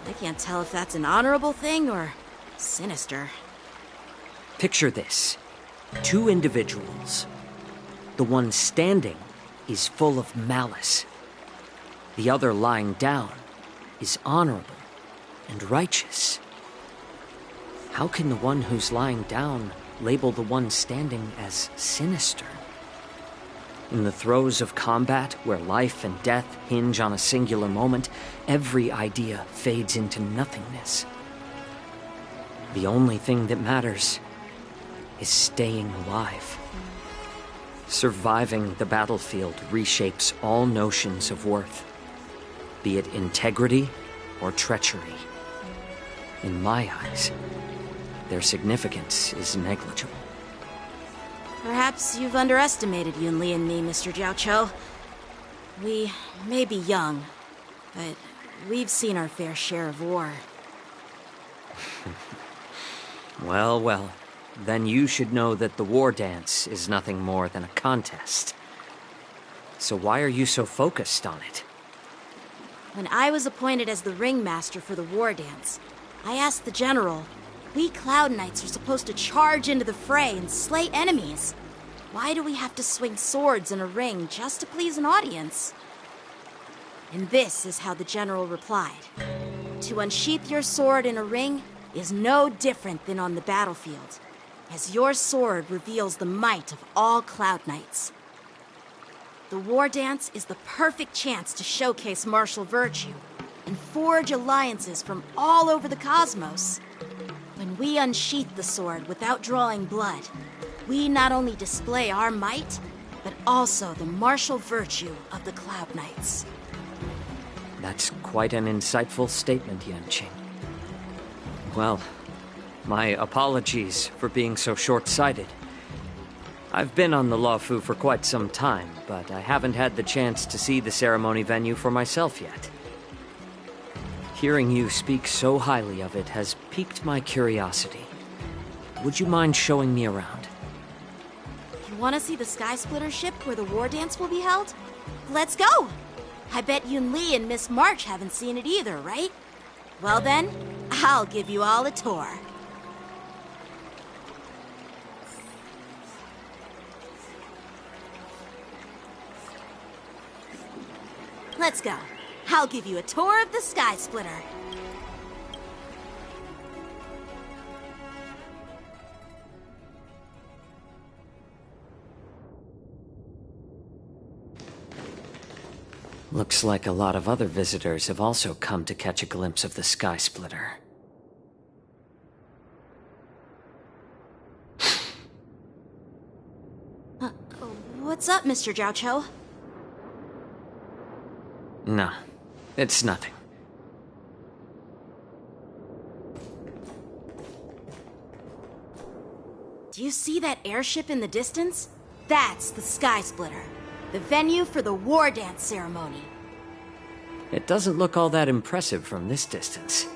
I can't tell if that's an honorable thing or sinister. Picture this. 2 individuals. The one standing is full of malice. The other lying down is honorable and righteous. How can the one who's lying down label the one standing as sinister? In the throes of combat, where life and death hinge on a singular moment, every idea fades into nothingness. The only thing that matters is staying alive. Surviving the battlefield reshapes all notions of worth, be it integrity or treachery. In my eyes, their significance is negligible. Perhaps you've underestimated Yunli and me, Mr. Jiaoqiu. We may be young, but we've seen our fair share of war. Well, then you should know that the war dance is nothing more than a contest. So why are you so focused on it? When I was appointed as the ringmaster for the war dance, I asked the general, we Cloud Knights are supposed to charge into the fray and slay enemies. Why do we have to swing swords in a ring just to please an audience? And this is how the general replied. To unsheath your sword in a ring is no different than on the battlefield, as your sword reveals the might of all Cloud Knights. The war dance is the perfect chance to showcase martial virtue and forge alliances from all over the cosmos. When we unsheath the sword without drawing blood, we not only display our might, but also the martial virtue of the Cloud Knights. That's quite an insightful statement, Yanqing. Well, my apologies for being so short-sighted. I've been on the Luofu for quite some time, but I haven't had the chance to see the ceremony venue for myself yet. Hearing you speak so highly of it has piqued my curiosity. Would you mind showing me around? You want to see the Sky Splitter ship where the war dance will be held? Let's go! I bet Yunli and Miss March haven't seen it either, right? Well then, I'll give you all a tour. Let's go. I'll give you a tour of the Sky Splitter. Looks like a lot of other visitors have also come to catch a glimpse of the Sky Splitter. What's up, Mr. Jiaoqiu? No, it's nothing. Do you see that airship in the distance? That's the Sky Splitter, the venue for the war dance ceremony. It doesn't look all that impressive from this distance.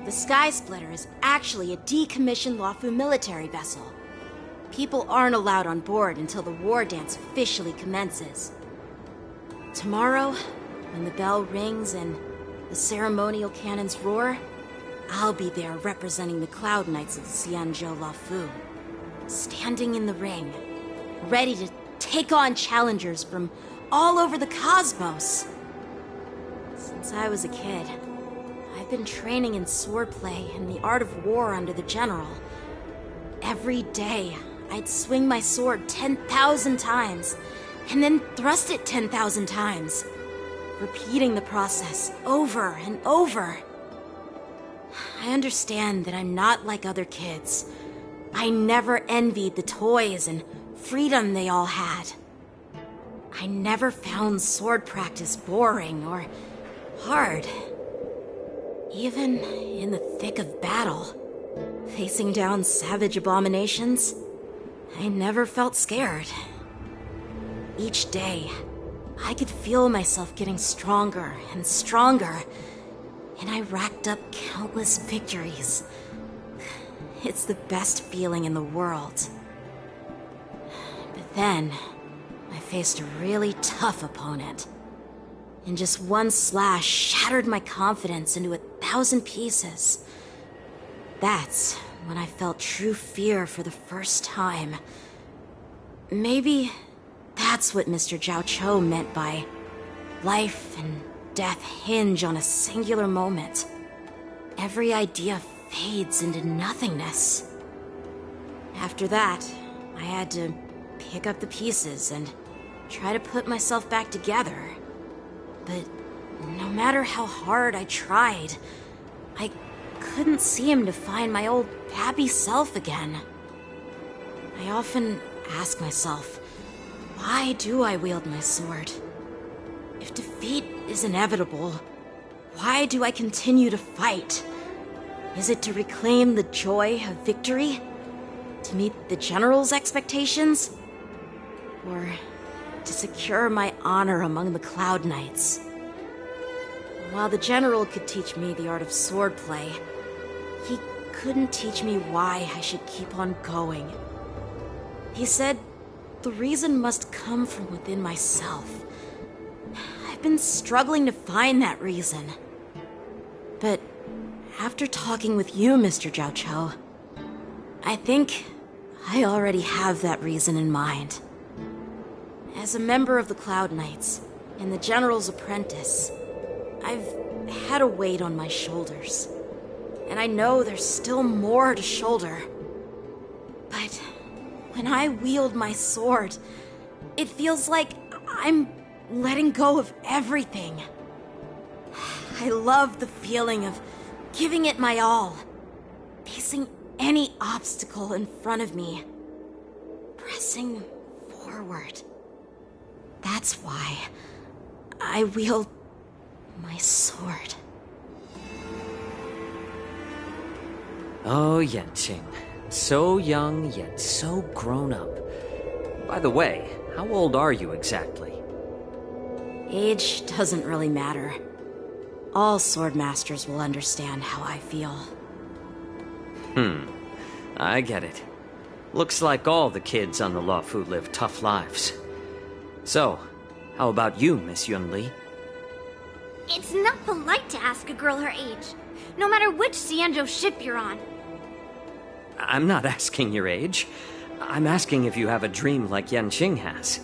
The Sky Splitter is actually a decommissioned Luofu military vessel. People aren't allowed on board until the war dance officially commences. Tomorrow, when the bell rings and the ceremonial cannons roar, I'll be there representing the Cloud Knights of the Xianzhou Luofu, standing in the ring, ready to take on challengers from all over the cosmos. Since I was a kid, I've been training in swordplay and the art of war under the general. Every day, I'd swing my sword 10,000 times, and then thrust it 10,000 times, repeating the process over and over. I understand that I'm not like other kids. I never envied the toys and freedom they all had. I never found sword practice boring or hard. Even in the thick of battle, facing down savage abominations, I never felt scared. Each day, I could feel myself getting stronger and stronger, and I racked up countless victories. It's the best feeling in the world. But then, I faced a really tough opponent, and just one slash shattered my confidence into 1,000 pieces. That's when I felt true fear for the first time. Maybe that's what Mr. Zhao Cho meant by life and death hinge on a singular moment. Every idea fades into nothingness. After that, I had to pick up the pieces and try to put myself back together. But no matter how hard I tried, I couldn't seem to find my old happy self again. I often ask myself, why do I wield my sword? If defeat is inevitable, why do I continue to fight? Is it to reclaim the joy of victory? To meet the general's expectations? Or to secure my honor among the Cloud Knights? While the general could teach me the art of swordplay, he couldn't teach me why I should keep on going. He said the reason must come from within myself. I've been struggling to find that reason. But after talking with you, Mr. Zhao Cho, I think I already have that reason in mind. As a member of the Cloud Knights and the General's apprentice, I've had a weight on my shoulders. And I know there's still more to shoulder. But when I wield my sword, it feels like I'm letting go of everything. I love the feeling of giving it my all, facing any obstacle in front of me, pressing forward. That's why I wield my sword. Oh, Yanqing. So young, yet so grown up. By the way, how old are you exactly? Age doesn't really matter. All sword masters will understand how I feel. I get it. Looks like all the kids on the Luofu live tough lives. So, how about you, Miss Yunli? It's not polite to ask a girl her age, no matter which Xianzhou ship you're on. I'm not asking your age. I'm asking if you have a dream like Yanqing has.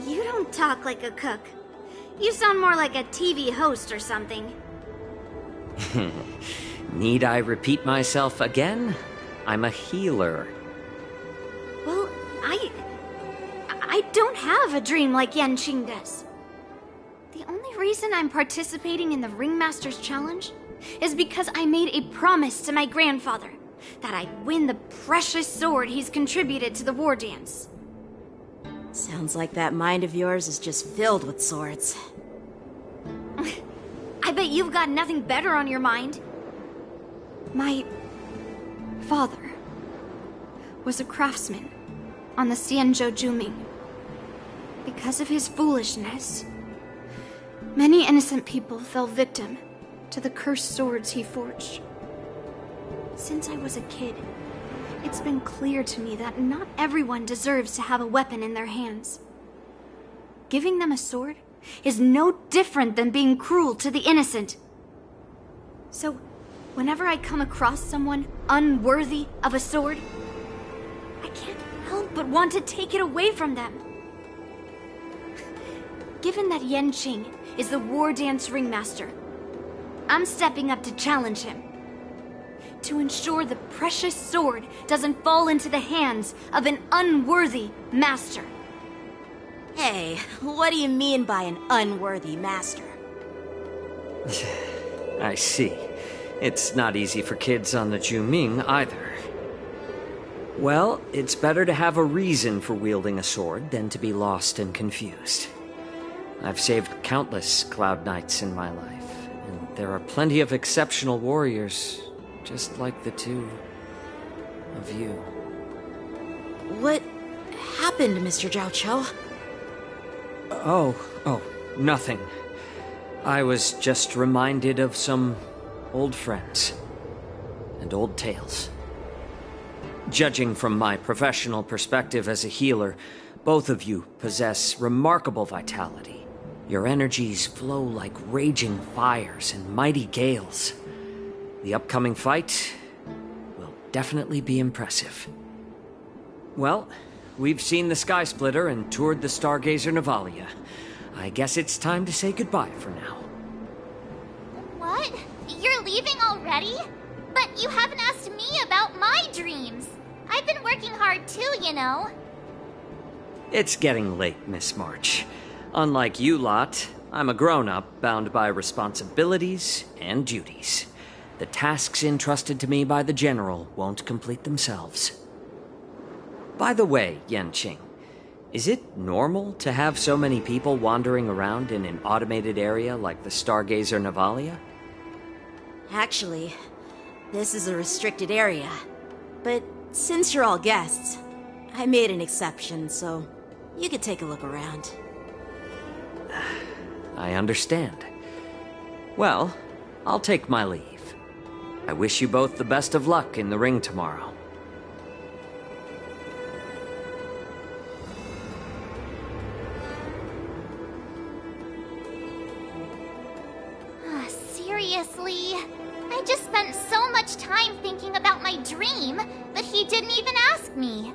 You don't talk like a cook. You sound more like a TV host or something. Need I repeat myself again? I'm a healer. Well, I don't have a dream like Yanqing does. The only reason I'm participating in the Ringmaster's Challenge is because I made a promise to my grandfather that I'd win the precious sword he's contributed to the war dance. Sounds like that mind of yours is just filled with swords. I bet you've got nothing better on your mind. My father was a craftsman on the Xianzhou Juming. Because of his foolishness, many innocent people fell victim to the cursed swords he forged. Since I was a kid, It's been clear to me that not everyone deserves to have a weapon in their hands. Giving them a sword is no different than being cruel to the innocent. So, whenever I come across someone unworthy of a sword, I can't help but want to take it away from them. Given that Yanqing is the war dance ringmaster, I'm stepping up to challenge him. To ensure the precious sword doesn't fall into the hands of an unworthy master. Hey, what do you mean by an unworthy master? I see. It's not easy for kids on the Juming either. Well, it's better to have a reason for wielding a sword than to be lost and confused. I've saved countless Cloud Knights in my life, and there are plenty of exceptional warriors, just like the two of you. What happened, Mr. Zhao Cho? Oh, nothing. I was just reminded of some old friends and old tales. Judging from my professional perspective as a healer, both of you possess remarkable vitality. Your energies flow like raging fires and mighty gales. The upcoming fight will definitely be impressive. Well, we've seen the Sky Splitter and toured the Stargazer Navalia. I guess it's time to say goodbye for now. What? You're leaving already? But you haven't asked me about my dreams. I've been working hard too, you know. It's getting late, Miss March. Unlike you lot, I'm a grown-up bound by responsibilities and duties. The tasks entrusted to me by the General won't complete themselves. By the way, Yanqing, is it normal to have so many people wandering around in an automated area like the Stargazer Navalia? Actually, this is a restricted area. But since you're all guests, I made an exception, so you could take a look around. I understand. Well, I'll take my leave. I wish you both the best of luck in the ring tomorrow. Seriously? I just spent so much time thinking about my dream, but he didn't even ask me.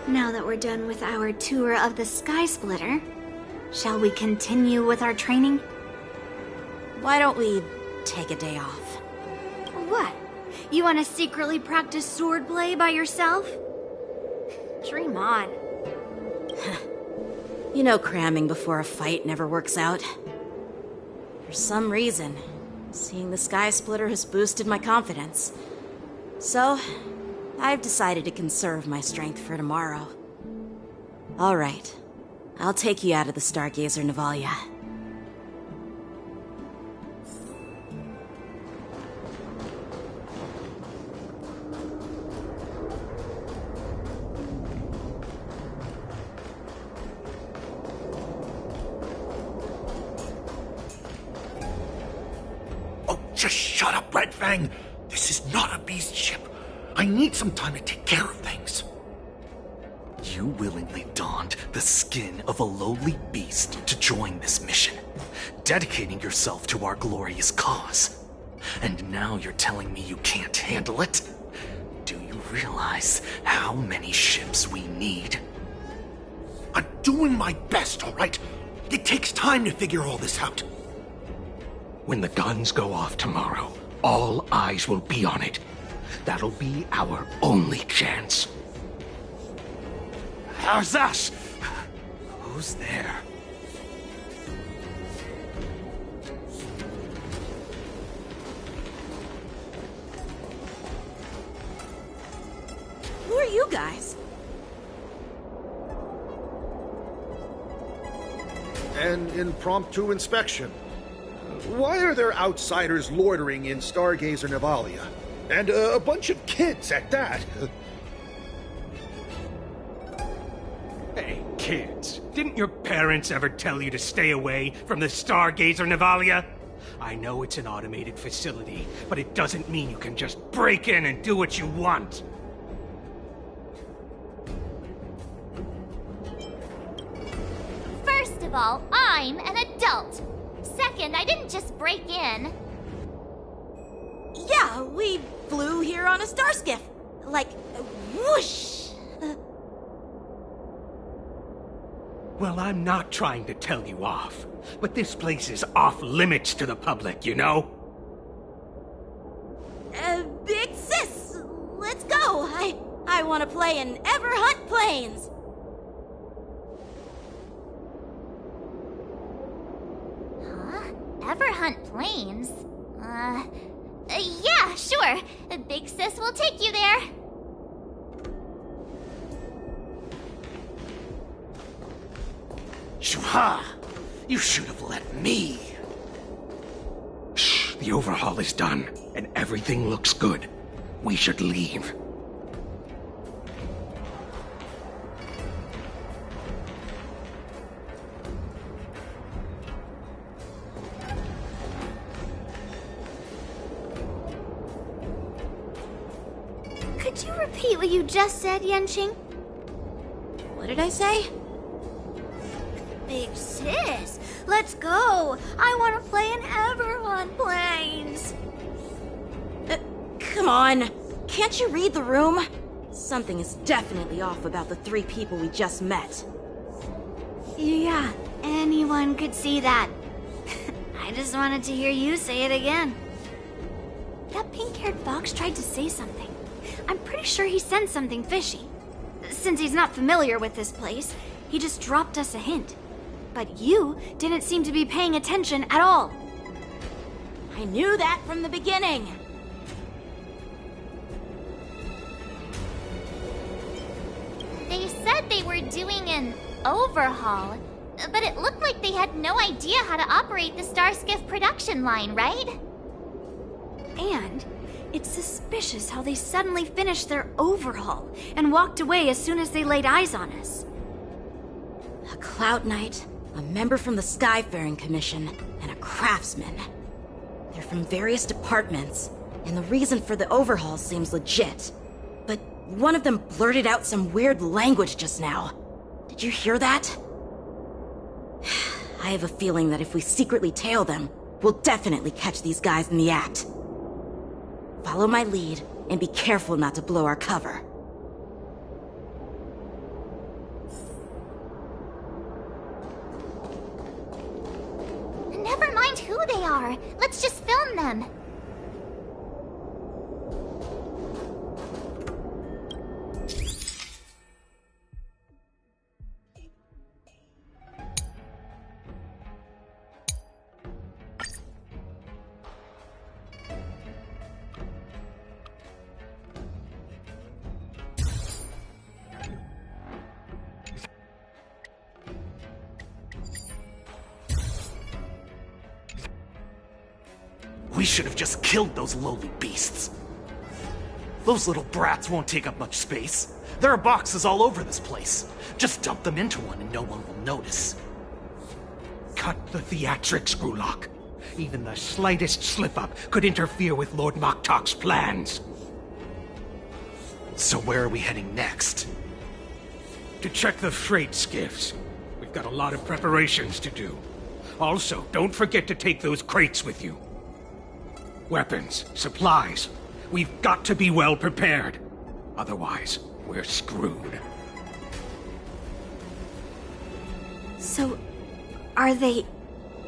Now that we're done with our tour of the Sky Splitter, shall we continue with our training? Why don't we take a day off? What? You want to secretly practice swordplay by yourself? Dream on. You know cramming before a fight never works out. For some reason, seeing the Sky Splitter has boosted my confidence. So, I've decided to conserve my strength for tomorrow. All right. I'll take you out of the Stargazer Navalia. Oh, just shut up, Red Fang! This is not a beast ship. I need some time to take care of things. You willingly donned the skin of a lowly beast to join this mission, dedicating yourself to our glorious cause. And now you're telling me you can't handle it? Do you realize how many ships we need? I'm doing my best, all right? It takes time to figure all this out. When the guns go off tomorrow, all eyes will be on it. That'll be our only chance. How's that? Who's there? Who are you guys? An impromptu inspection. Why are there outsiders loitering in Stargazer Navalia? And a bunch of kids at that. Hey, kids. Didn't your parents ever tell you to stay away from the Stargazer Navalia? I know it's an automated facility, but it doesn't mean you can just break in and do what you want. First of all, I'm an adult. Second, I didn't just break in. Yeah, we flew here on a star skiff. Like, whoosh! Well, I'm not trying to tell you off, but this place is off limits to the public, you know? Big sis, let's go. I want to play in Everhunt Plains. Huh? Everhunt Plains? Yeah, sure. Big Sis will take you there. Shuha! You should have let me. Shh, the overhaul is done, and everything looks good. We should leave. Could you repeat what you just said, Yanqing? What did I say? Big sis, let's go. I want to play in Everhunt Plains. Come on. Can't you read the room? Something is definitely off about the 3 people we just met. Yeah, anyone could see that. I just wanted to hear you say it again. That pink-haired fox tried to say something. I'm pretty sure he sensed something fishy. Since he's not familiar with this place, he just dropped us a hint. But you didn't seem to be paying attention at all. I knew that from the beginning. They said they were doing an overhaul, but it looked like they had no idea how to operate the Starskiff production line, right? And it's suspicious how they suddenly finished their overhaul and walked away as soon as they laid eyes on us. A Cloud Knight, a member from the Skyfaring Commission, and a craftsman. They're from various departments, and the reason for the overhaul seems legit. But one of them blurted out some weird language just now. Did you hear that? I have a feeling that if we secretly tail them, we'll definitely catch these guys in the act. Follow my lead, and be careful not to blow our cover. Never mind who they are. Let's just film them. We should have just killed those lowly beasts. Those little brats won't take up much space. There are boxes all over this place. Just dump them into one and no one will notice. Cut the theatrics, Grulok. Even the slightest slip-up could interfere with Lord Moktok's plans. So where are we heading next? To check the freight skiffs. We've got a lot of preparations to do. Also, don't forget to take those crates with you. Weapons, supplies. We've got to be well prepared. Otherwise, we're screwed. So, are they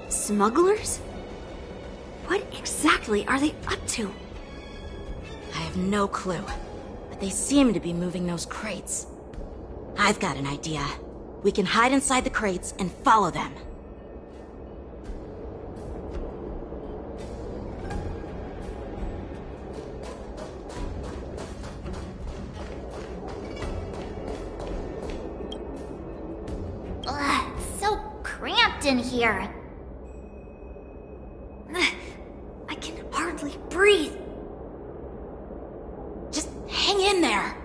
smugglers? What exactly are they up to? I have no clue, but they seem to be moving those crates. I've got an idea. We can hide inside the crates and follow them. Ugh, so cramped in here. I can hardly breathe. Just hang in there.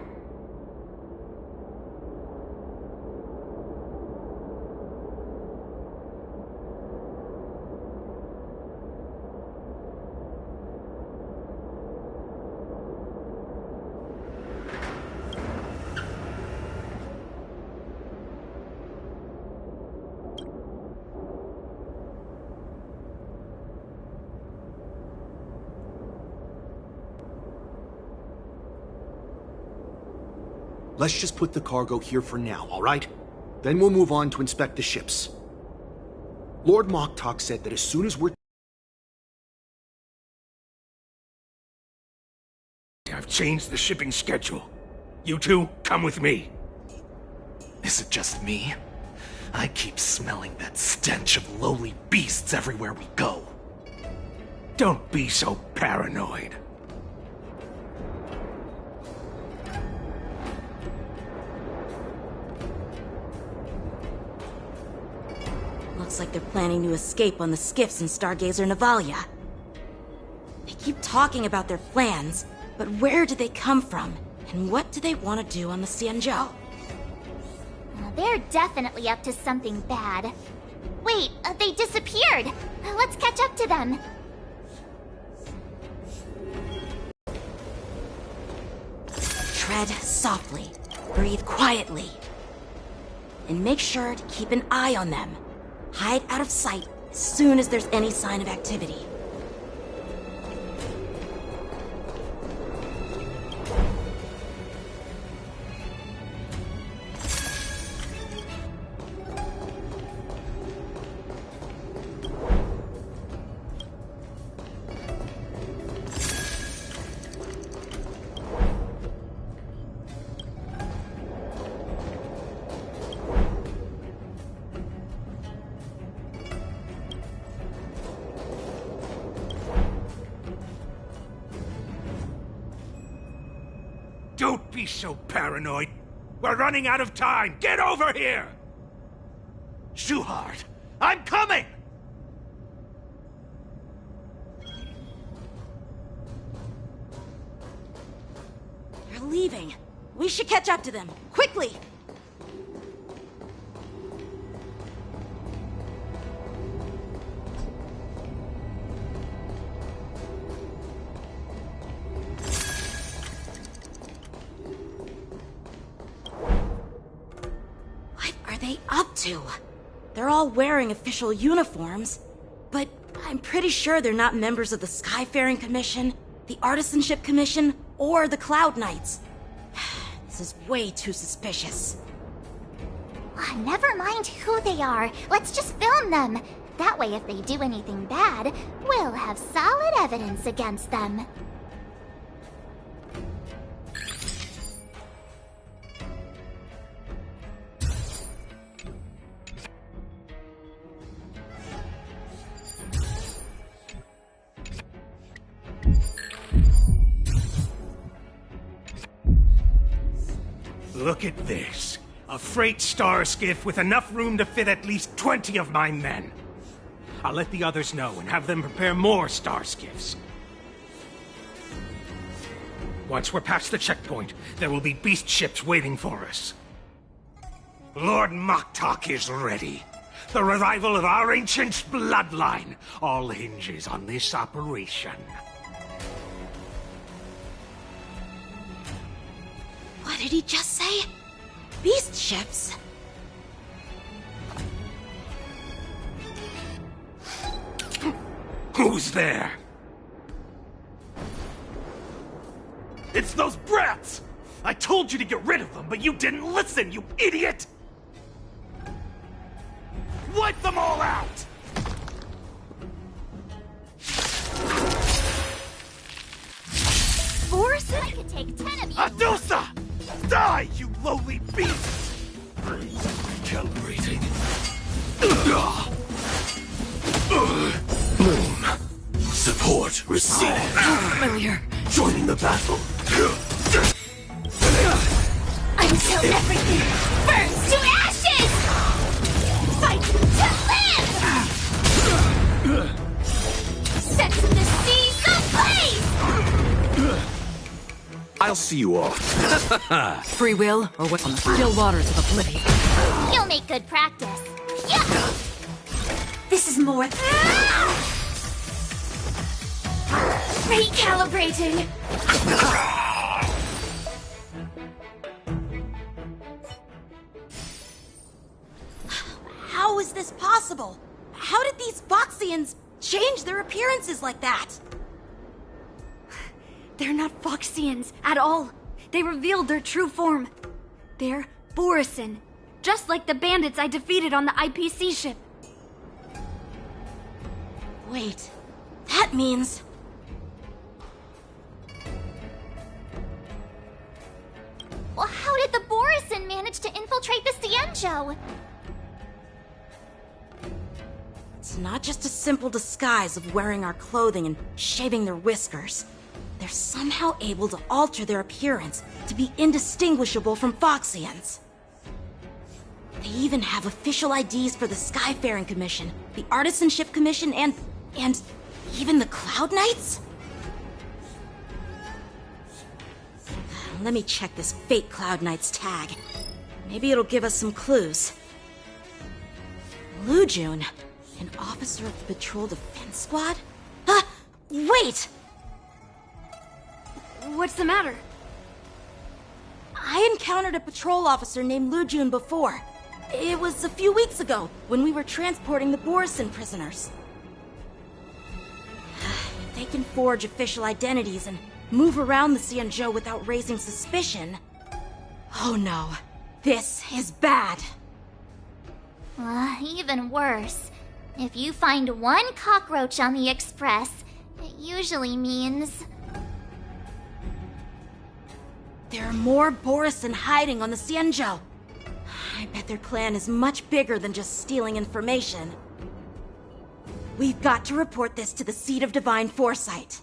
Let's just put the cargo here for now, all right? Then we'll move on to inspect the ships. Lord Moktok said that as soon as we're... I've changed the shipping schedule. You two, come with me. Is it just me? I keep smelling that stench of lowly beasts everywhere we go. Don't be so paranoid. Looks like they're planning to escape on the skiffs in Stargazer Navalia. They keep talking about their plans, but where do they come from? And what do they want to do on the Xianzhou? They're definitely up to something bad. Wait, they disappeared! Let's catch up to them. Tread softly, breathe quietly, and make sure to keep an eye on them. Hide out of sight as soon as there's any sign of activity. Don't be so paranoid. We're running out of time. Get over here! Shuhard, I'm coming! They're leaving. We should catch up to them. Quickly! Up to? They're all wearing official uniforms, but I'm pretty sure they're not members of the Skyfaring Commission, the Artisanship Commission, or the Cloud Knights. This is way too suspicious. Never mind who they are. Let's just film them. That way, if they do anything bad, we'll have solid evidence against them. Look at this. A freight star skiff with enough room to fit at least 20 of my men. I'll let the others know and have them prepare more star skiffs. Once we're past the checkpoint, there will be beast ships waiting for us. Lord Moktok is ready. The revival of our ancient bloodline all hinges on this operation. What did he just say? Beast ships? Who's there? It's those brats! I told you to get rid of them, but you didn't listen, you idiot! Wipe them all out! Borson? I could take 10 of you! Adusa! Die, you lowly beast! Recalibrating. Moon. Support received. Familiar. Joining the battle. Until everything burns to ashes! Fight to live! Set the seas ablaze! I'll see you off. Free will or what? On the still waters of oblivion. You'll make good practice. Yeah! This is more. Recalibrating. How is this possible? How did these Foxians change their appearances like that? They're not Foxians at all. They revealed their true form. there, Borison. Just like the bandits I defeated on the IPC ship. Wait, that means... Well, how did the Borison manage to infiltrate the Xianzhou? It's not just a simple disguise of wearing our clothing and shaving their whiskers. They're somehow able to alter their appearance to be indistinguishable from Foxians. They even have official IDs for the Skyfaring Commission, the Artisanship Commission, and even the Cloud Knights? Let me check this fake Cloud Knight's tag. Maybe it'll give us some clues. Lujun, an officer of the Patrol Defense Squad? Wait! What's the matter? I encountered a patrol officer named Lujun before. It was a few weeks ago, when we were transporting the Borison prisoners. If they can forge official identities and move around the Xianzhou without raising suspicion... Oh no, this is bad. Even worse. If you find one cockroach on the Express, it usually means... There are more Borison hiding on the Xianzhou. I bet their plan is much bigger than just stealing information. We've got to report this to the Seat of Divine Foresight.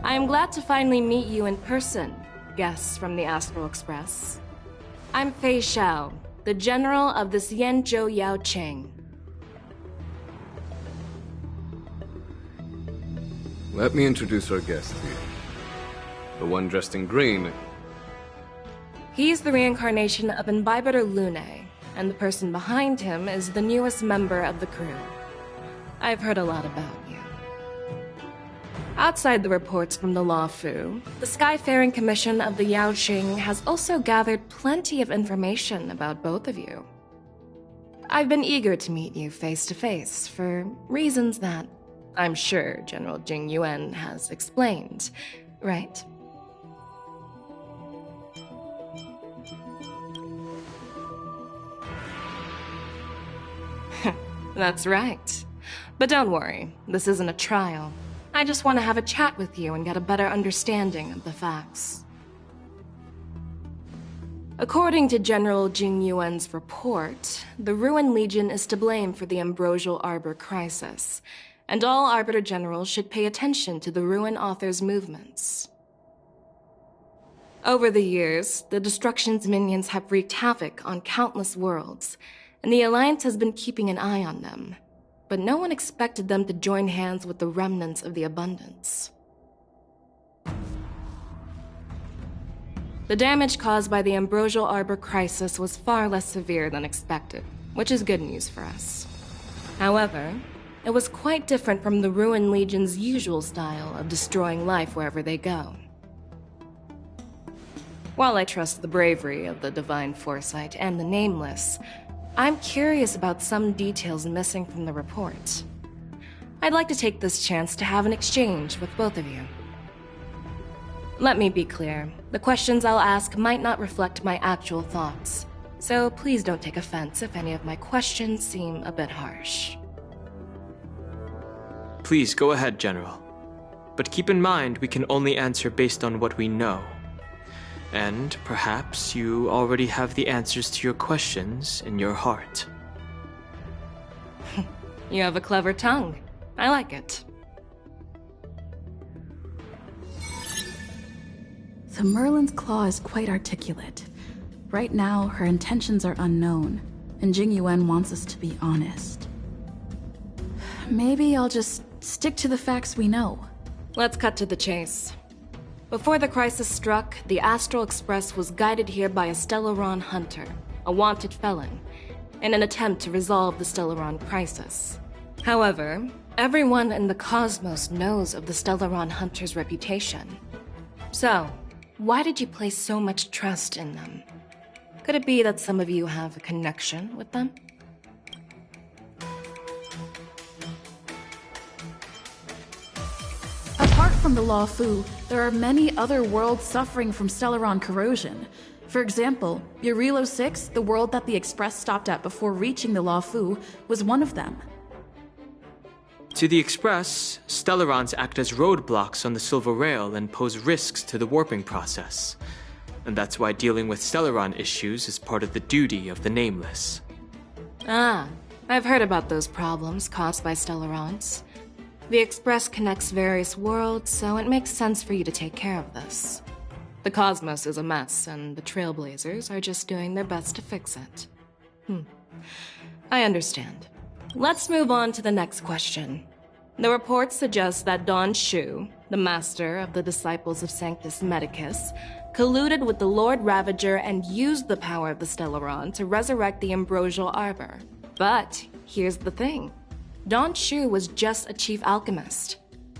I am glad to finally meet you in person, guests from the Astral Express. I'm Fei Xiao, the General of the Xianzhou Yaocheng. Let me introduce our guest to you. The one dressed in green. He's the reincarnation of Imbibitor Lune, and the person behind him is the newest member of the crew. I've heard a lot about you. Outside the reports from the Luofu, the Skyfaring Commission of the Yaoqing has also gathered plenty of information about both of you. I've been eager to meet you face to face for reasons that I'm sure General Jing Yuan has explained, right? That's right. But don't worry, this isn't a trial. I just want to have a chat with you and get a better understanding of the facts. According to General Jing Yuan's report, the Ruin Legion is to blame for the Ambrosial Arbor crisis, and all Arbiter Generals should pay attention to the Ruin Author's movements. Over the years, the Destruction's minions have wreaked havoc on countless worlds, and the Alliance has been keeping an eye on them. But no one expected them to join hands with the remnants of the Abundance. The damage caused by the Ambrosial Arbor crisis was far less severe than expected, which is good news for us. However, it was quite different from the Ruin Legion's usual style of destroying life wherever they go. While I trust the bravery of the Divine Foresight and the Nameless, I'm curious about some details missing from the report. I'd like to take this chance to have an exchange with both of you. Let me be clear, the questions I'll ask might not reflect my actual thoughts, so please don't take offense if any of my questions seem a bit harsh. Please go ahead, General. But keep in mind we can only answer based on what we know. And perhaps you already have the answers to your questions in your heart. You have a clever tongue. I like it. The Merlin's Claw is quite articulate. Right now, her intentions are unknown, and Jing Yuan wants us to be honest. Maybe I'll just stick to the facts we know. Let's cut to the chase. Before the crisis struck, the Astral Express was guided here by a Stellaron hunter, a wanted felon, in an attempt to resolve the Stellaron crisis. However, everyone in the cosmos knows of the Stellaron Hunter's reputation. So, why did you place so much trust in them? Could it be that some of you have a connection with them? Apart from the Law Fu, there are many other worlds suffering from Stellaron corrosion. For example, Eurilo 6, the world that the Express stopped at before reaching the Law Fu, was one of them. To the Express, Stellarons act as roadblocks on the Silver Rail and pose risks to the warping process. And that's why dealing with Stellaron issues is part of the duty of the Nameless. Ah, I've heard about those problems caused by Stellarons. The Express connects various worlds, so it makes sense for you to take care of this. The cosmos is a mess, and the Trailblazers are just doing their best to fix it. I understand. Let's move on to the next question. The reports suggest that Don Shu, the master of the Disciples of Sanctus Medicus, colluded with the Lord Ravager and used the power of the Stellaron to resurrect the Ambrosial Arbor. But here's the thing. Don Shu was just a chief alchemist.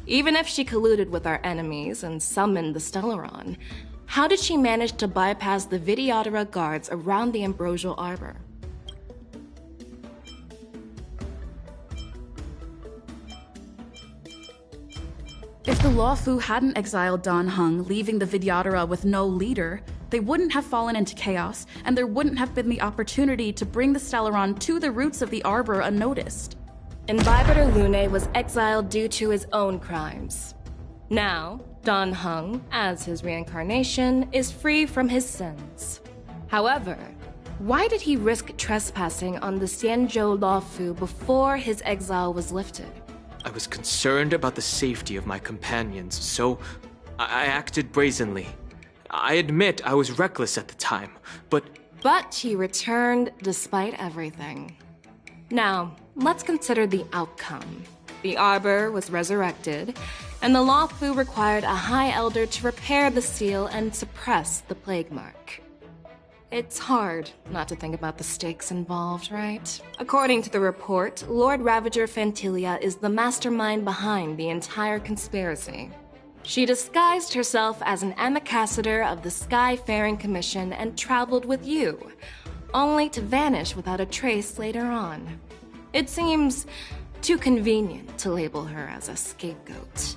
Even if she colluded with our enemies and summoned the Stellaron, how did she manage to bypass the Vidyadhara guards around the Ambrosial Arbor? If the Law Fu hadn't exiled Dan Heng, leaving the Vidyadhara with no leader, they wouldn't have fallen into chaos, and there wouldn't have been the opportunity to bring the Stellaron to the roots of the Arbor unnoticed. Imbibitor Lune was exiled due to his own crimes. Now, Dan Heng, as his reincarnation, is free from his sins. However, why did he risk trespassing on the Xianzhou Law Fu before his exile was lifted? I was concerned about the safety of my companions, so I acted brazenly. I admit I was reckless at the time, but he returned despite everything. Now, let's consider the outcome. The Arbor was resurrected, and the Law Fu required a High Elder to repair the seal and suppress the Plague Mark. It's hard not to think about the stakes involved, right? According to the report, Lord Ravager Fantilia is the mastermind behind the entire conspiracy. She disguised herself as an ambassador of the Skyfaring Commission and traveled with you, only to vanish without a trace later on. It seems too convenient to label her as a scapegoat.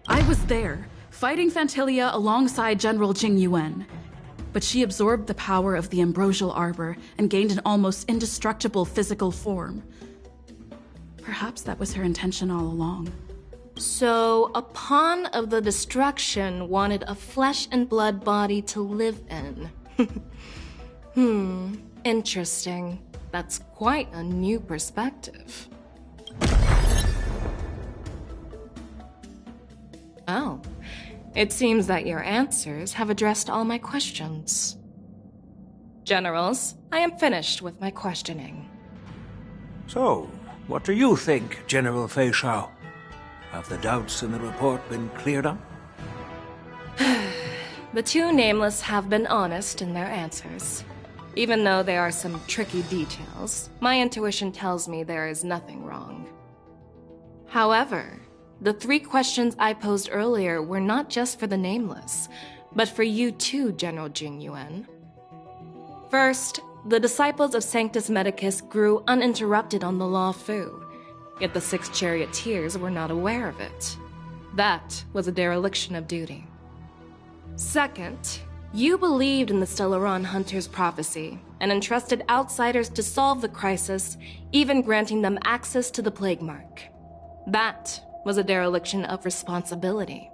I was there, fighting Fantilia alongside General Jing Yuan. But she absorbed the power of the Ambrosial Arbor and gained an almost indestructible physical form. Perhaps that was her intention all along. So, a pawn of the destruction wanted a flesh and blood body to live in. Interesting. That's quite a new perspective. Oh, it seems that your answers have addressed all my questions. Generals, I am finished with my questioning. So, what do you think, General Fei Shao? Have the doubts in the report been cleared up? The two Nameless have been honest in their answers. Even though there are some tricky details, my intuition tells me there is nothing wrong. However, the 3 questions I posed earlier were not just for the Nameless, but for you too, General Jing Yuan. First, the Disciples of Sanctus Medicus grew uninterrupted on the Law Fu, yet the 6 charioteers were not aware of it. That was a dereliction of duty. Second, you believed in the Stellaron Hunter's prophecy and entrusted outsiders to solve the crisis, even granting them access to the Plague Mark. That was a dereliction of responsibility.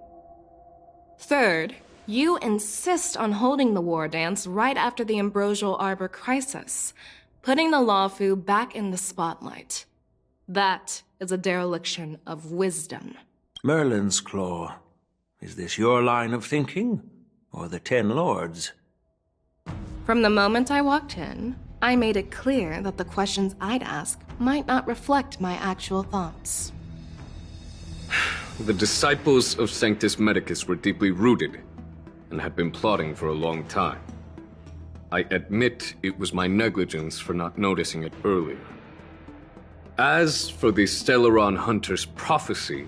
Third, you insist on holding the war dance right after the Ambrosial Arbor crisis, putting the Law Fu back in the spotlight. That is a dereliction of wisdom. Merlin's Claw. Is this your line of thinking, or the 10 Lords? From the moment I walked in, I made it clear that the questions I'd ask might not reflect my actual thoughts. The disciples of Sanctus Medicus were deeply rooted and had been plotting for a long time. I admit it was my negligence for not noticing it earlier. As for the Stellaron Hunter's prophecy,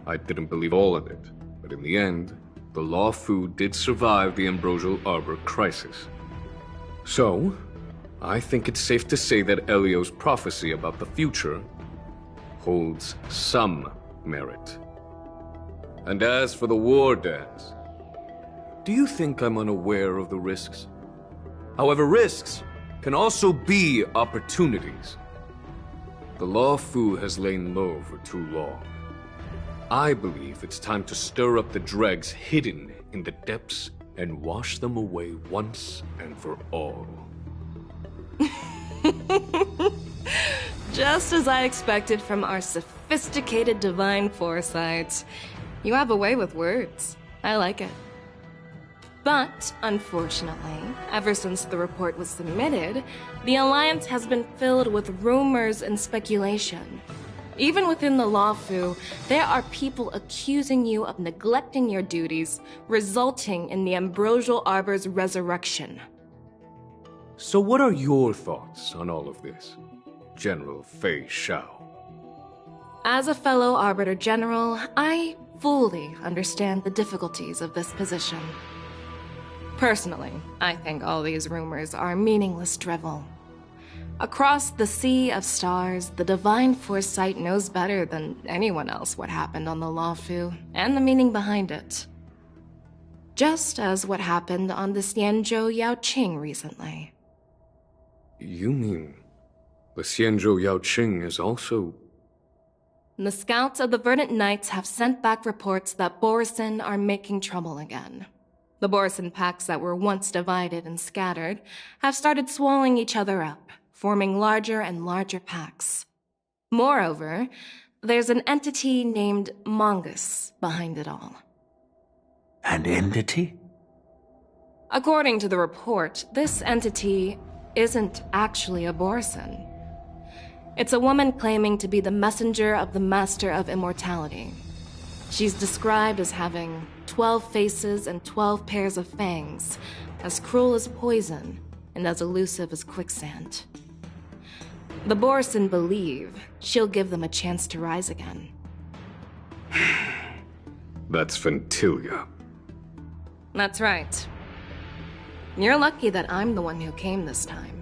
I didn't believe all of it, but in the end, the Lawfu did survive the Ambrosial Arbor crisis. So, I think it's safe to say that Elio's prophecy about the future holds some merit. And as for the war dance, do you think I'm unaware of the risks? However, risks can also be opportunities. The Lawfu has lain low for too long. I believe it's time to stir up the dregs hidden in the depths and wash them away once and for all. Just as I expected from our sophisticated divine foresight. You have a way with words. I like it. But, unfortunately, ever since the report was submitted, the Alliance has been filled with rumors and speculation. Even within the Lawfu, there are people accusing you of neglecting your duties, resulting in the Ambrosial Arbor's resurrection. So what are your thoughts on all of this, General Fei Shao? As a fellow Arbiter General, I fully understand the difficulties of this position. Personally, I think all these rumors are meaningless drivel. Across the sea of stars, the divine foresight knows better than anyone else what happened on the Lawfu and the meaning behind it. Just as what happened on the Xianzhou Yaoqing recently. You mean the Xianzhou Yaoqing is also... The scouts of the Verdant Knights have sent back reports that Borisin are making trouble again. The Borisin packs that were once divided and scattered have started swallowing each other up, forming larger and larger packs. Moreover, there's an entity named Mongus behind it all. An entity? According to the report, this entity isn't actually a Borisin. It's a woman claiming to be the messenger of the Master of Immortality. She's described as having 12 faces and 12 pairs of fangs, as cruel as poison, and as elusive as quicksand. The Borisin believe she'll give them a chance to rise again. That's Ventilia. That's right. You're lucky that I'm the one who came this time.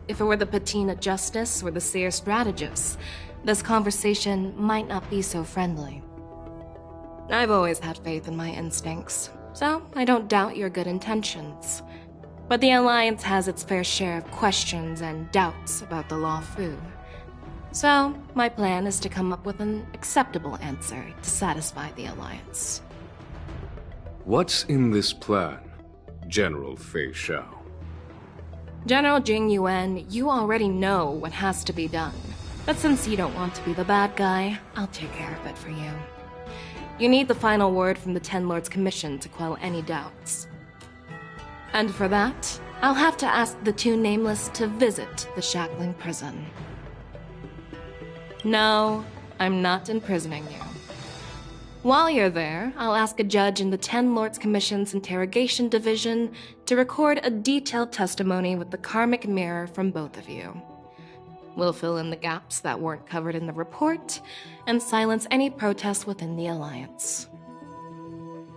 If it were the Patina Justice or the Seer Strategist, this conversation might not be so friendly. I've always had faith in my instincts, so I don't doubt your good intentions. But the Alliance has its fair share of questions and doubts about the Lawfu. So, my plan is to come up with an acceptable answer to satisfy the Alliance. What's in this plan, General Fei Shao? General Jing Yuan, you already know what has to be done. But since you don't want to be the bad guy, I'll take care of it for you. You need the final word from the Ten Lords Commission to quell any doubts. And for that, I'll have to ask the two Nameless to visit the Shackling Prison. No, I'm not imprisoning you. While you're there, I'll ask a judge in the Ten Lords Commission's Interrogation Division to record a detailed testimony with the karmic mirror from both of you. We'll fill in the gaps that weren't covered in the report, and silence any protest within the Alliance.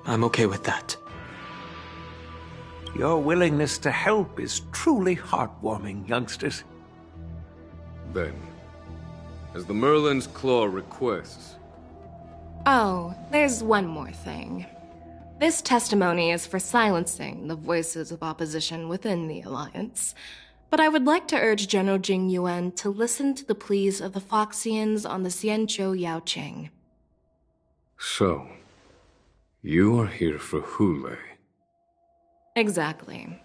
I'm okay with that. Your willingness to help is truly heartwarming, youngsters. Then, as the Merlin's Claw requests... Oh, there's one more thing. This testimony is for silencing the voices of opposition within the Alliance, but I would like to urge General Jing Yuan to listen to the pleas of the Foxians on the Xianzhou Yaoqing. So, you are here for Hule. Exactly.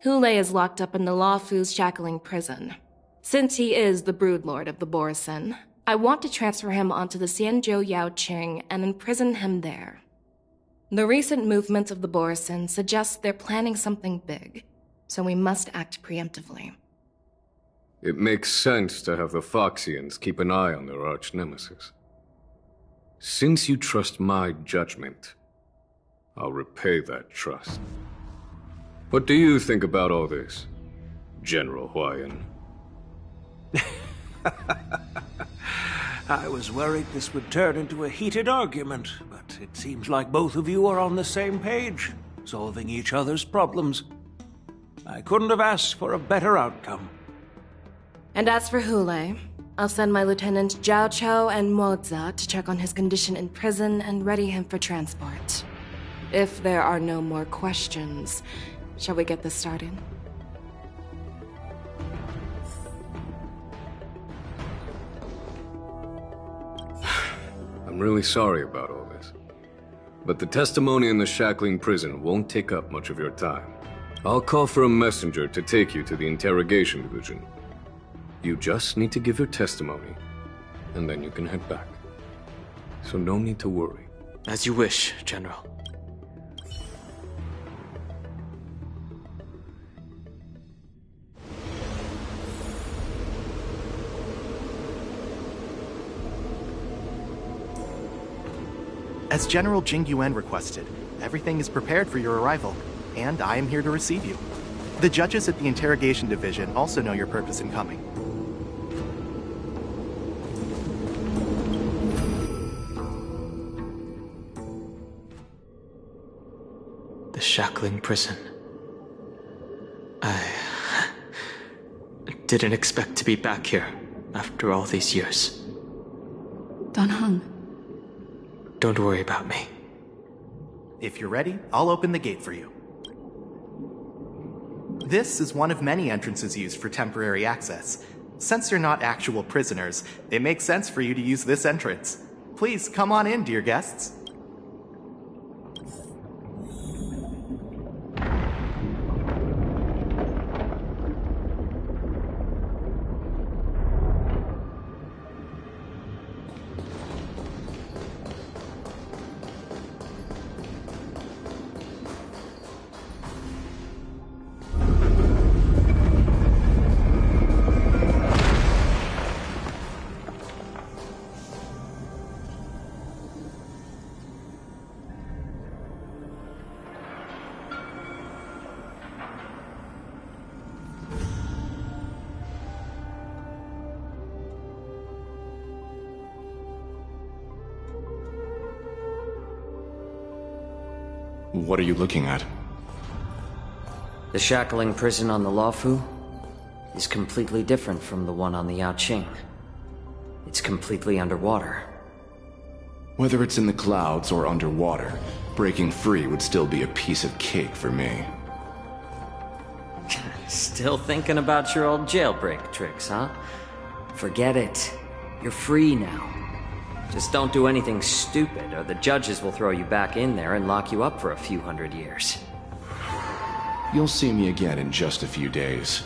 Hule is locked up in the Lawfu's Shackling Prison. Since he is the Broodlord of the Borisin, I want to transfer him onto the Xianzhou Yaoqing and imprison him there. The recent movements of the Borisin suggest they're planning something big, so we must act preemptively. It makes sense to have the Foxians keep an eye on their arch-nemesis. Since you trust my judgment, I'll repay that trust. What do you think about all this, General Huayan? I was worried this would turn into a heated argument, but it seems like both of you are on the same page, solving each other's problems. I couldn't have asked for a better outcome. And as for Hule, I'll send my Lieutenant Jiao Cho and Moza to check on his condition in prison and ready him for transport. If there are no more questions, shall we get this started? I'm really sorry about all this. But the testimony in the shackling prison won't take up much of your time. I'll call for a messenger to take you to the interrogation division. You just need to give your testimony, and then you can head back. So no need to worry. As you wish, General. As General Jing Yuan requested, everything is prepared for your arrival, and I am here to receive you. The judges at the interrogation division also know your purpose in coming. The shackling prison. I didn't expect to be back here after all these years. Dan Heng. Don't worry about me. If you're ready, I'll open the gate for you. This is one of many entrances used for temporary access. Since you're not actual prisoners, it makes sense for you to use this entrance. Please come on in, dear guests. What are you looking at? The shackling prison on the Luofu is completely different from the one on the Yaoqing. It's completely underwater. Whether it's in the clouds or underwater, breaking free would still be a piece of cake for me. Still thinking about your old jailbreak tricks, huh? Forget it. You're free now. Just don't do anything stupid, or the judges will throw you back in there and lock you up for a few hundred years. You'll see me again in just a few days.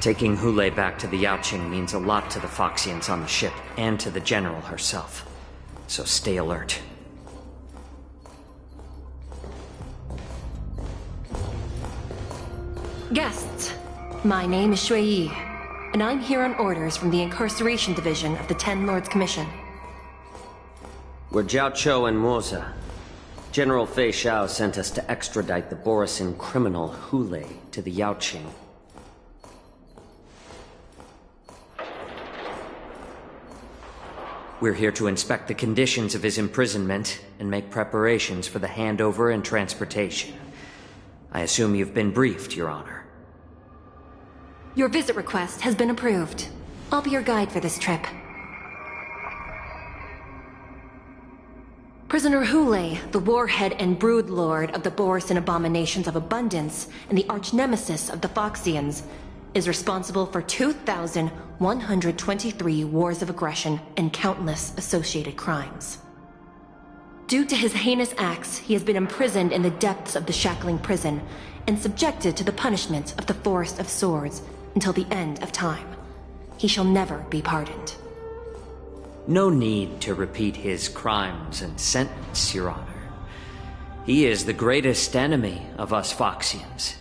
Taking Hule back to the Yaoqing means a lot to the Foxians on the ship, and to the General herself. So stay alert. Guests, my name is Shui Yi, and I'm here on orders from the Incarceration Division of the Ten Lords Commission. We're Jiao Cho and Moza. General Fei Xiao sent us to extradite the Borisin criminal Hule to the Yaoqing. We're here to inspect the conditions of his imprisonment and make preparations for the handover and transportation. I assume you've been briefed, Your Honor. Your visit request has been approved. I'll be your guide for this trip. Prisoner Hule, the warhead and brood lord of the Borisin abominations of abundance and the arch-nemesis of the Foxians, is responsible for 2,123 wars of aggression and countless associated crimes. Due to his heinous acts, he has been imprisoned in the depths of the shackling prison and subjected to the punishment of the Forest of Swords until the end of time. He shall never be pardoned. No need to repeat his crimes and sentence, Your Honor. He is the greatest enemy of us Foxians.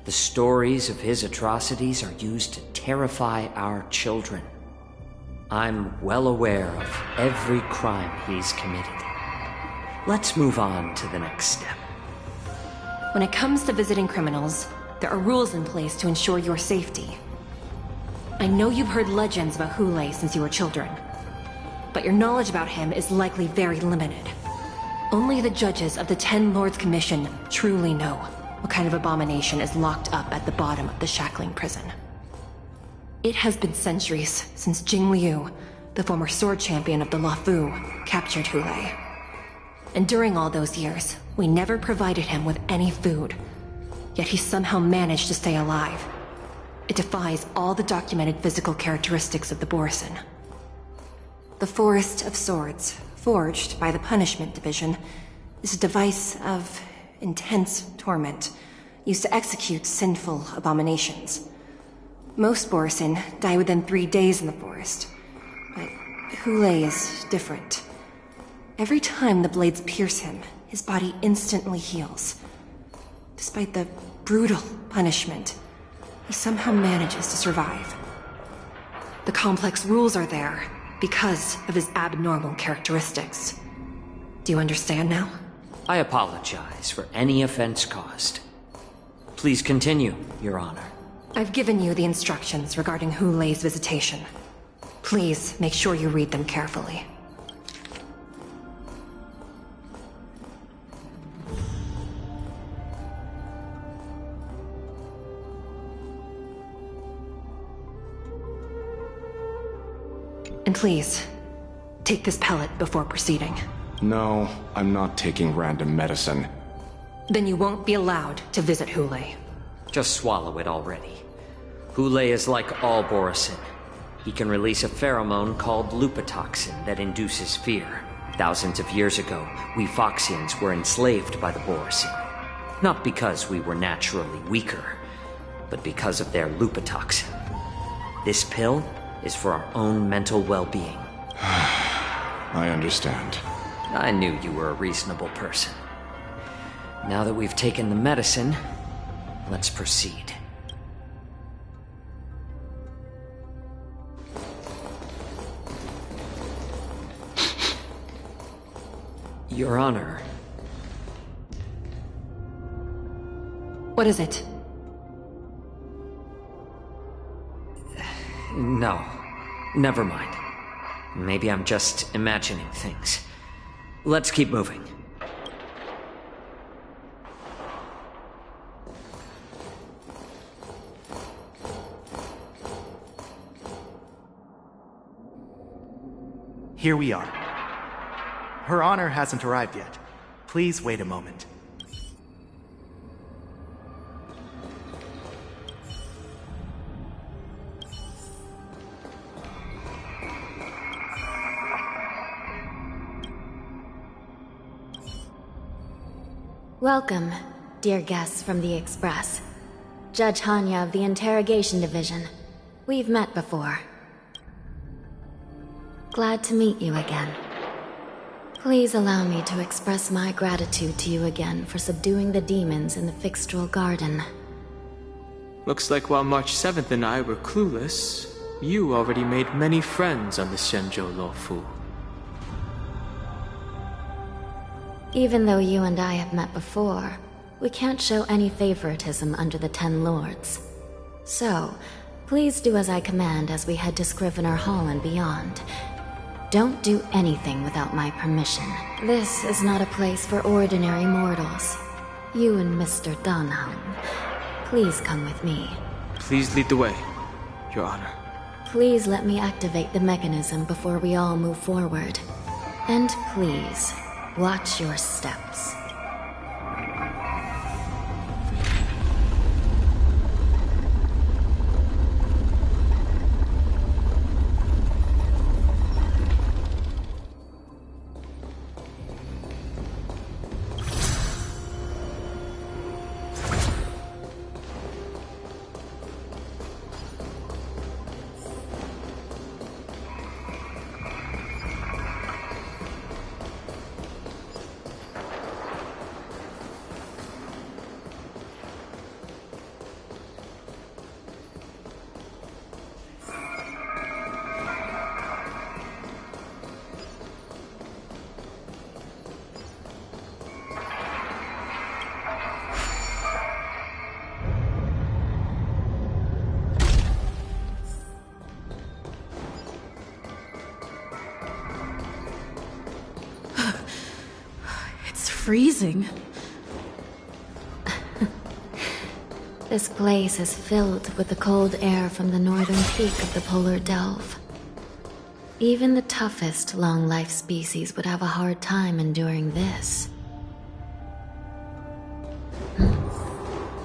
The stories of his atrocities are used to terrify our children. I'm well aware of every crime he's committed. Let's move on to the next step. When it comes to visiting criminals, there are rules in place to ensure your safety. I know you've heard legends about Hule since you were children, but your knowledge about him is likely very limited. Only the judges of the Ten Lords Commission truly know what kind of abomination is locked up at the bottom of the shackling prison. It has been centuries since Jing Liu, the former sword champion of the Luofu, captured Hule. And during all those years, we never provided him with any food. Yet he somehow managed to stay alive. It defies all the documented physical characteristics of the Borisin. The Forest of Swords, forged by the Punishment Division, is a device of intense torment, used to execute sinful abominations. Most Borisin die within 3 days in the forest, but Hule is different. Every time the blades pierce him, his body instantly heals. Despite the brutal punishment, he somehow manages to survive. The complex rules are there because of his abnormal characteristics. Do you understand now? I apologize for any offense caused. Please continue, Your Honor. I've given you the instructions regarding Hule's visitation. Please make sure you read them carefully. And please, take this pellet before proceeding. No, I'm not taking random medicine. Then you won't be allowed to visit Hule. Just swallow it already. Hule is like all Borisin. He can release a pheromone called lupatoxin that induces fear. Thousands of years ago, we Foxians were enslaved by the Borisin. Not because we were naturally weaker, but because of their lupatoxin. This pill is for our own mental well-being. I understand. I knew you were a reasonable person. Now that we've taken the medicine, let's proceed. Your Honor. What is it? No. Never mind. Maybe I'm just imagining things. Let's keep moving. Here we are. Her Honor hasn't arrived yet. Please wait a moment. Welcome, dear guests from the Express. Judge Hanya of the Interrogation Division. We've met before. Glad to meet you again. Please allow me to express my gratitude to you again for subduing the demons in the Fixtral Garden. Looks like while March 7th and I were clueless, you already made many friends on the Shenzhou Luofu. Even though you and I have met before, we can't show any favoritism under the Ten Lords. So, please do as I command as we head to Scrivener Hall and beyond. Don't do anything without my permission. This is not a place for ordinary mortals. You and Mr. Dunham, please come with me. Please lead the way, Your Honor. Please let me activate the mechanism before we all move forward. And please, watch your steps. freezing. This place is filled with the cold air from the northern peak of the polar delve. Even the toughest long-life species would have a hard time enduring this.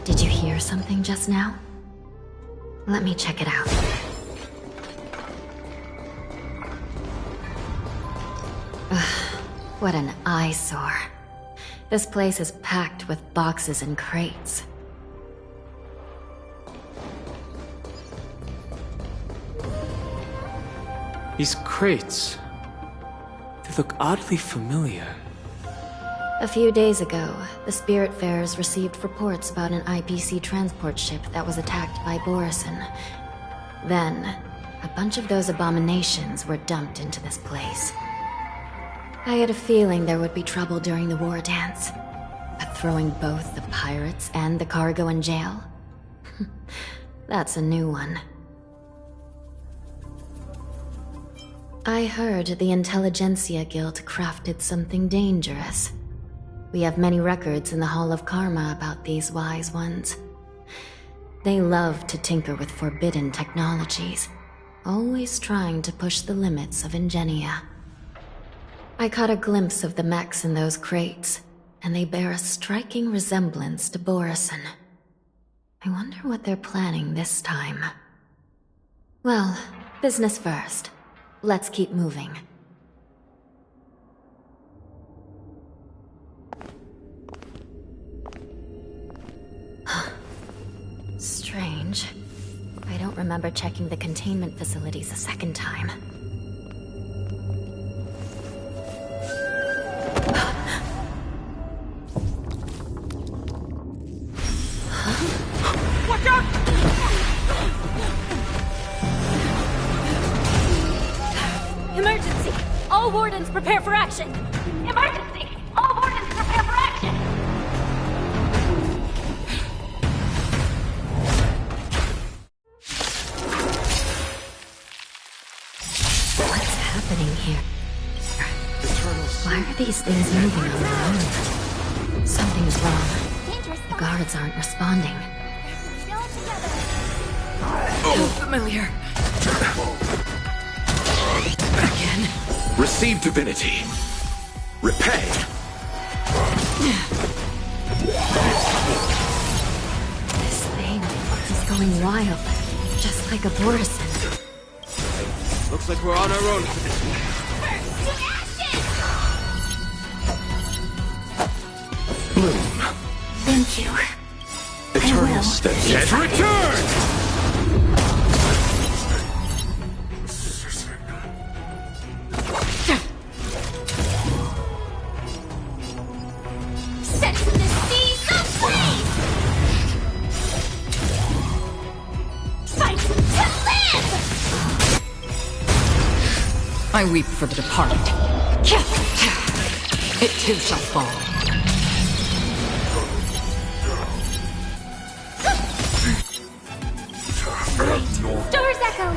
Did you hear something just now? Let me check it out. Ugh, what an eyesore. This place is packed with boxes and crates. These crates, they look oddly familiar. A few days ago, the Spiritfarers received reports about an IPC transport ship that was attacked by Borison. Then, a bunch of those abominations were dumped into this place. I had a feeling there would be trouble during the war dance, but throwing both the pirates and the cargo in jail? That's a new one. I heard the Intelligentsia Guild crafted something dangerous. We have many records in the Hall of Karma about these wise ones. They love to tinker with forbidden technologies, always trying to push the limits of Ingenia. I caught a glimpse of the mechs in those crates, and they bear a striking resemblance to Borison. I wonder what they're planning this time. Well, business first. Let's keep moving. Strange. I don't remember checking the containment facilities a second time. Watch out! Emergency! All wardens prepare for action! Emergency! All wardens prepare for action! What's happening here? Why are these things moving on their own? Something's wrong. The guards aren't responding. Oh, familiar. Again. Receive divinity. Repay. This thing is going wild, just like a Borison. Looks like we're on our own for this one. Bloom. Thank you. Eternal steadfast. Return! I weep for the departed. It too shall fall. Doors echo!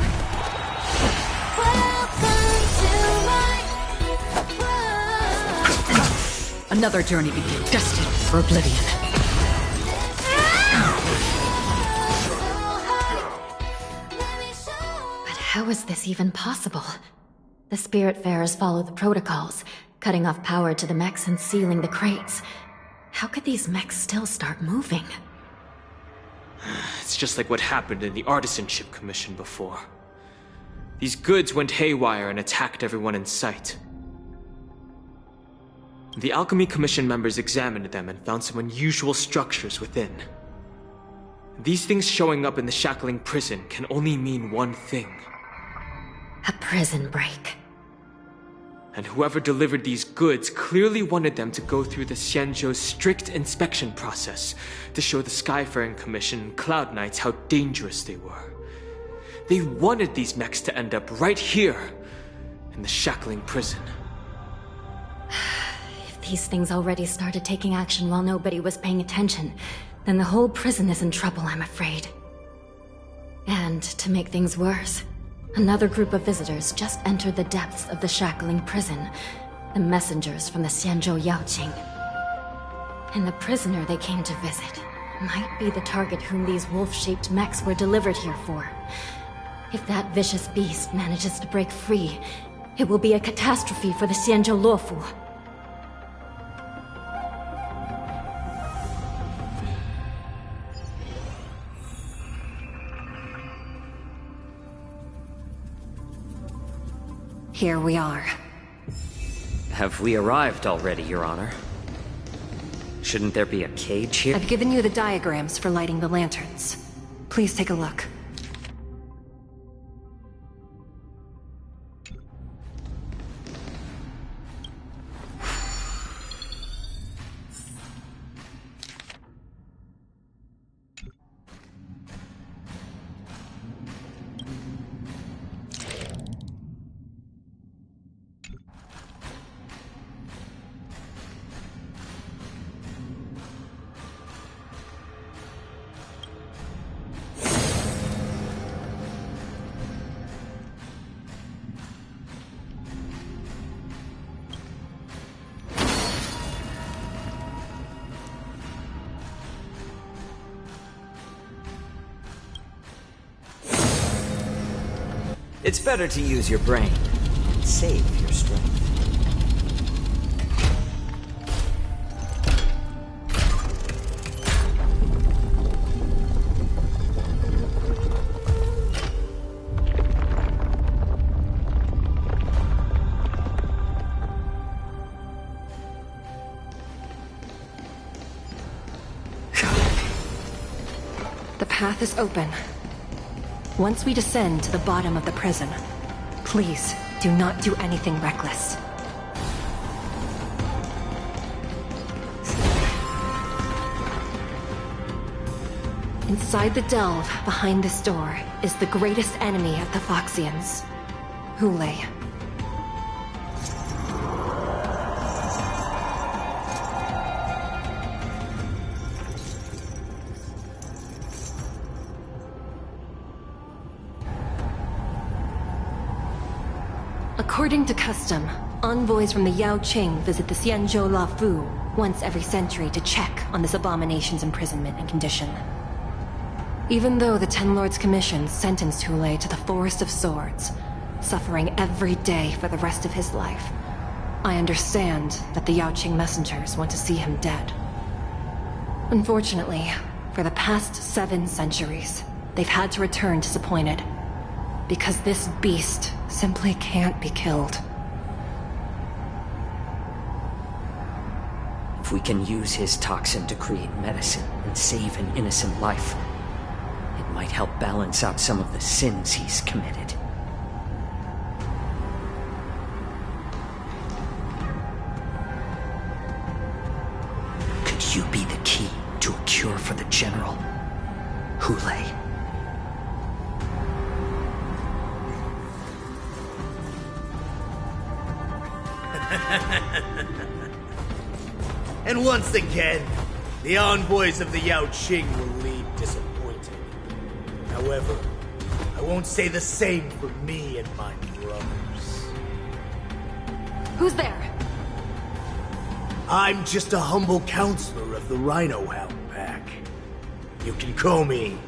Another journey begins, destined for oblivion. But how is this even possible? The Spiritfarers follow the protocols, cutting off power to the mechs and sealing the crates. How could these mechs still start moving? It's just like what happened in the Artisanship Commission before. These goods went haywire and attacked everyone in sight. The Alchemy Commission members examined them and found some unusual structures within. These things showing up in the Shackling Prison can only mean one thing. A prison break. And whoever delivered these goods clearly wanted them to go through the Xianzhou's strict inspection process to show the Skyfaring Commission and Cloud Knights how dangerous they were. They wanted these mechs to end up right here, in the Shackling Prison. If these things already started taking action while nobody was paying attention, then the whole prison is in trouble, I'm afraid. And to make things worse, another group of visitors just entered the depths of the Shackling Prison. The messengers from the Xianzhou Yaoqing. And the prisoner they came to visit might be the target whom these wolf-shaped mechs were delivered here for. If that vicious beast manages to break free, it will be a catastrophe for the Xianzhou Luofu. Here we are. Have we arrived already, Your Honor? Shouldn't there be a cage here? I've given you the diagrams for lighting the lanterns. Please take a look. It's better to use your brain and save your strength. The path is open. Once we descend to the bottom of the prison, please do not do anything reckless. Inside the delve behind this door is the greatest enemy of the Foxians, Hulei. According to custom, envoys from the Yao Qing visit the Xianzhou Luofu once every century to check on this abomination's imprisonment and condition. Even though the Ten Lords Commission sentenced Hulei to the Forest of Swords, suffering every day for the rest of his life, I understand that the Yao Qing messengers want to see him dead. Unfortunately, for the past 7 centuries, they've had to return disappointed, because this beast simply can't be killed. If we can use his toxin to create medicine and save an innocent life, it might help balance out some of the sins he's committed. Could you be the key to a cure for the General, Hulei? And once again, the envoys of the Yao Qing will leave disappointed. However, I won't say the same for me and my brothers. Who's there? I'm just a humble counselor of the Rhino Hound Pack. You can call me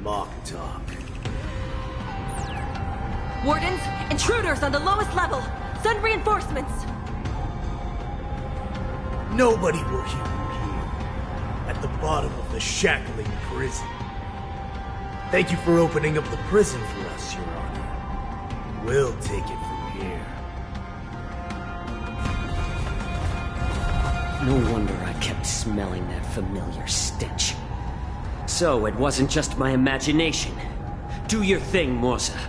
Mock Talk. Wardens, intruders on the lowest level! Send reinforcements! Nobody will hear you here, at the bottom of the shackling prison. Thank you for opening up the prison for us, Your Honor. We'll take it from here. No wonder I kept smelling that familiar stench. So it wasn't just my imagination. Do your thing, Morza.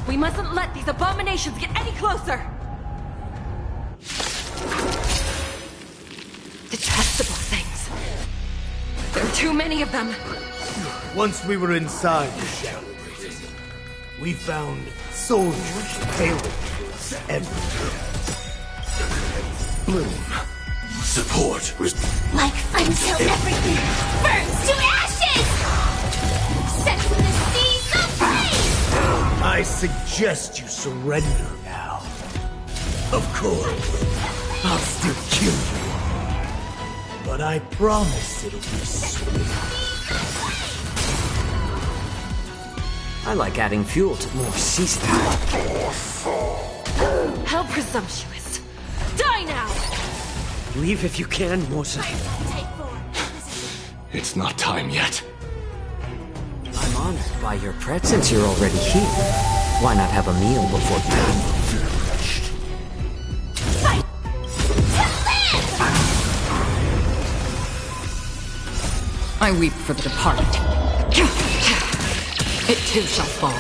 We mustn't let these abominations get any closer! Detestable things. There are too many of them. Once we were inside the shackling prison, we found soldiers tailing everywhere. Bloom. Support. Like until everything burns to ashes! Set to the seas of flame! I suggest you surrender now. Of course, I'll still kill you. But I promise it'll be sweet. I like adding fuel to more seasoning. How presumptuous. Die now! Leave if you can, Mosa. It's not time yet. I'm honored by your presence. You're already here. Why not have a meal before battle? I weep for the departed. It too shall fall.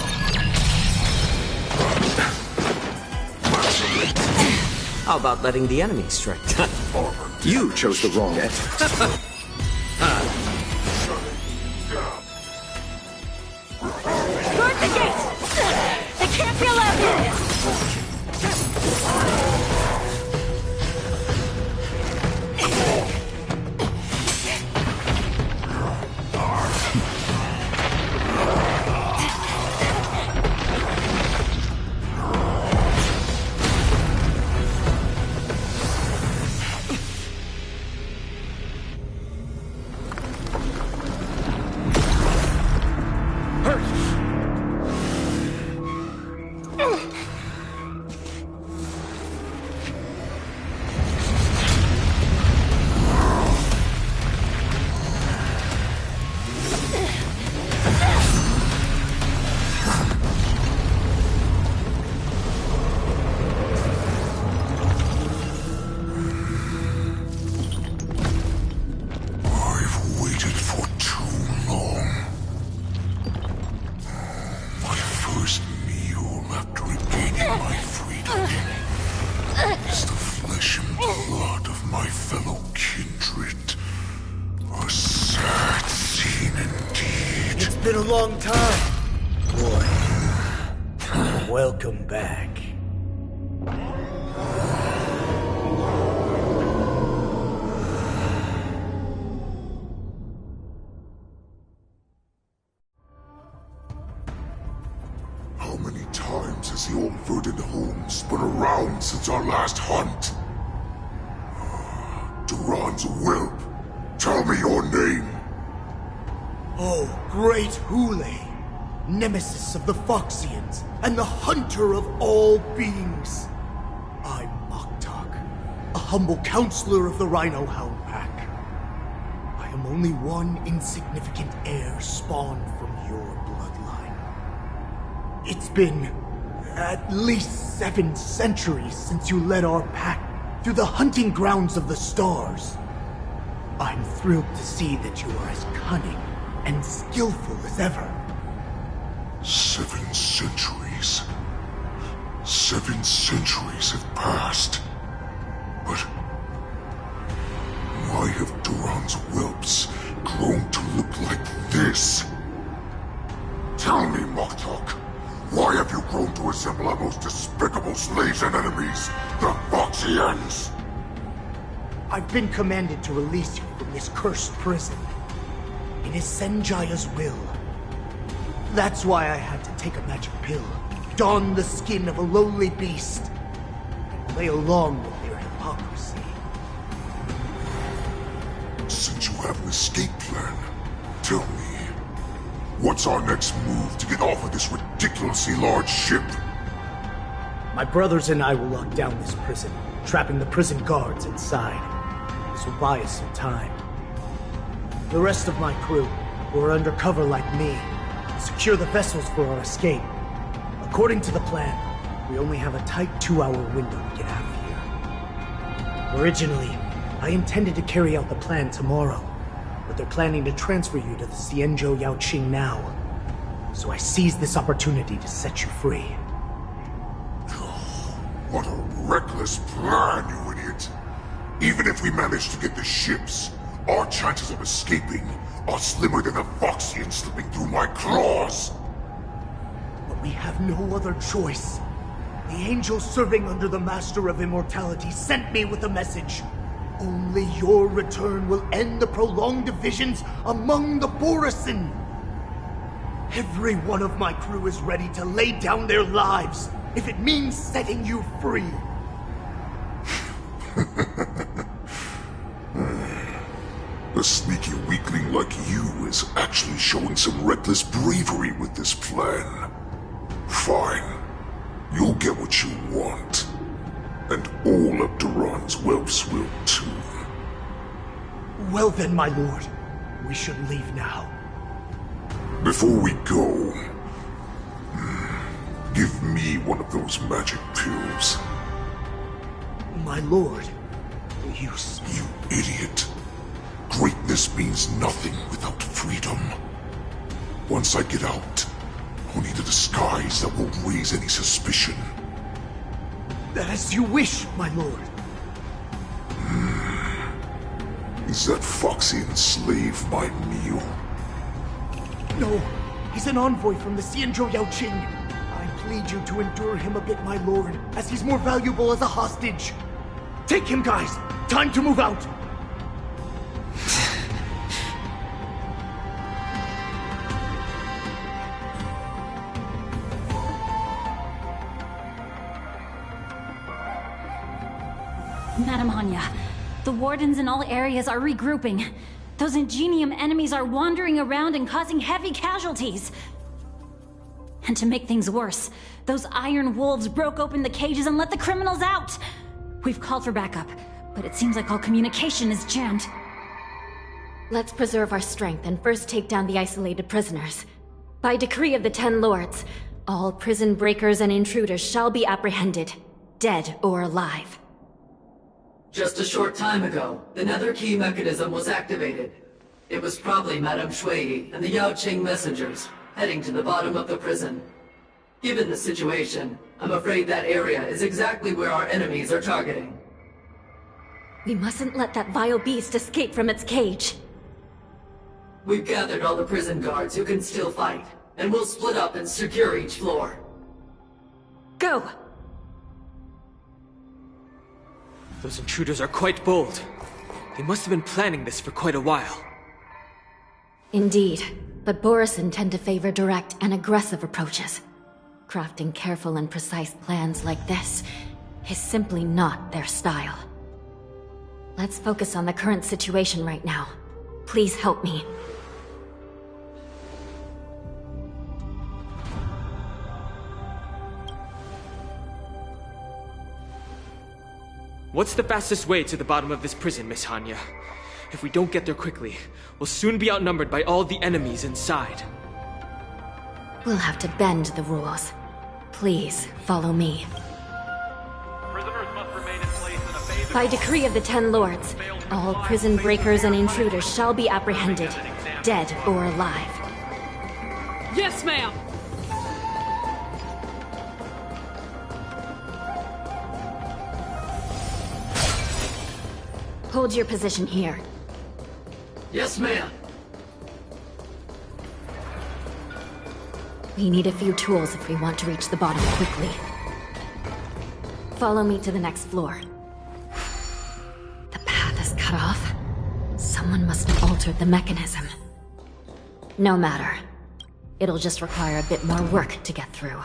How about letting the enemy strike? You chose the wrong end. Guard the gate! They can't be allowed in! Long time. Boy, welcome back. How many times has the old verdant home spun around since our last hunt? Duran's whelp, tell me your name. Oh, great Hule, nemesis of the Foxians, and the hunter of all beings. I'm Moktok, a humble counselor of the Rhino Hound Pack. I am only one insignificant heir spawned from your bloodline. It's been at least 7 centuries since you led our pack through the hunting grounds of the stars. I'm thrilled to see that you are as cunning and skillful as ever. 7 centuries. 7 centuries have passed. But why have Duran's whelps grown to look like this? Tell me, Moktok, why have you grown to resemble our most despicable slaves and enemies, the Foxians? I've been commanded to release you from this cursed prison. It is Senjaya's will. That's why I had to take a magic pill, don the skin of a lowly beast, and play along with their hypocrisy. Since you have an escape plan, tell me, what's our next move to get off of this ridiculously large ship? My brothers and I will lock down this prison, trapping the prison guards inside. This will buy us some time. The rest of my crew, who are undercover like me, will secure the vessels for our escape. According to the plan, we only have a tight 2-hour window to get out of here. Originally, I intended to carry out the plan tomorrow, but they're planning to transfer you to the Xianzhou Yaoqing now. So I seized this opportunity to set you free. What a reckless plan, you idiot! Even if we manage to get the ships, our chances of escaping are slimmer than a Foxian slipping through my claws! But we have no other choice. The angel serving under the Master of Immortality sent me with a message. Only your return will end the prolonged divisions among the Borisin. Every one of my crew is ready to lay down their lives if it means setting you free. A sneaky weakling like you is actually showing some reckless bravery with this plan. Fine. You'll get what you want. And all of Duran's whelps will too. Well then, my lord. We should leave now. Before we go, give me one of those magic pills. My lord, You idiot. Greatness means nothing without freedom. Once I get out, I'll need a disguise that won't raise any suspicion. As you wish, my lord. Is that Foxian slave my meal? No, he's an envoy from the Xianzhou Yaoqing. I plead you to endure him a bit, my lord, as he's more valuable as a hostage. Take him, guys! Time to move out! Madam Hanya, the wardens in all areas are regrouping. Those Ingenium enemies are wandering around and causing heavy casualties. And to make things worse, those iron wolves broke open the cages and let the criminals out! We've called for backup, but it seems like all communication is jammed. Let's preserve our strength and first take down the isolated prisoners. By decree of the Ten Lords, all prison breakers and intruders shall be apprehended, dead or alive. Just a short time ago, the Nether Key mechanism was activated. It was probably Madame Shui and the Yaoqing messengers, heading to the bottom of the prison. Given the situation, I'm afraid that area is exactly where our enemies are targeting. We mustn't let that vile beast escape from its cage. We've gathered all the prison guards who can still fight, and we'll split up and secure each floor. Go! Those intruders are quite bold. They must have been planning this for quite a while. Indeed, but Borisin tend to favor direct and aggressive approaches. Crafting careful and precise plans like this is simply not their style. Let's focus on the current situation right now. Please help me. What's the fastest way to the bottom of this prison, Miss Hanya? If we don't get there quickly, we'll soon be outnumbered by all the enemies inside. We'll have to bend the rules. Please, follow me. By decree of the Ten Lords, all prison breakers and intruders shall be apprehended, dead or alive. Yes, ma'am! Hold your position here. Yes, ma'am. We need a few tools if we want to reach the bottom quickly. Follow me to the next floor. The path is cut off. Someone must have altered the mechanism. No matter. It'll just require a bit more work to get through.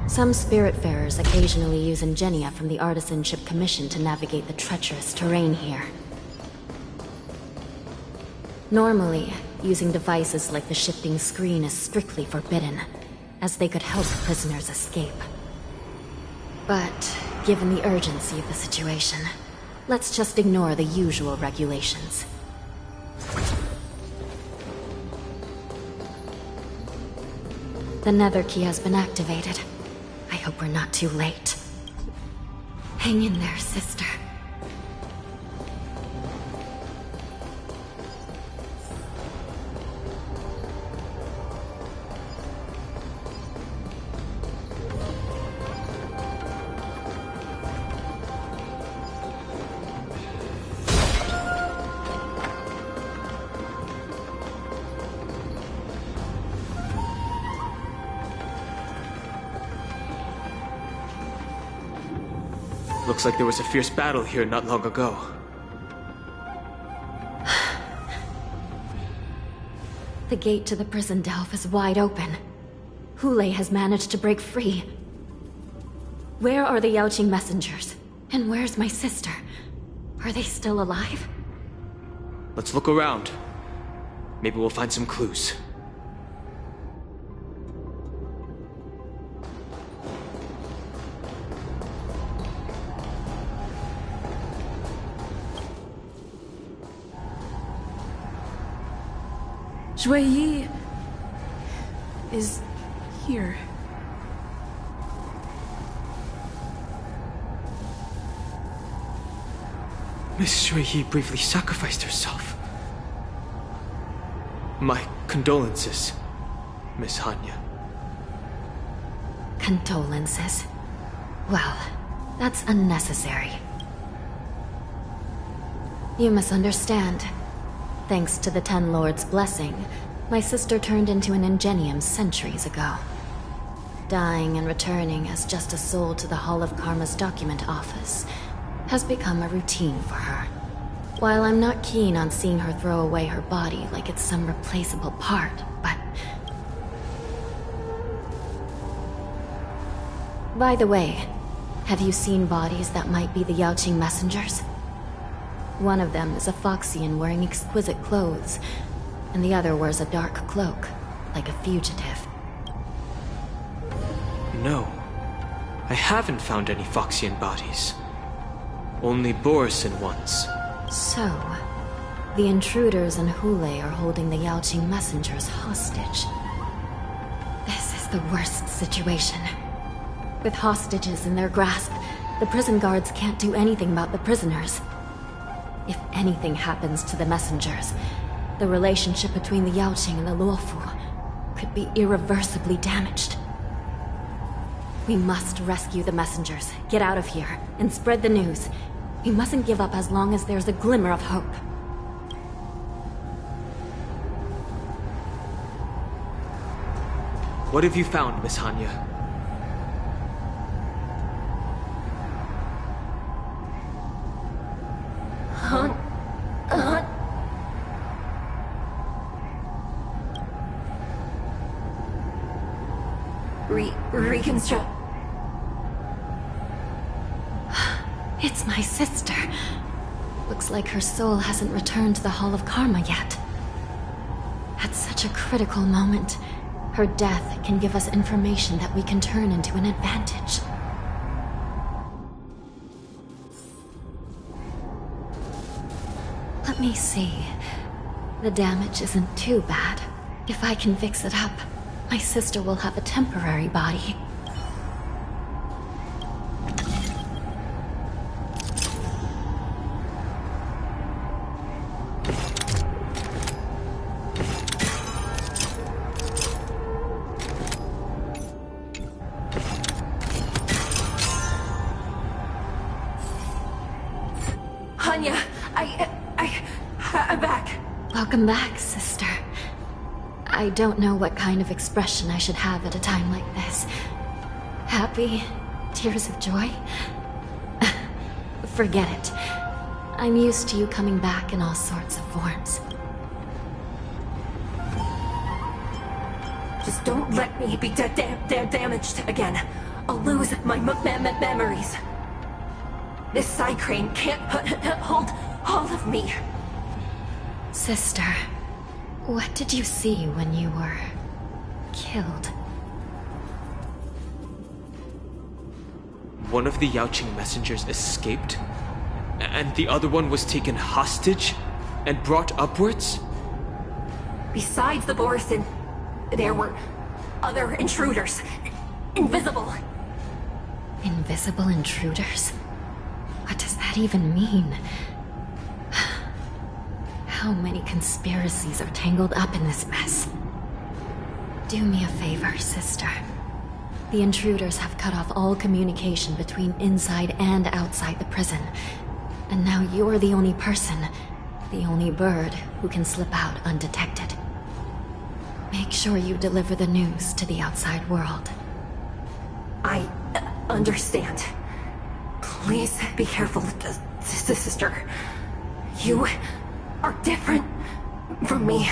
Some Spiritfarers occasionally use ingenia from the Artisanship Commission to navigate the treacherous terrain here. Normally, using devices like the shifting screen is strictly forbidden, as they could help prisoners escape. But, given the urgency of the situation, let's just ignore the usual regulations. The Nether Key has been activated. I hope we're not too late. Hang in there, sister. Looks like there was a fierce battle here not long ago. The gate to the prison delve is wide open. Hule has managed to break free. Where are the Yaoqing messengers? And where's my sister? Are they still alive? Let's look around. Maybe we'll find some clues. Shui Yi is here. Miss Shui Yi briefly sacrificed herself. My condolences, Miss Hanya. Condolences? Well, that's unnecessary. You misunderstand. Thanks to the Ten Lords' blessing, my sister turned into an Ingenium centuries ago. Dying and returning as just a soul to the Hall of Karma's document office has become a routine for her. While I'm not keen on seeing her throw away her body like it's some replaceable part, but... By the way, have you seen bodies that might be the Yaoqing messengers? One of them is a Foxian wearing exquisite clothes, and the other wears a dark cloak, like a fugitive. No. I haven't found any Foxian bodies. Only Borisin ones. So, the intruders and Hule are holding the Yaoqing messengers hostage. This is the worst situation. With hostages in their grasp, the prison guards can't do anything about the prisoners. If anything happens to the messengers, the relationship between the Yaoqing and the Luofu could be irreversibly damaged. We must rescue the messengers, get out of here, and spread the news. We mustn't give up as long as there's a glimmer of hope. What have you found, Miss Hanya? Reconstruct. It's my sister. Looks like her soul hasn't returned to the Hall of Karma yet. At such a critical moment, her death can give us information that we can turn into an advantage. Let me see. The damage isn't too bad. If I can fix it up, my sister will have a temporary body. Hanya, I'm back. Welcome back, sister. I don't know what kind of expression I should have at a time like this. Happy? Tears of joy? Forget it. I'm used to you coming back in all sorts of forms. Just don't let me be damaged again. I'll lose my memories. This side crane can't hold all of me. Sister, what did you see when you were killed? One of the Yaoqing messengers escaped, and the other one was taken hostage and brought upwards? Besides the Borisin, there were other intruders. Invisible. Invisible intruders? What does that even mean? How many conspiracies are tangled up in this mess? Do me a favor, sister. The intruders have cut off all communication between inside and outside the prison. And now you're the only person, the only bird, who can slip out undetected. Make sure you deliver the news to the outside world. I understand. Please be careful, sister. You are different from me.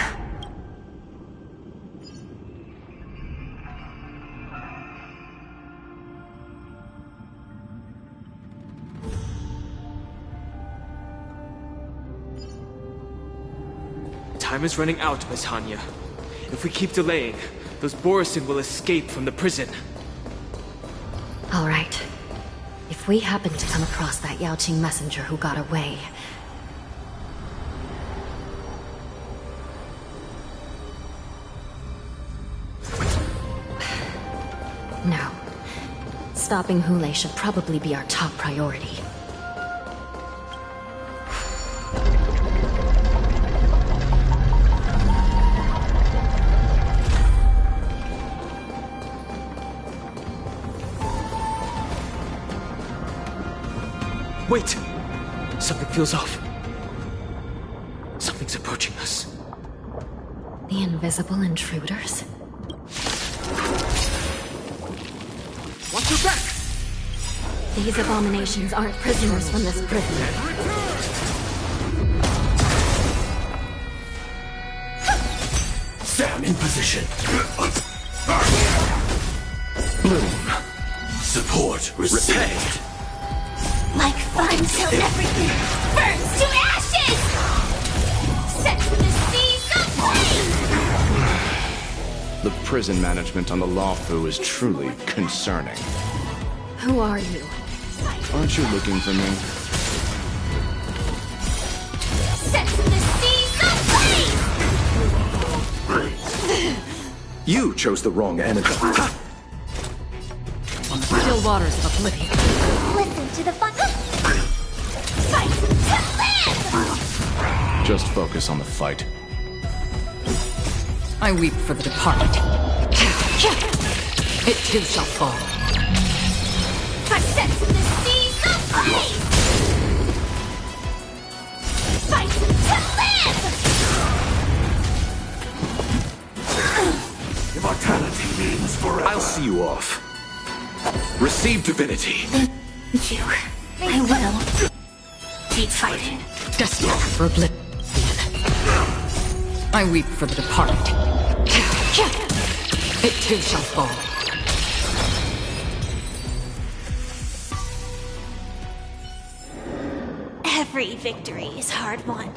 Time is running out, Miss Hanya. If we keep delaying, those Borison will escape from the prison. All right. If we happen to come across that Yaoqing messenger who got away... No. Stopping Hule should probably be our top priority. Wait! Something feels off. Something's approaching us. The invisible intruders? Watch your back! These abominations aren't prisoners from this prison. Sam in position. Bloom. Support received. Like fun till everything burns to ashes! Set to the seas of flame! The prison management on the Lawfu is truly concerning. Who are you? Aren't you looking for me? Set to the seas of flame! You chose the wrong enemy. On the still waters of oblivion. Listen to the fun. Fight to live! Just focus on the fight. I weep for the departed. It too shall fall. I'm set to the seas of flame! Fight to live! Immortality means forever. I'll see you off. Receive divinity. You. I will. Keep fighting. Destined for oblivion. I weep for the departed. It too shall fall. Every victory is hard won.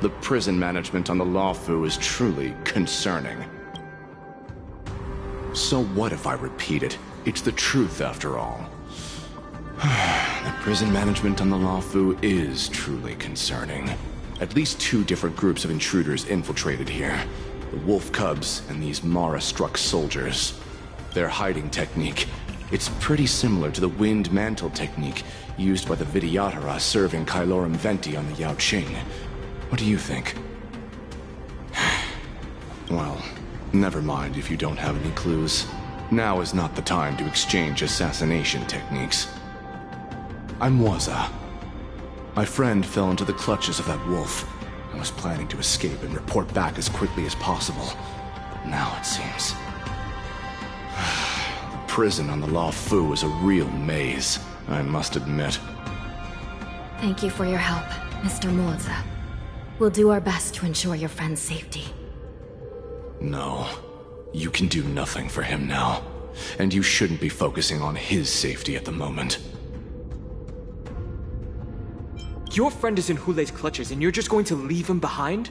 The prison management on the Lawfu is truly concerning. So what if I repeat it? It's the truth after all. The prison management on the Lawfu is truly concerning. At least 2 different groups of intruders infiltrated here. The wolf cubs and these Mara-struck soldiers. Their hiding technique, it's pretty similar to the wind mantle technique used by the Vidyadhara serving Kailorum Venti on the Yaoqing. What do you think? Well, never mind if you don't have any clues. Now is not the time to exchange assassination techniques. I'm Waza. My friend fell into the clutches of that wolf and was planning to escape and report back as quickly as possible. Now it seems. The prison on the Lawfu is a real maze, I must admit. Thank you for your help, Mr. Moza. We'll do our best to ensure your friend's safety. No. You can do nothing for him now. And you shouldn't be focusing on his safety at the moment. Your friend is in Hule's clutches and you're just going to leave him behind?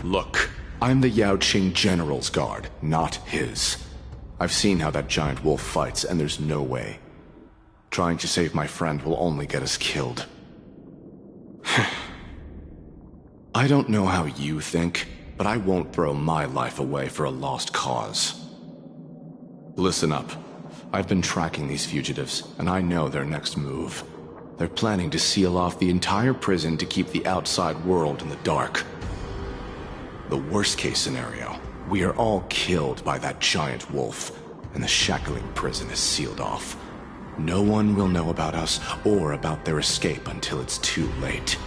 Look, I'm the Yaoqing General's guard, not his. I've seen how that giant wolf fights, and there's no way. Trying to save my friend will only get us killed. I don't know how you think, but I won't throw my life away for a lost cause. Listen up. I've been tracking these fugitives, and I know their next move. They're planning to seal off the entire prison to keep the outside world in the dark. The worst-case scenario We are all killed by that giant wolf, and the shackling prison is sealed off. No one will know about us or about their escape until it's too late.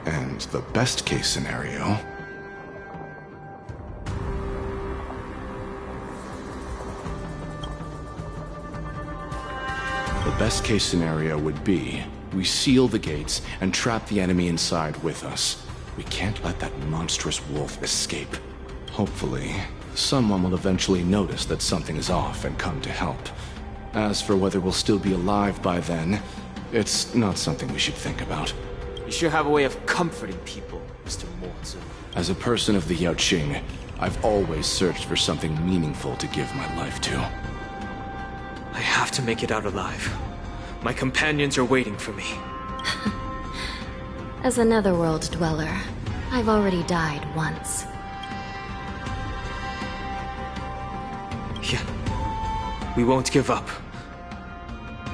And the best case scenario... The best case scenario would be we seal the gates and trap the enemy inside with us. We can't let that monstrous wolf escape. Hopefully, someone will eventually notice that something is off and come to help. As for whether we'll still be alive by then, it's not something we should think about. You sure have a way of comforting people, Mr. Mortzu. As a person of the Yaoqing, I've always searched for something meaningful to give my life to. I have to make it out alive. My companions are waiting for me. As a netherworld dweller, I've already died once. Yeah. We won't give up.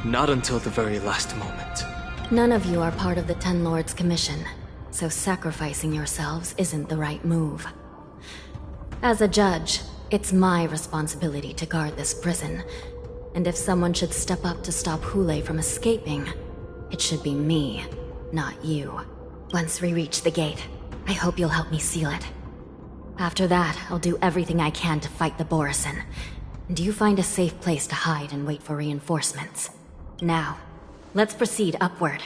Not until the very last moment. None of you are part of the Ten Lords' commission, so sacrificing yourselves isn't the right move. As a judge, it's my responsibility to guard this prison, and if someone should step up to stop Hule from escaping, it should be me, not you. Once we reach the gate, I hope you'll help me seal it. After that, I'll do everything I can to fight the Borisin, and you find a safe place to hide and wait for reinforcements. Now, let's proceed upward.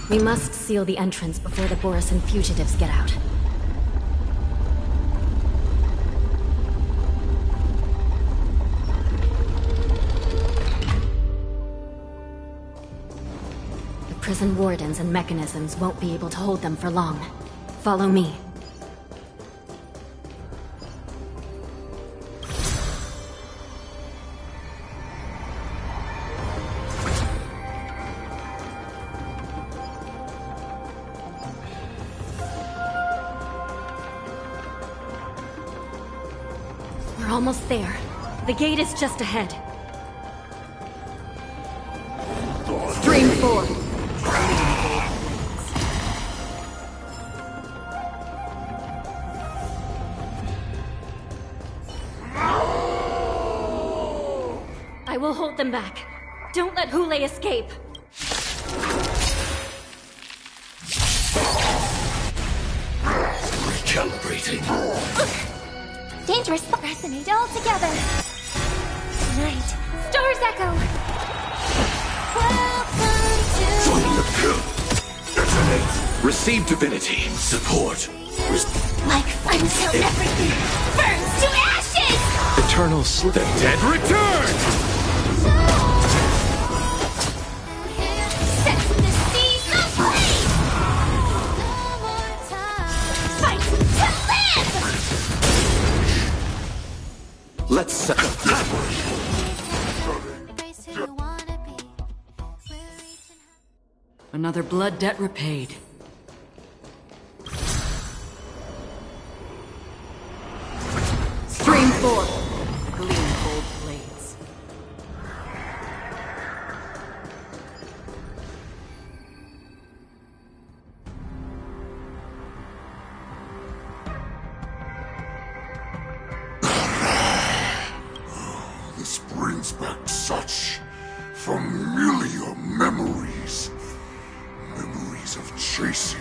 We must seal the entrance before the Borisin fugitives get out. The prison wardens and mechanisms won't be able to hold them for long. Follow me. Almost there. The gate is just ahead. Stream 4. I will hold them back. Don't let Hule escape. Recalibrating. Dangerous. Resonate all together. Tonight, Stars Echo. Join the kill. Detonate. Receive divinity. Support. Like until everything burns to ashes. Eternal slip. The dead return. Set the seas aflame. Fight to live. Let's set up. Another blood debt repaid. Stream 4. Gleam gold blades. This brings back such familiar memories. Memories of chasing,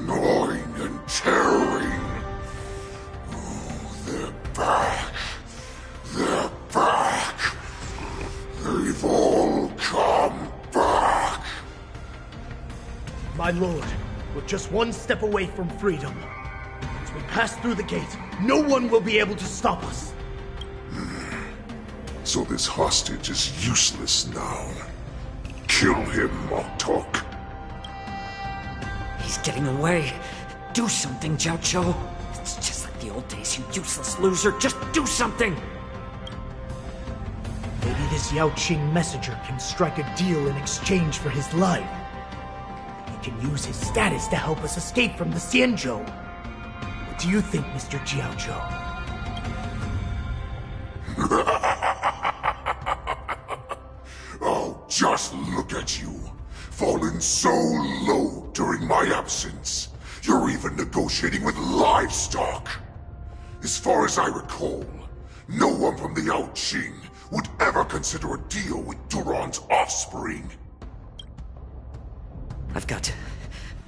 gnawing, and tearing. Oh, they're back. They're back. They've all come back. My lord, we're just one step away from freedom. As we pass through the gate, no one will be able to stop us. So this hostage is useless now. Kill him, Moktok. He's getting away. Do something, Jiaoqiu. It's just like the old days, you useless loser. Just do something! Maybe this Yao Qing messenger can strike a deal in exchange for his life. He can use his status to help us escape from the Xianzhou. What do you think, Mr. Jiaoqiu? Oh, just look at you. Fallen so low during my absence. You're even negotiating with livestock. As far as I recall, no one from the Yao Qing would ever consider a deal with Duran's offspring. I've got to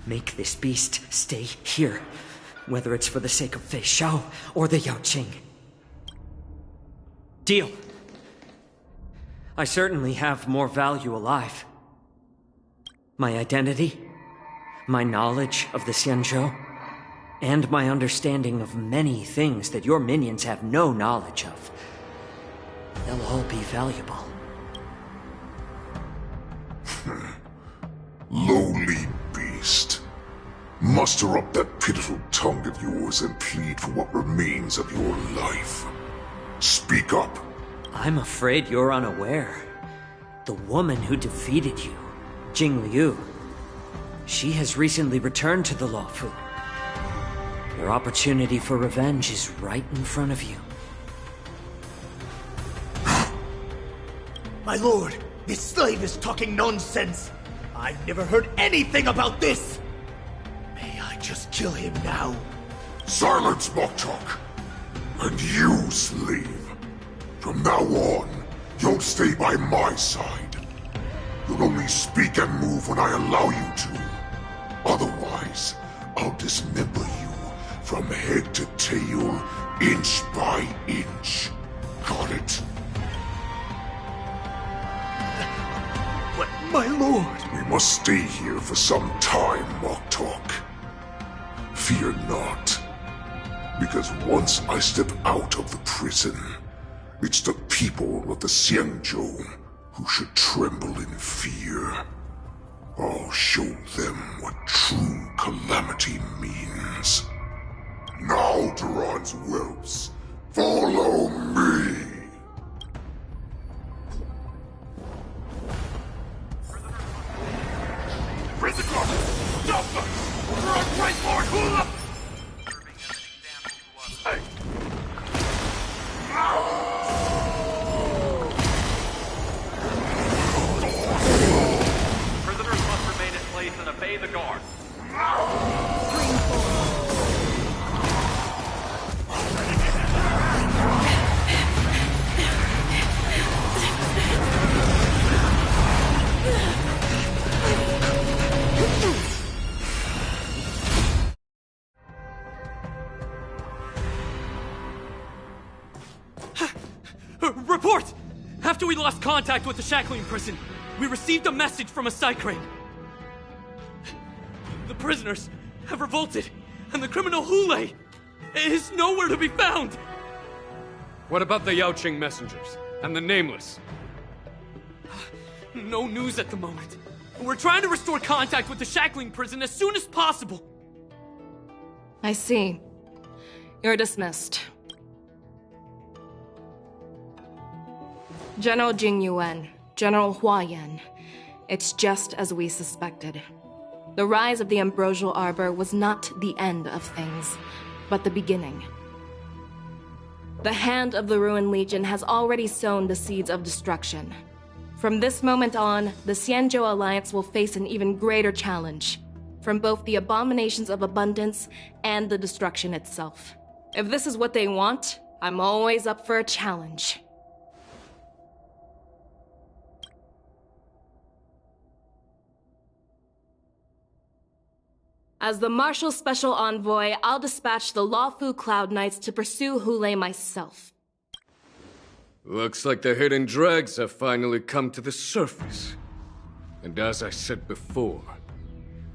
make this beast stay here, whether it's for the sake of Fei Shao or the Yao Qing. Deal. I certainly have more value alive. My identity, my knowledge of the Xianzhou, and my understanding of many things that your minions have no knowledge of. They'll all be valuable. Lowly beast. Muster up that pitiful tongue of yours and plead for what remains of your life. Speak up. I'm afraid you're unaware. The woman who defeated you, Jing Liu, she has recently returned to the Luofu. Your opportunity for revenge is right in front of you. My lord, this slave is talking nonsense. I've never heard anything about this. May I just kill him now? Silence, Moktok. And you, slave. From now on, you'll stay by my side. You'll only speak and move when I allow you to. Otherwise, I'll dismember you from head to tail, inch by inch. Got it? But, my lord... We must stay here for some time, Moktok. Fear not. Because once I step out of the prison, it's the people of the Xianzhou who should tremble in fear. I'll show them what true calamity means. Now, Duran's whelps, follow me! Prison guard! Stop them! Duran Price Lord, hula! Hey! Prisoners must remain in place and obey the guard. Report! After we lost contact with the Shackling prison, we received a message from a Psycrane. The prisoners have revolted, and the criminal Hule is nowhere to be found! What about the Yao Qing messengers and the Nameless? No news at the moment. We're trying to restore contact with the Shackling prison as soon as possible. I see. You're dismissed. General Jing Yuan, General Hua Yan. It's just as we suspected. The rise of the Ambrosial Arbor was not the end of things, but the beginning. The hand of the Ruined Legion has already sown the seeds of destruction. From this moment on, the Xianzhou Alliance will face an even greater challenge, from both the abominations of abundance and the destruction itself. If this is what they want, I'm always up for a challenge. As the Marshal Special Envoy, I'll dispatch the Luofu Cloud Knights to pursue Hule myself. Looks like the hidden dregs have finally come to the surface. And as I said before,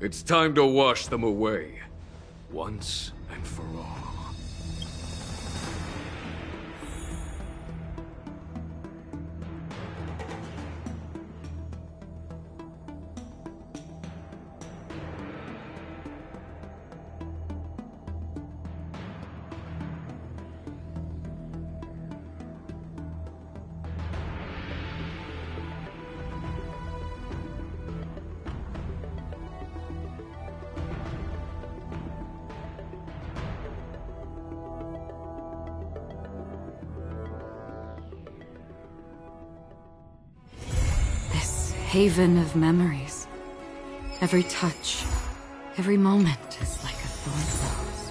it's time to wash them away, once and for all. haven of memories. Every touch, every moment is like a thorn rose.